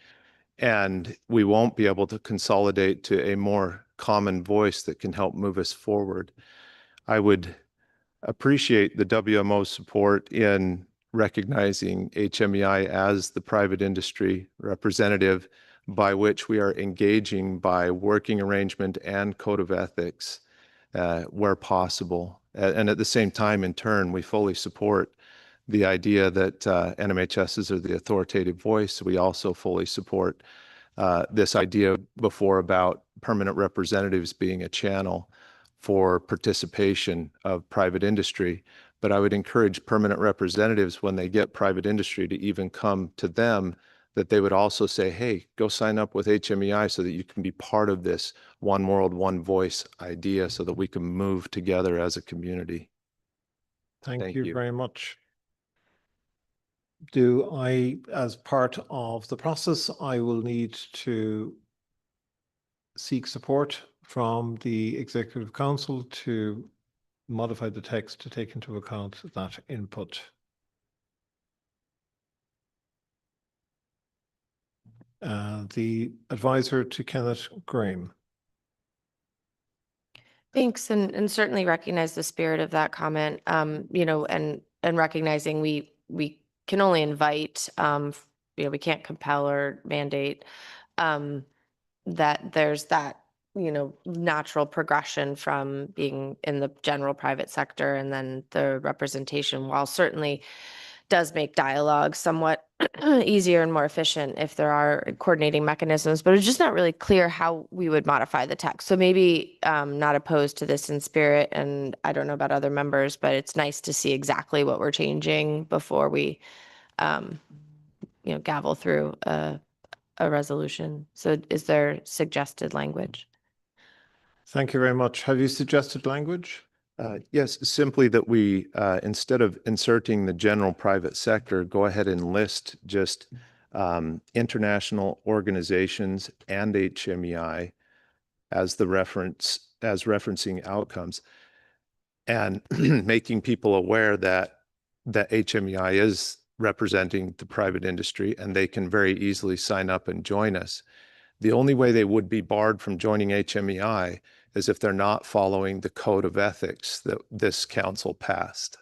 and we won't be able to consolidate to a more common voice that can help move us forward. I would appreciate the WMO's support in recognizing HMEI as the private industry representative, by which we are engaging by working arrangement and code of ethics where possible. And at the same time, in turn, we fully support the idea that NMHSs are the authoritative voice. We also fully support this idea before about permanent representatives being a channel for participation of private industry. But I would encourage permanent representatives, when they get private industry, to even come to them, that they would also say, hey, go sign up with HMEI so that you can be part of this one world, one voice idea so that we can move together as a community. Thank you very much. Do I, as part of the process, I will need to seek support from the Executive Council to modify the text to take into account that input. The advisor to Kenneth Graham. Thanks, and certainly recognize the spirit of that comment, you know, and recognizing we can only invite, you know, we can't compel or mandate, that there's that, you know, natural progression from being in the general private sector, and then the representation, while certainly does make dialogue somewhat easier and more efficient if there are coordinating mechanisms, but it's just not really clear how we would modify the text. So maybe not opposed to this in spirit, and I don't know about other members, but it's nice to see exactly what we're changing before we, you know, gavel through a resolution. So is there suggested language? Thank you very much. Have you suggested language? Yes, simply that we, instead of inserting the general private sector, go ahead and list just international organizations and HMEI as the reference, as referencing outcomes, and making people aware that HMEI is representing the private industry and they can very easily sign up and join us. The only way they would be barred from joining HMEI is if they're not following the code of ethics that this council passed.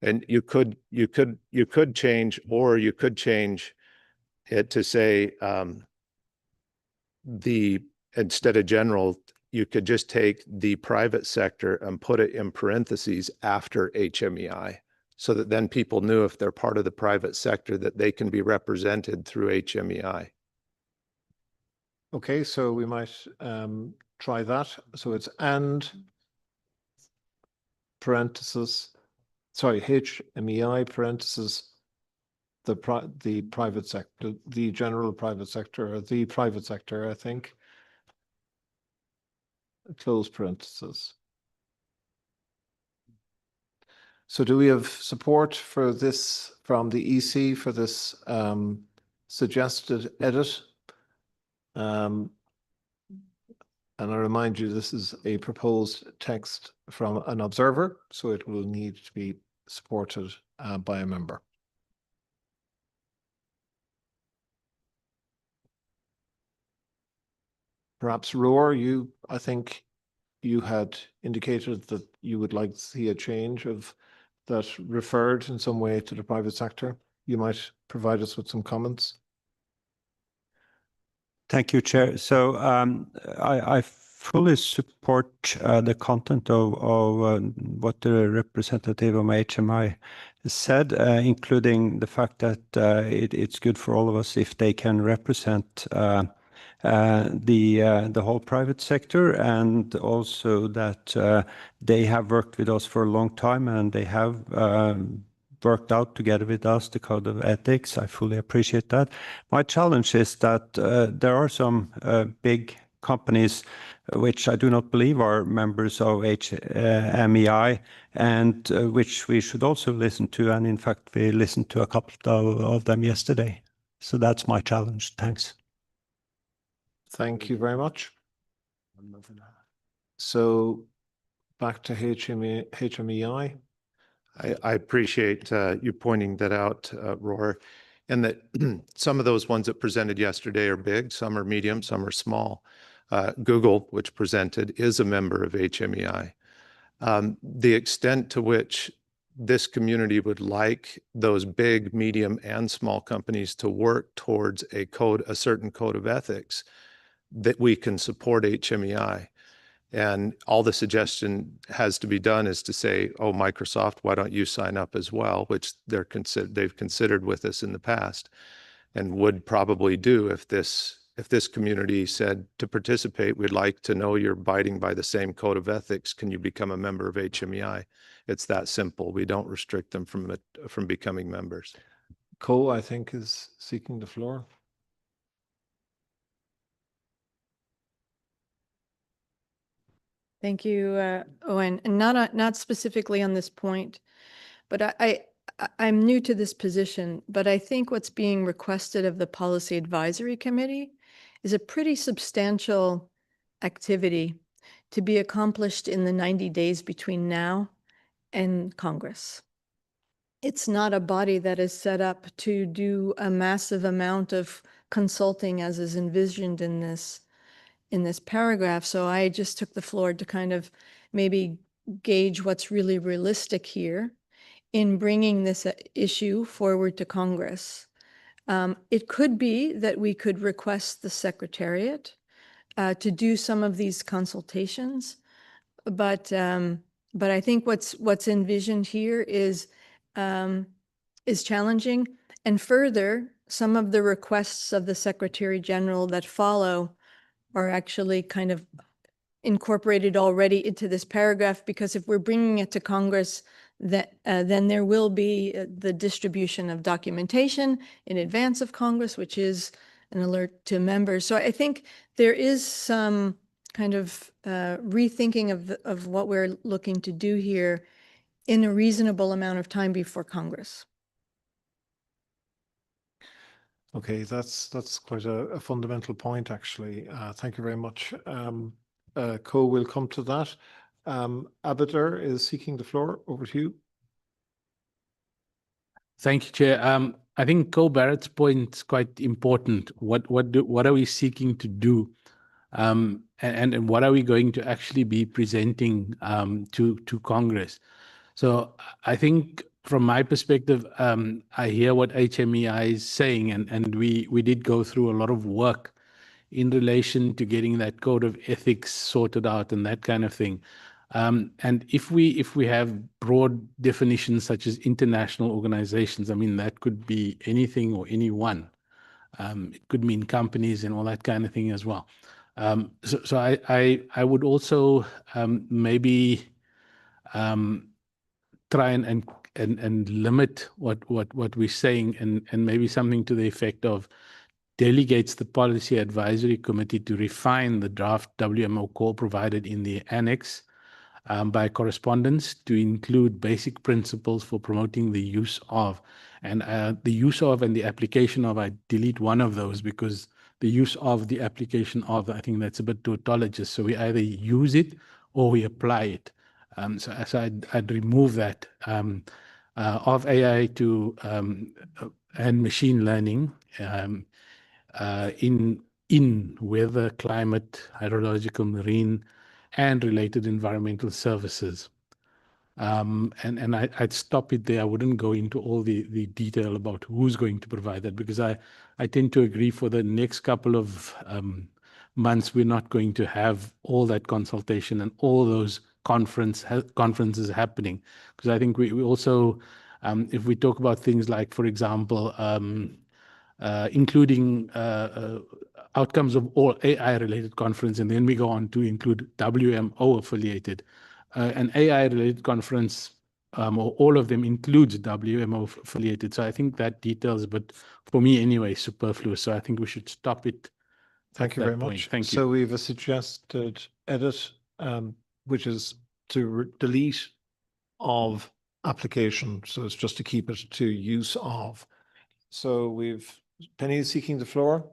And you could change, or you could change it to say instead of general, you could just take the private sector and put it in parentheses after HMEI, so that then people knew if they're part of the private sector that they can be represented through HMEI. Okay, so we might try that. So it's and parentheses, sorry, HMEI parentheses, the private sector, the general private sector, or the private sector, I think. Close parentheses. So do we have support for this from the EC for this suggested edit? And I remind you, this is a proposed text from an observer, so it will need to be supported by a member. Perhaps Roar, I think you had indicated that you would like to see a change of that referred in some way to the private sector. You might provide us with some comments. Thank you, Chair. So I fully support the content of what the representative of HMI said, including the fact that it's good for all of us if they can represent the whole private sector, and also that they have worked with us for a long time and they have worked out together with us the code of ethics. I fully appreciate that. My challenge is that there are some big companies which I do not believe are members of HMEI, and which we should also listen to. And in fact, we listened to a couple of them yesterday. So that's my challenge. Thanks. Thank you very much. So back to HMEI. I appreciate you pointing that out, Roar, and that some of those ones that presented yesterday are big, some are medium, some are small. Google, which presented, is a member of HMEI. The extent to which this community would like those big, medium, and small companies to work towards a certain code of ethics, that we can support HMEI. And all the suggestion has to be done is to say, oh, Microsoft, why don't you sign up as well, which they've considered with us in the past, and would probably do if this community said to participate, we'd like to know you're abiding by the same code of ethics. Can you become a member of HMEI? It's that simple. We don't restrict them from becoming members. Ko, I think, is seeking the floor. Thank you, Owen. And not specifically on this point, but I'm new to this position, but I think what's being requested of the Policy Advisory Committee is a pretty substantial activity to be accomplished in the 90 days between now and Congress. It's not a body that is set up to do a massive amount of consulting as is envisioned in this paragraph. So I just took the floor to kind of maybe gauge what's really realistic here in bringing this issue forward to Congress. It could be that we could request the Secretariat to do some of these consultations, but I think what's envisioned here is challenging. And further, some of the requests of the Secretary General that follow are actually kind of incorporated already into this paragraph, because if we're bringing it to Congress, then there will be the distribution of documentation in advance of Congress, which is an alert to members. So I think there is some kind of rethinking of what we're looking to do here in a reasonable amount of time before Congress. Okay, that's quite a fundamental point, actually. Thank you very much. Ko will come to that. Abiter is seeking the floor. Over to you. Thank you, Chair. I think Ko Barrett's point is quite important. What are we seeking to do, and what are we going to actually be presenting to Congress? So I think from my perspective, I hear what HMEI is saying, and we did go through a lot of work in relation to getting that code of ethics sorted out and that kind of thing. And if we have broad definitions such as international organizations, I mean, that could be anything or anyone. It could mean companies and all that kind of thing as well. So I would also maybe try and limit what we're saying, and maybe something to the effect of delegates the Policy Advisory Committee to refine the draft WMO call provided in the annex by correspondence to include basic principles for promoting the use of. And the use of and the application of, I delete one of those, because the use of, the application of, I think that's a bit tautologous. So we either use it or we apply it. So I'd remove that of AI to and machine learning in weather, climate, hydrological, marine, and related environmental services. And I'd stop it there. I wouldn't go into all the detail about who's going to provide that, because I tend to agree for the next couple of months, we're not going to have all that consultation and all those conferences happening. Because I think we also, if we talk about things like, for example, including outcomes of all AI-related conference, and then we go on to include WMO-affiliated. An AI-related conference, or all of them, includes WMO-affiliated. So I think that details, but for me anyway, superfluous. So I think we should stop it. Thank you very much. Thank you. So we have a suggested edit, which is to delete of application. So it's just to keep it to use of. So we've Penny seeking the floor.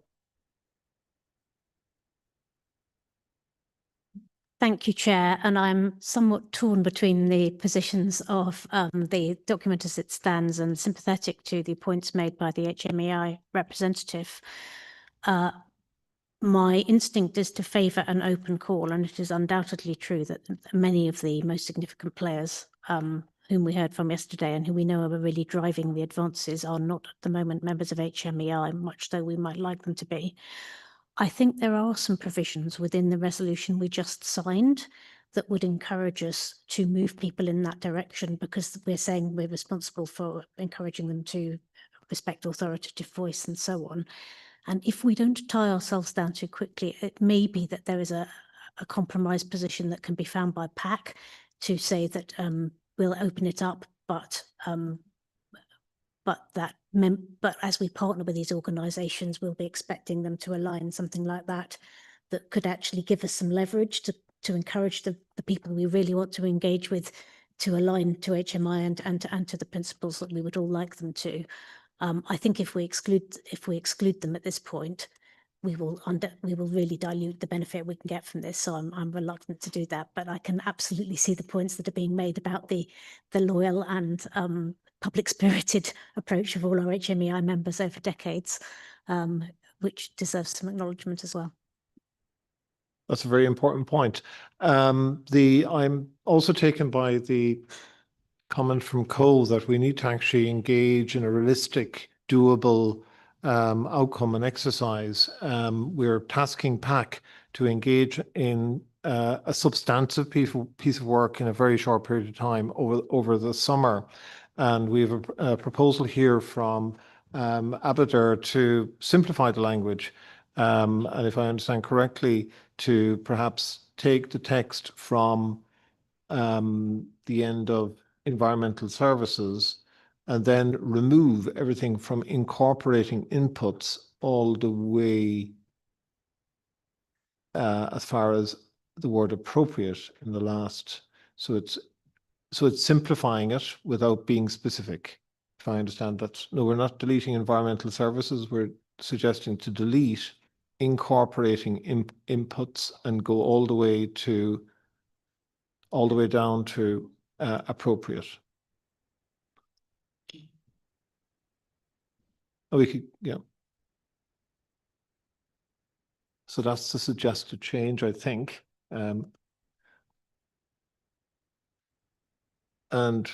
Thank you, Chair. And I'm somewhat torn between the positions of the document as it stands and sympathetic to the points made by the HMEI representative. My instinct is to favour an open call, and it is undoubtedly true that many of the most significant players whom we heard from yesterday and who we know are really driving the advances, are not at the moment members of HMEI, much though we might like them to be. I think there are some provisions within the resolution we just signed that would encourage us to move people in that direction, because we're saying we're responsible for encouraging them to respect authoritative voice and so on. And if we don't tie ourselves down too quickly, it may be that there is a compromise position that can be found by PAC to say that we'll open it up, but as we partner with these organisations, we'll be expecting them to align, something like that, that could actually give us some leverage to encourage the people we really want to engage with to align to HMI and to the principles that we would all like them to. I think if we exclude them at this point, we will really dilute the benefit we can get from this. So I'm reluctant to do that, but I can absolutely see the points that are being made about the loyal and public-spirited approach of all our HMEI members over decades, which deserves some acknowledgement as well. That's a very important point. I'm also taken by the comment from Cole that we need to actually engage in a realistic, doable outcome and exercise. We're tasking PAC to engage in a substantive piece of work in a very short period of time over the summer. And we have a proposal here from Aberdare to simplify the language. And if I understand correctly, to perhaps take the text from the end of environmental services and then remove everything from incorporating inputs all the way as far as the word appropriate in the last. So it's simplifying it without being specific. If I understand that. No, we're not deleting environmental services. We're suggesting to delete incorporating inputs and go all the way down to appropriate. We could, yeah. So that's the suggested change, I think. And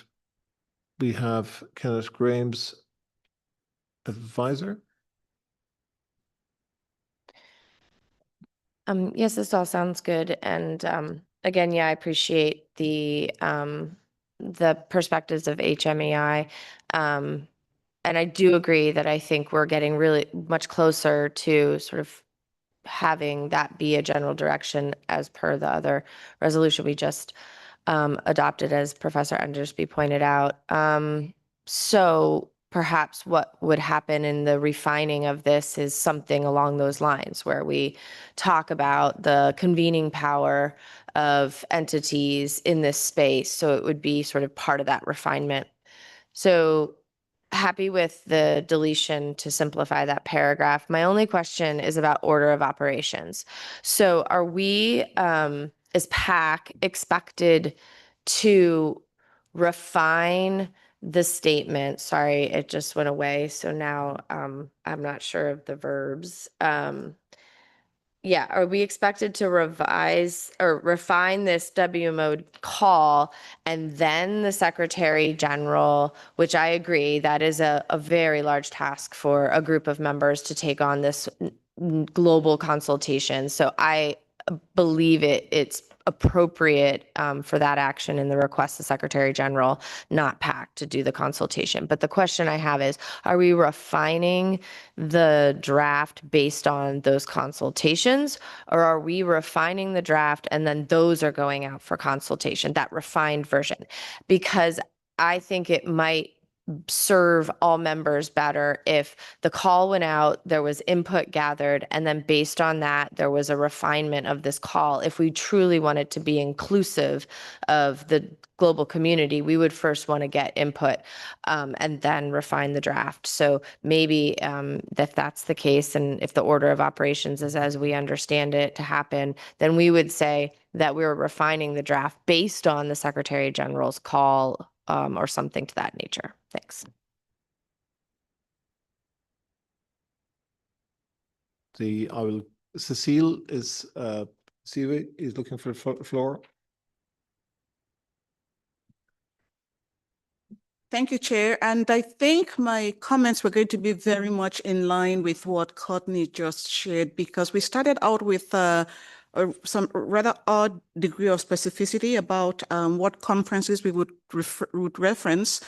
we have Kenneth Graham's advisor. Yes, this all sounds good. And again, yeah, I appreciate the perspectives of HMEI. And I do agree that I think we're getting really much closer to sort of having that be a general direction as per the other resolution we just adopted, as Professor Endersby pointed out. So perhaps what would happen in the refining of this is something along those lines, where we talk about the convening power of entities in this space. So it would be sort of part of that refinement. So happy with the deletion to simplify that paragraph. My only question is about order of operations. So are we, is PAC expected to refine the statement? Sorry, it just went away. So now I'm not sure of the verbs. Yeah, are we expected to revise or refine this WMO call, and then the Secretary General, which I agree, that is a very large task for a group of members to take on this global consultation. So I believe it's appropriate for that action in the request the Secretary General, not PAC, to do the consultation. But the question I have is, are we refining the draft based on those consultations, or are we refining the draft and then those are going out for consultation, that refined version? Because I think it might serve all members better if the call went out, there was input gathered, and then based on that, there was a refinement of this call. If we truly wanted to be inclusive of the global community, we would first want to get input and then refine the draft. So maybe if that's the case, and if the order of operations is as we understand it to happen, then we would say that we're refining the draft based on the Secretary General's call or something to that nature. Thanks. Cecile is looking for the floor. Thank you, Chair. And I think my comments were going to be very much in line with what Courtney just shared, because we started out with some rather odd degree of specificity about what conferences we would reference.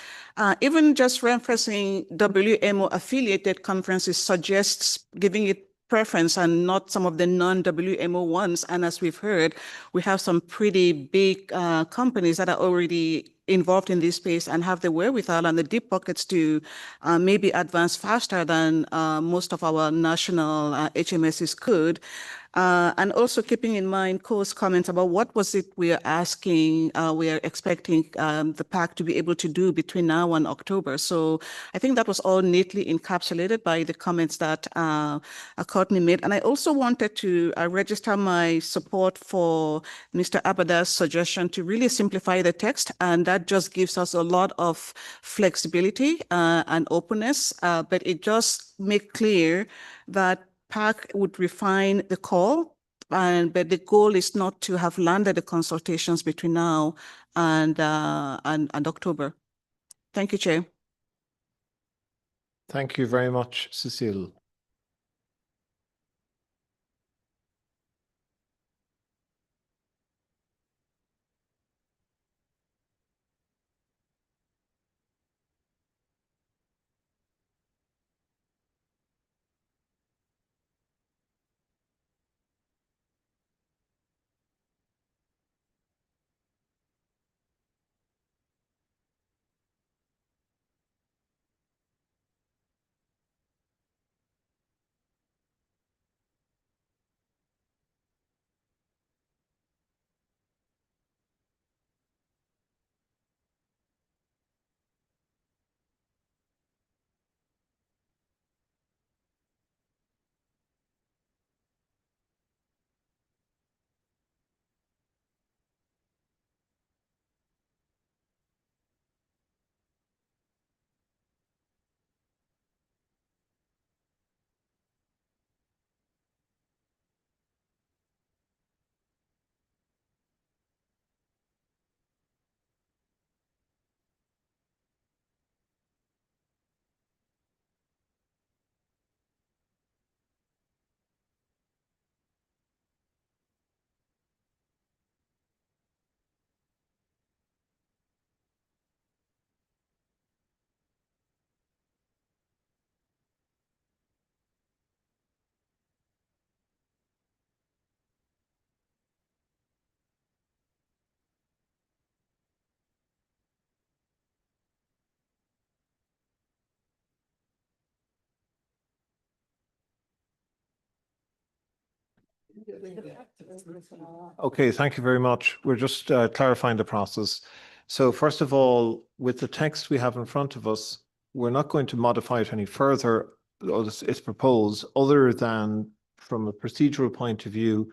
Even just referencing WMO affiliated conferences suggests giving it preference and not some of the non-WMO ones. And as we've heard, we have some pretty big companies that are already involved in this space and have the wherewithal and the deep pockets to maybe advance faster than most of our national HMSs could. And also keeping in mind Co's comments about what was it we are asking, we are expecting the PAC to be able to do between now and October. So I think that was all neatly encapsulated by the comments that Courtney made. And I also wanted to register my support for Mr. Abada's suggestion to really simplify the text. And that just gives us a lot of flexibility and openness, but it just makes clear that PAC would refine the call, but the goal is not to have landed the consultations between now and October. Thank you, Chair. Thank you very much, Cecile. Okay, thank you very much. We're just clarifying the process. So first of all, with the text we have in front of us, we're not going to modify it any further as it's proposed, other than from a procedural point of view.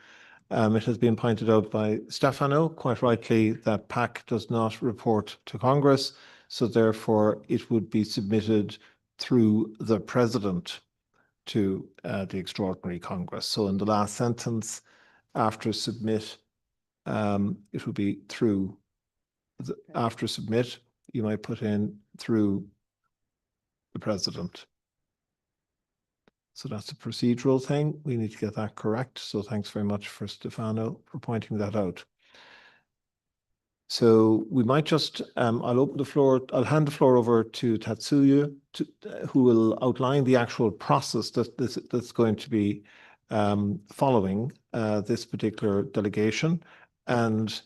It has been pointed out by Stefano, quite rightly, that PAC does not report to Congress, so therefore it would be submitted through the President to the Extraordinary Congress. So in the last sentence, after submit, it will be through, after submit, you might put in through the President. So that's a procedural thing. We need to get that correct. So thanks very much for Stefano for pointing that out. So we might just, I'll open the floor, I'll hand the floor over to Tatsuya, who will outline the actual process that's going to be following this particular delegation. And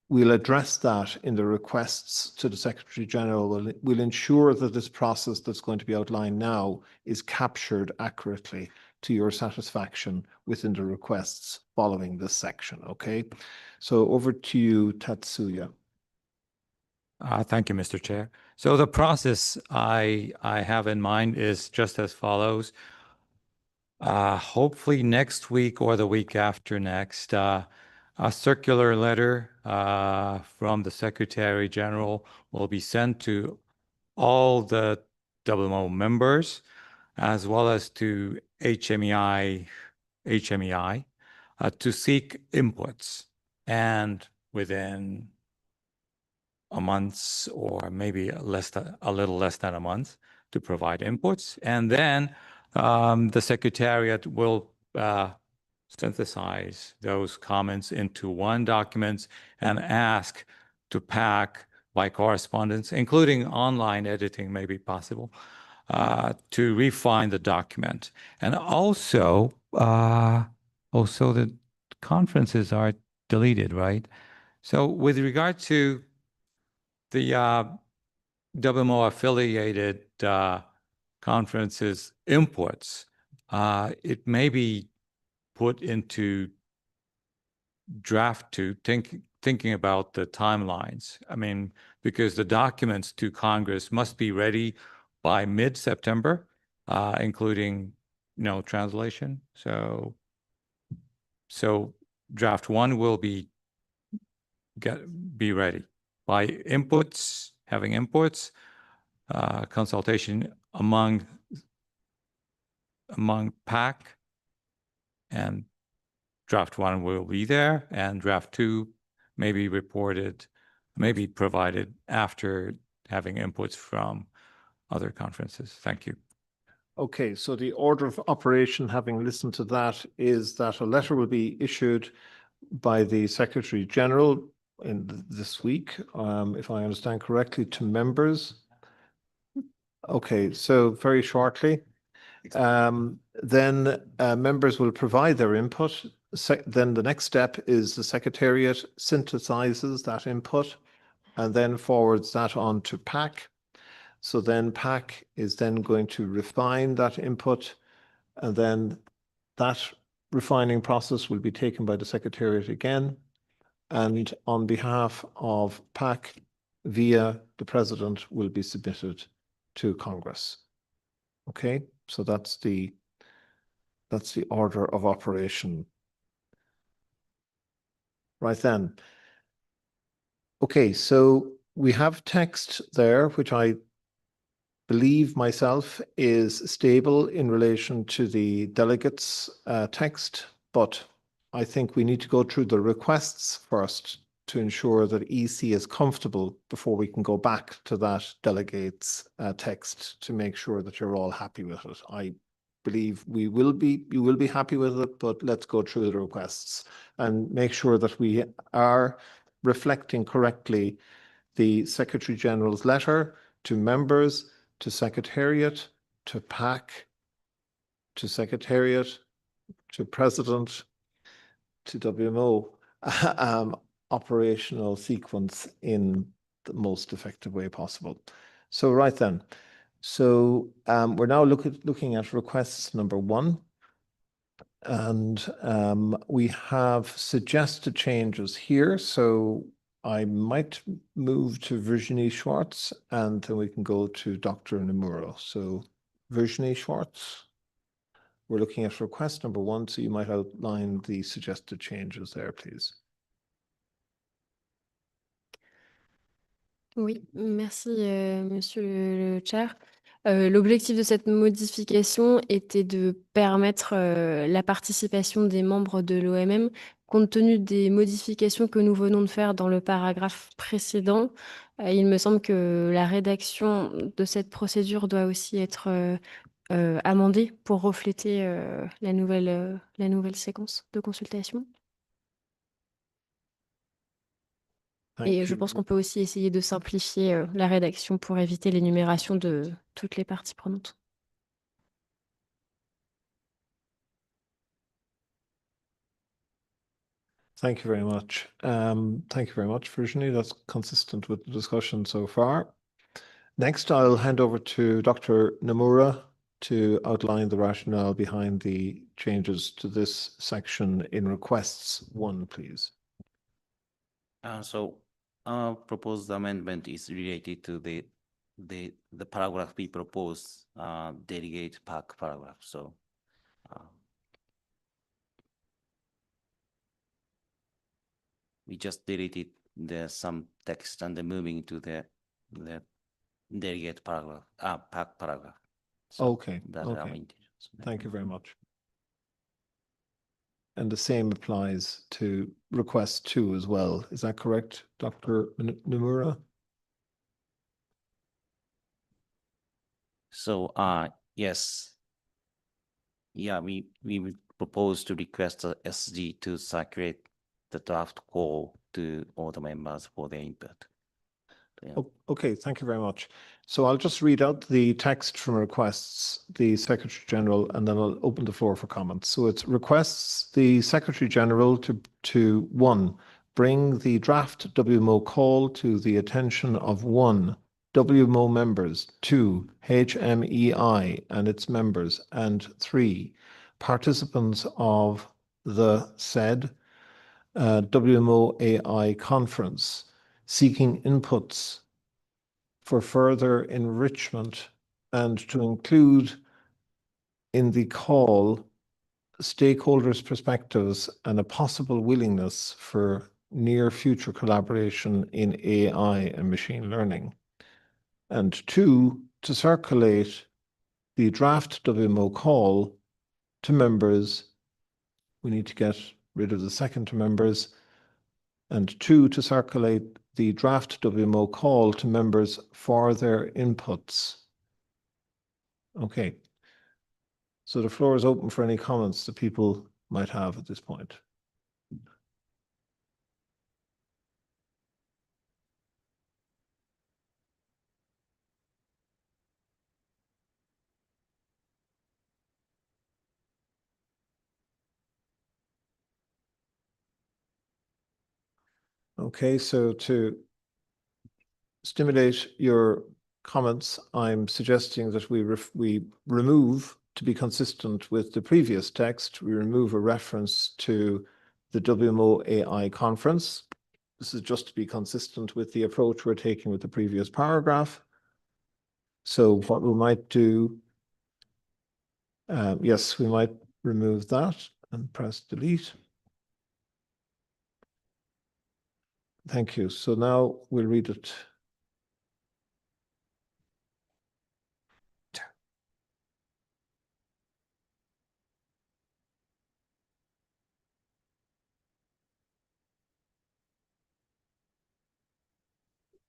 we'll address that in the requests to the Secretary General. We'll ensure that this process that's going to be outlined now is captured accurately to your satisfaction within the requests following this section, okay? So over to you, Tatsuya. Thank you, Mr. Chair. So the process I have in mind is just as follows. Hopefully next week or the week after next, a circular letter from the Secretary General will be sent to all the WMO members, as well as to HMEI to seek inputs. And within a month or maybe a little less than a month to provide inputs. And then the Secretariat will synthesize those comments into one document and ask to pack by correspondence, including online editing may be possible, to refine the document. And also the conferences are deleted, right? So with regard to the WMO affiliated conferences inputs, it may be put into draft 2, thinking about the timelines. I mean, because the documents to Congress must be ready by mid-September, including, translation. So draft 1 will be ready by having inputs, consultation among PAC, and draft 1 will be there, and draft 2 may be provided after having inputs from other conferences. Thank you. Okay, so the order of operation, having listened to that, is that a letter will be issued by the Secretary General this week, if I understand correctly, to members. Okay, so very shortly. Then members will provide their input. Then the next step is the Secretariat synthesizes that input and then forwards that on to PAC. So then PAC is then going to refine that input, and then that refining process will be taken by the Secretariat again, and on behalf of PAC, via the President, will be submitted to Congress. Okay, so that's the order of operation. Right then. Okay, so we have text there, which I believe myself is stable in relation to the delegates' text, but I think we need to go through the requests first to ensure that EC is comfortable before we can go back to that delegates' text to make sure that you're all happy with it. I believe you will be happy with it, but let's go through the requests and make sure that we are reflecting correctly the Secretary General's letter to members, to Secretariat, to PAC, to Secretariat, to President, to WMO, operational sequence in the most effective way possible. So right then, so we're now looking at requests number 1. And we have suggested changes here. So I might move to Virginie Schwartz, and then we can go to Dr. Nomura. So Virginie Schwartz, we're looking at request number 1. So you might outline the suggested changes there, please. Oui, merci, Monsieur le Chair. L'objectif de cette modification était de permettre la participation des membres de l'OMM, compte tenu des modifications que nous venons de faire dans le paragraphe précédent. Il me semble que la rédaction de cette procédure doit aussi être amendée pour refléter la nouvelle séquence de consultation. Et je pense qu'on peut aussi essayer de simplifier la rédaction pour éviter l'énumération de toutes les parties prenantes. Thank you very much. Thank you very much, Virginie. That's consistent with the discussion so far. Next, I'll hand over to Dr. Nomura to outline the rationale behind the changes to this section in requests 1, please. So our proposed amendment is related to the paragraph we proposed, delegate PAC paragraph. So we just deleted some text and then moving to the delegate paragraph, PAC paragraph. So okay. Thank you very much. And the same applies to request 2 as well. Is that correct, Dr. Nomura? So, yes. Yeah, we would propose to request the SG to circulate the draft call to all the members for their input. Yeah. Okay, thank you very much. So I'll just read out the text from requests the Secretary General, and then I'll open the floor for comments. So it requests the Secretary General to one, bring the draft WMO call to the attention of one, WMO members, two, HMEI and its members, and three, participants of the said WMO AI conference, seeking inputs for further enrichment and to include in the call stakeholders' perspectives and a possible willingness for near future collaboration in AI and machine learning. And two, to circulate the draft WMO call to members. We need to get rid of the second to members. And two, to circulate the draft WMO call to members for their inputs. Okay. So the floor is open for any comments that people might have at this point. Okay, so to stimulate your comments, I'm suggesting that we remove, to be consistent with the previous text, we remove a reference to the WMO AI conference. This is just to be consistent with the approach we're taking with the previous paragraph. So what we might do, yes, we might remove that and press delete. Thank you. So now we'll read it.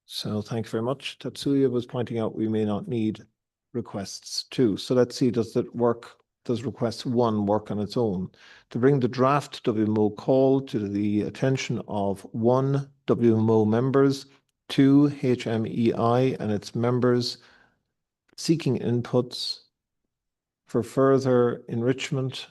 So thank you very much. Tatsuya was pointing out we may not need requests two. So let's see, does that work? Does request one work on its own? To bring the draft WMO call to the attention of one, WMO members, two, HMEI and its members, seeking inputs for further enrichment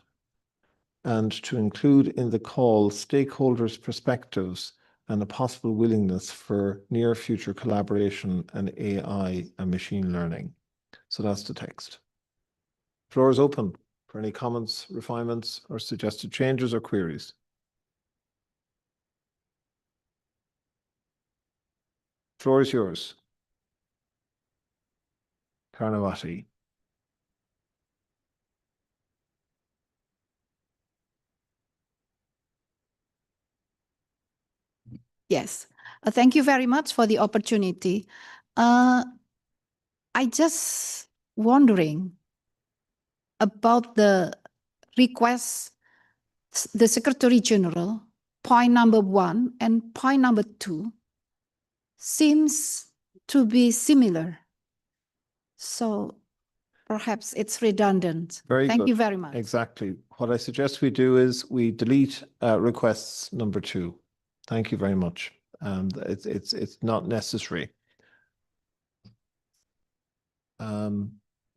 and to include in the call stakeholders' perspectives and a possible willingness for near future collaboration and AI and machine learning. So that's the text. Floor is open for any comments, refinements, or suggested changes or queries. Floor is yours. Karnavati. Yes, thank you very much for the opportunity. I just wondering about the request, the Secretary General, point number 1 and point number 2 seems to be similar. So perhaps it's redundant. Thank you very much. Exactly. What I suggest we do is we delete requests number 2. Thank you very much. It's not necessary.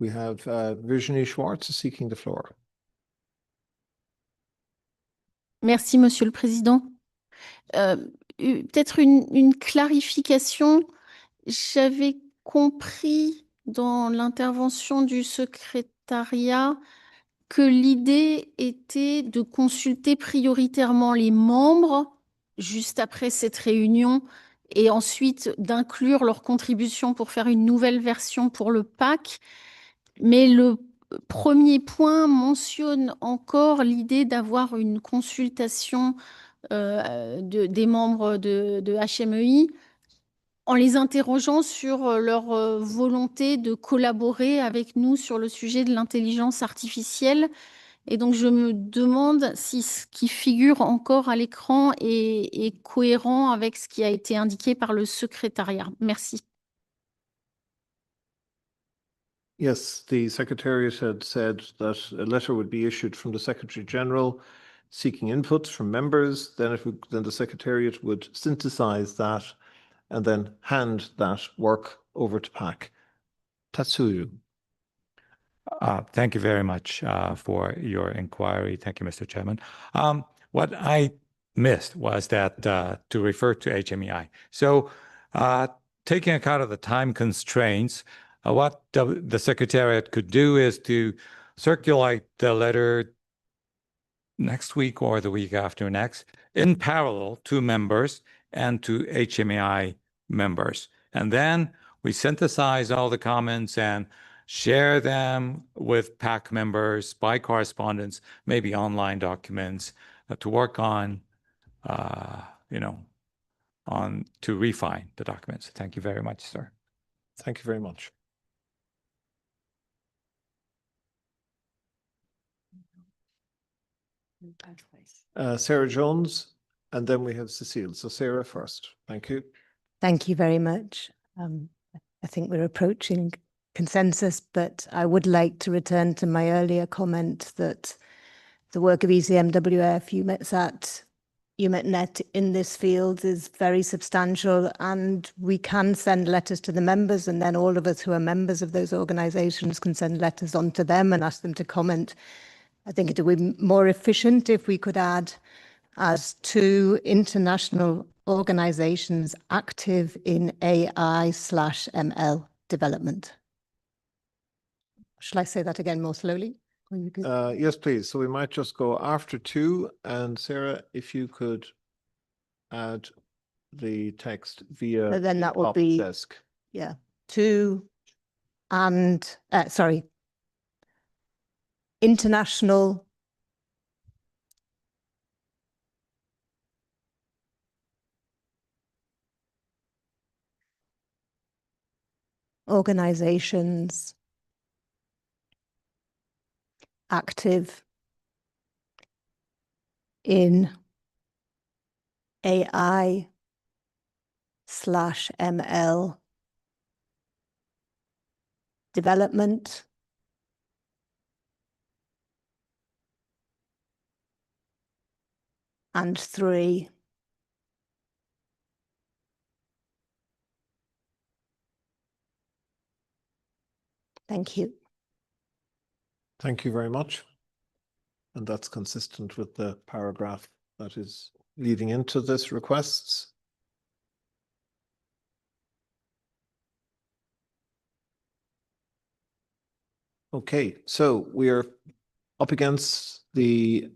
We have Virginie Schwartz seeking the floor. Merci, Monsieur le Président. Peut-être une clarification. J'avais compris dans l'intervention du secrétariat que l'idée était de consulter prioritairement les membres juste après cette réunion et ensuite d'inclure leur contribution pour faire une nouvelle version pour le PAC. Mais le premier point mentionne encore l'idée d'avoir une consultation des membres de HMEI en les interrogeant sur leur volonté de collaborer avec nous sur le sujet de l'intelligence artificielle. Et donc, je me demande si ce qui figure encore à l'écran est cohérent avec ce qui a été indiqué par le secrétariat. Merci. Yes, the Secretariat had said that a letter would be issued from the Secretary General seeking input from members. Then then the Secretariat would synthesize that and then hand that work over to PAC. Tatsuyu. Thank you very much for your inquiry. Thank you, Mr. Chairman. What I missed was that to refer to HMEI. So taking account of the time constraints, what the Secretariat could do is to circulate the letter next week or the week after next in parallel to members and to HMEI members. And then we synthesize all the comments and share them with PAC members by correspondence, maybe online documents to work on, to refine the documents. Thank you very much, sir. Thank you very much. Sarah Jones, and then we have Cecile. So Sarah first. Thank you. Thank you very much. I think we're approaching consensus, but I would like to return to my earlier comment that the work of ECMWF, UMETSAT, UMETNet in this field is very substantial, and we can send letters to the members, and then all of us who are members of those organizations can send letters on to them and ask them to comment. I think it would be more efficient if we could add as 2 international organizations active in AI/ML development. Shall I say that again more slowly? Yes, please. So we might just go after 2. And Sarah, if you could add the text via so then that would be desk. Yeah, 2 and sorry, international organizations active in AI/ML development and 3 Thank you. Thank you very much. And that's consistent with the paragraph that is leading into this requests. Okay, so we are up against the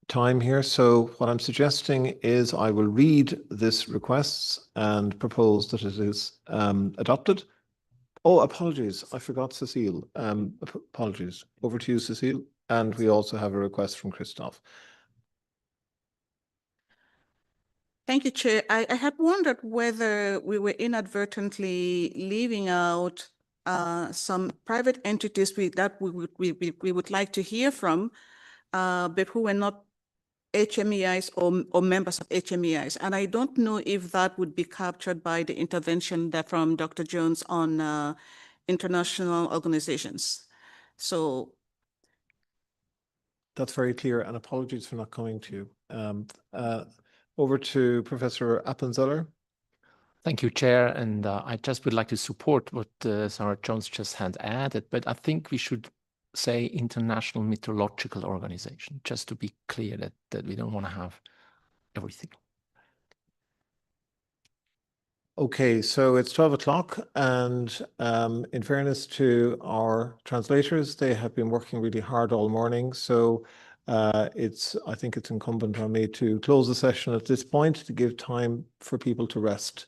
time here. So what I'm suggesting is I will read this requests and propose that it is adopted. Oh, apologies. I forgot Cecile. Apologies. Over to you, Cecile. And we also have a request from Christoph. Thank you, Chair. I had wondered whether we were inadvertently leaving out some private entities that we would like to hear from, but who were not HMEIs or members of HMEIs. And I don't know if that would be captured by the intervention from Dr. Jones on international organizations. So that's very clear, and apologies for not coming to you. Over to Professor Appenzeller. Thank you, Chair. And I just would like to support what Sarah Jones just had added, but I think we should say International Meteorological Organization, just to be clear that we don't want to have everything. Okay, so it's 12 o'clock, and in fairness to our translators, they have been working really hard all morning. So I think it's incumbent on me to close the session at this point to give time for people to rest.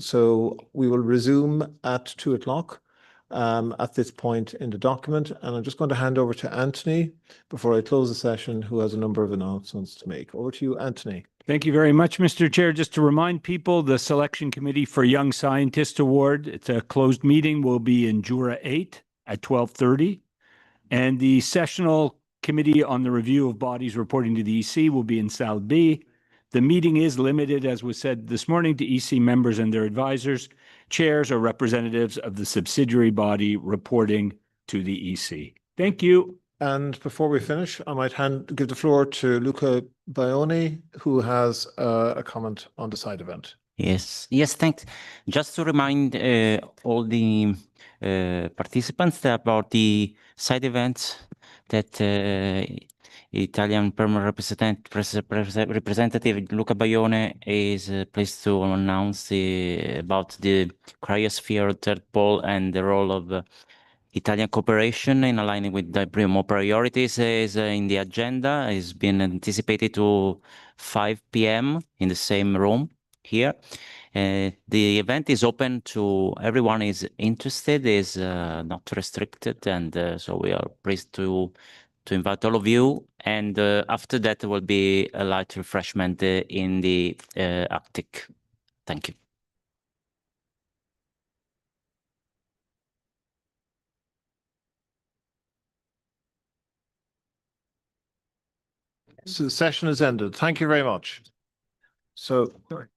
So we will resume at 2 o'clock at this point in the document. And I'm just going to hand over to Anthony before I close the session, who has a number of announcements to make. Over to you, Anthony. Thank you very much, Mr. Chair. Just to remind people, the Selection Committee for Young Scientist Award, it's a closed meeting, will be in Jura 8 at 12:30. And the Sessional Committee on the Review of Bodies Reporting to the EC will be in Salle B. The meeting is limited, as was said this morning, to EC members and their advisors. chairs or representatives of the subsidiary body reporting to the EC. Thank you. And before we finish, I might give the floor to Luca Baioni, who has a comment on the side event. Yes, thanks. Just to remind all the participants about the side events that Italian permanent representative Luca Baione is pleased to announce about the cryosphere third pole and the role of Italian cooperation in aligning with the WMO priorities is in the agenda. It's been anticipated to 5 p.m. in the same room here. The event is open to everyone is interested, is not restricted, and so we are pleased to invite all of you. And after that, there will be a light refreshment in the Arctic. Thank you. So the session is ended. Thank you very much. So, sorry.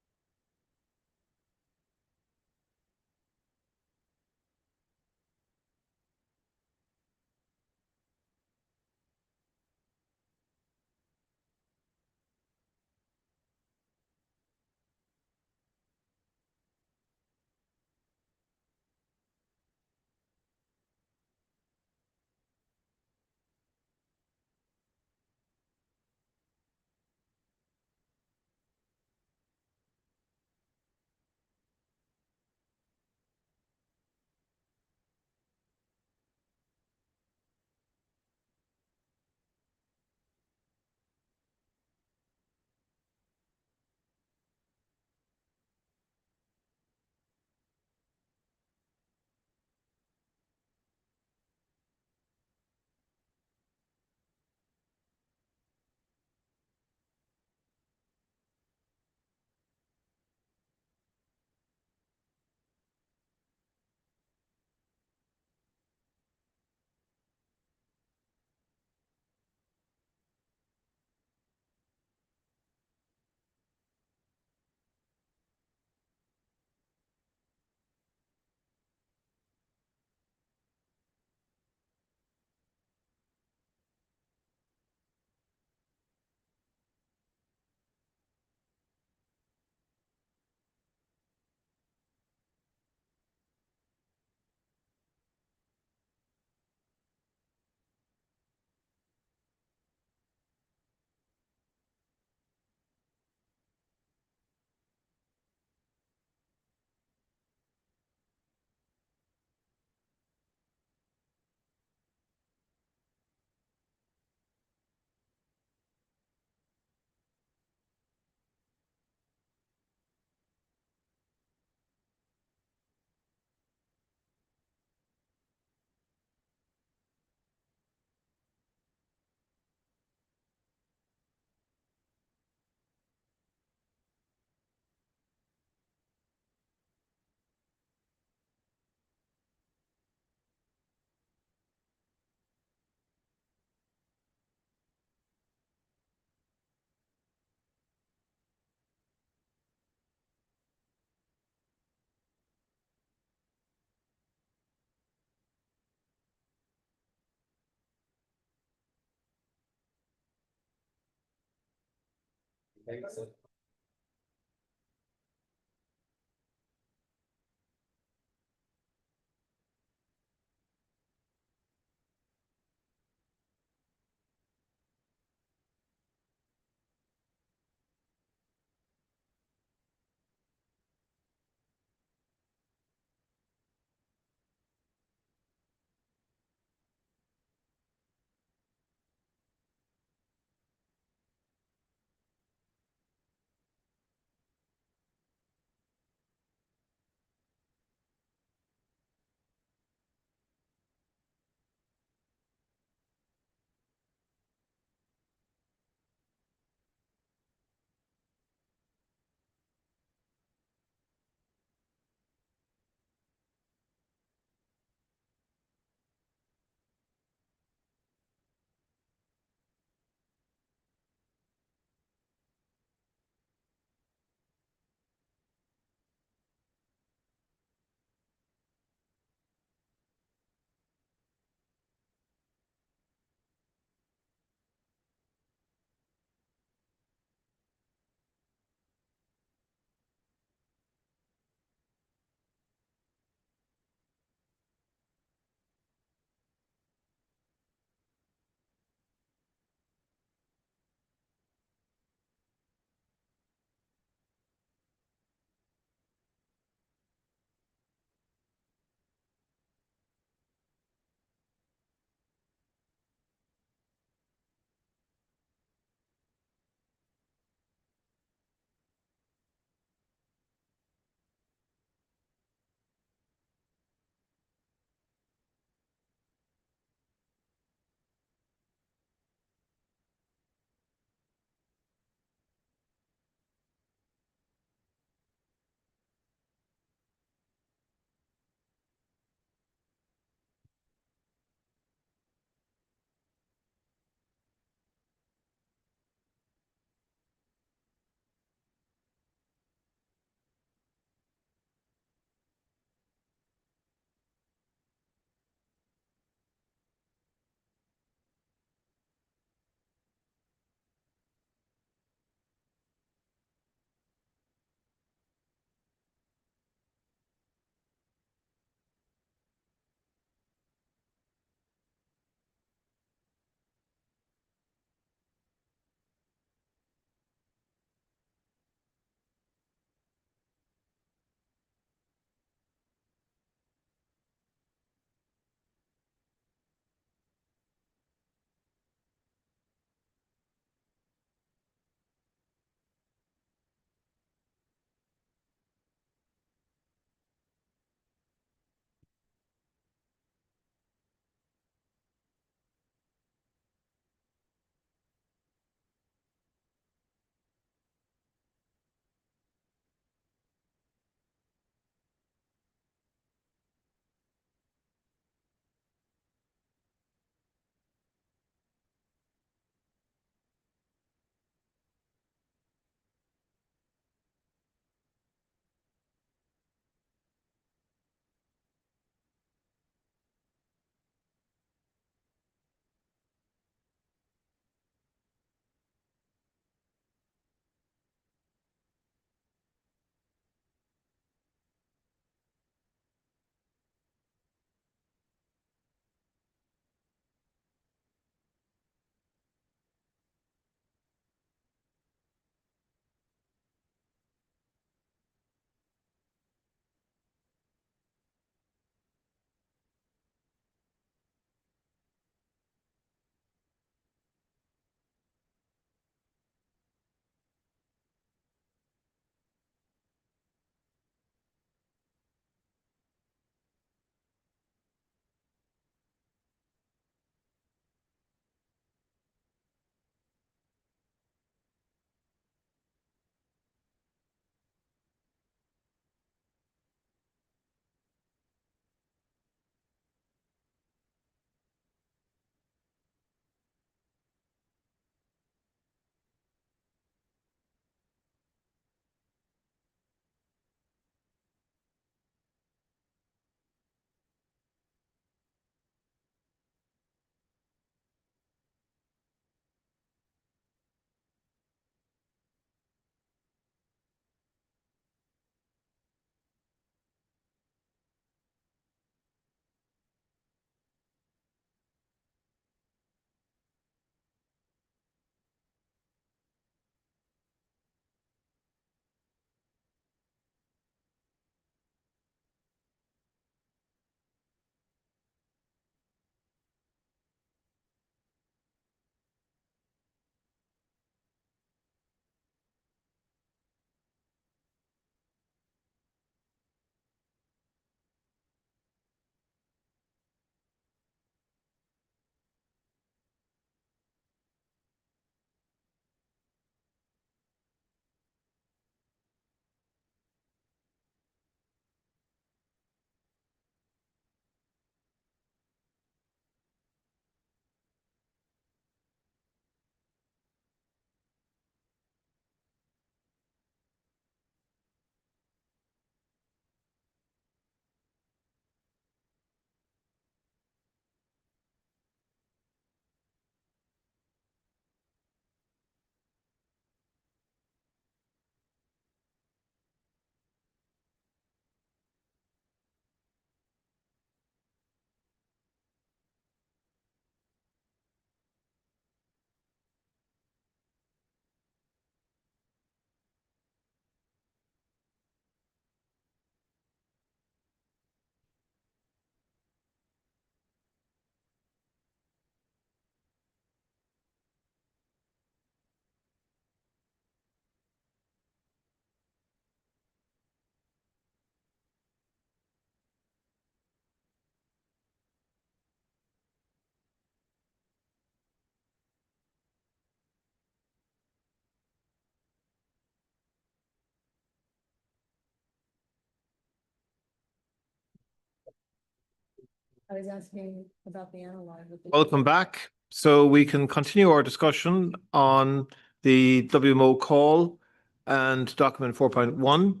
I was asking about the analog. Welcome back. So we can continue our discussion on the WMO call and document 4.1.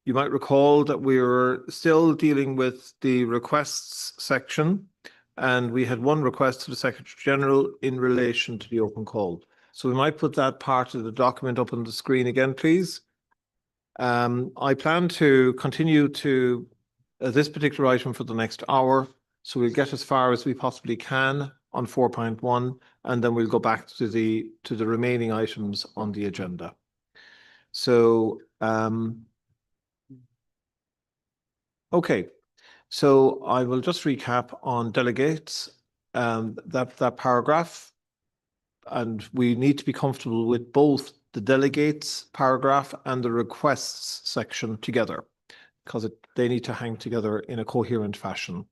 You might recall that we were still dealing with the requests section, and we had one request to the Secretary General in relation to the open call. So we might put that part of the document up on the screen again, please. I plan to continue to this particular item for the next hour. So we'll get as far as we possibly can on 4.1, and then we'll go back to the remaining items on the agenda. So, okay. So I will just recap on delegates, that paragraph, and we need to be comfortable with both the delegates paragraph and the requests section together, because they need to hang together in a coherent fashion.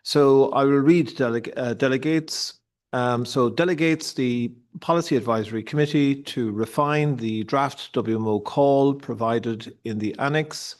So I will read delegates. So delegates the Policy Advisory Committee to refine the draft WMO call provided in the annex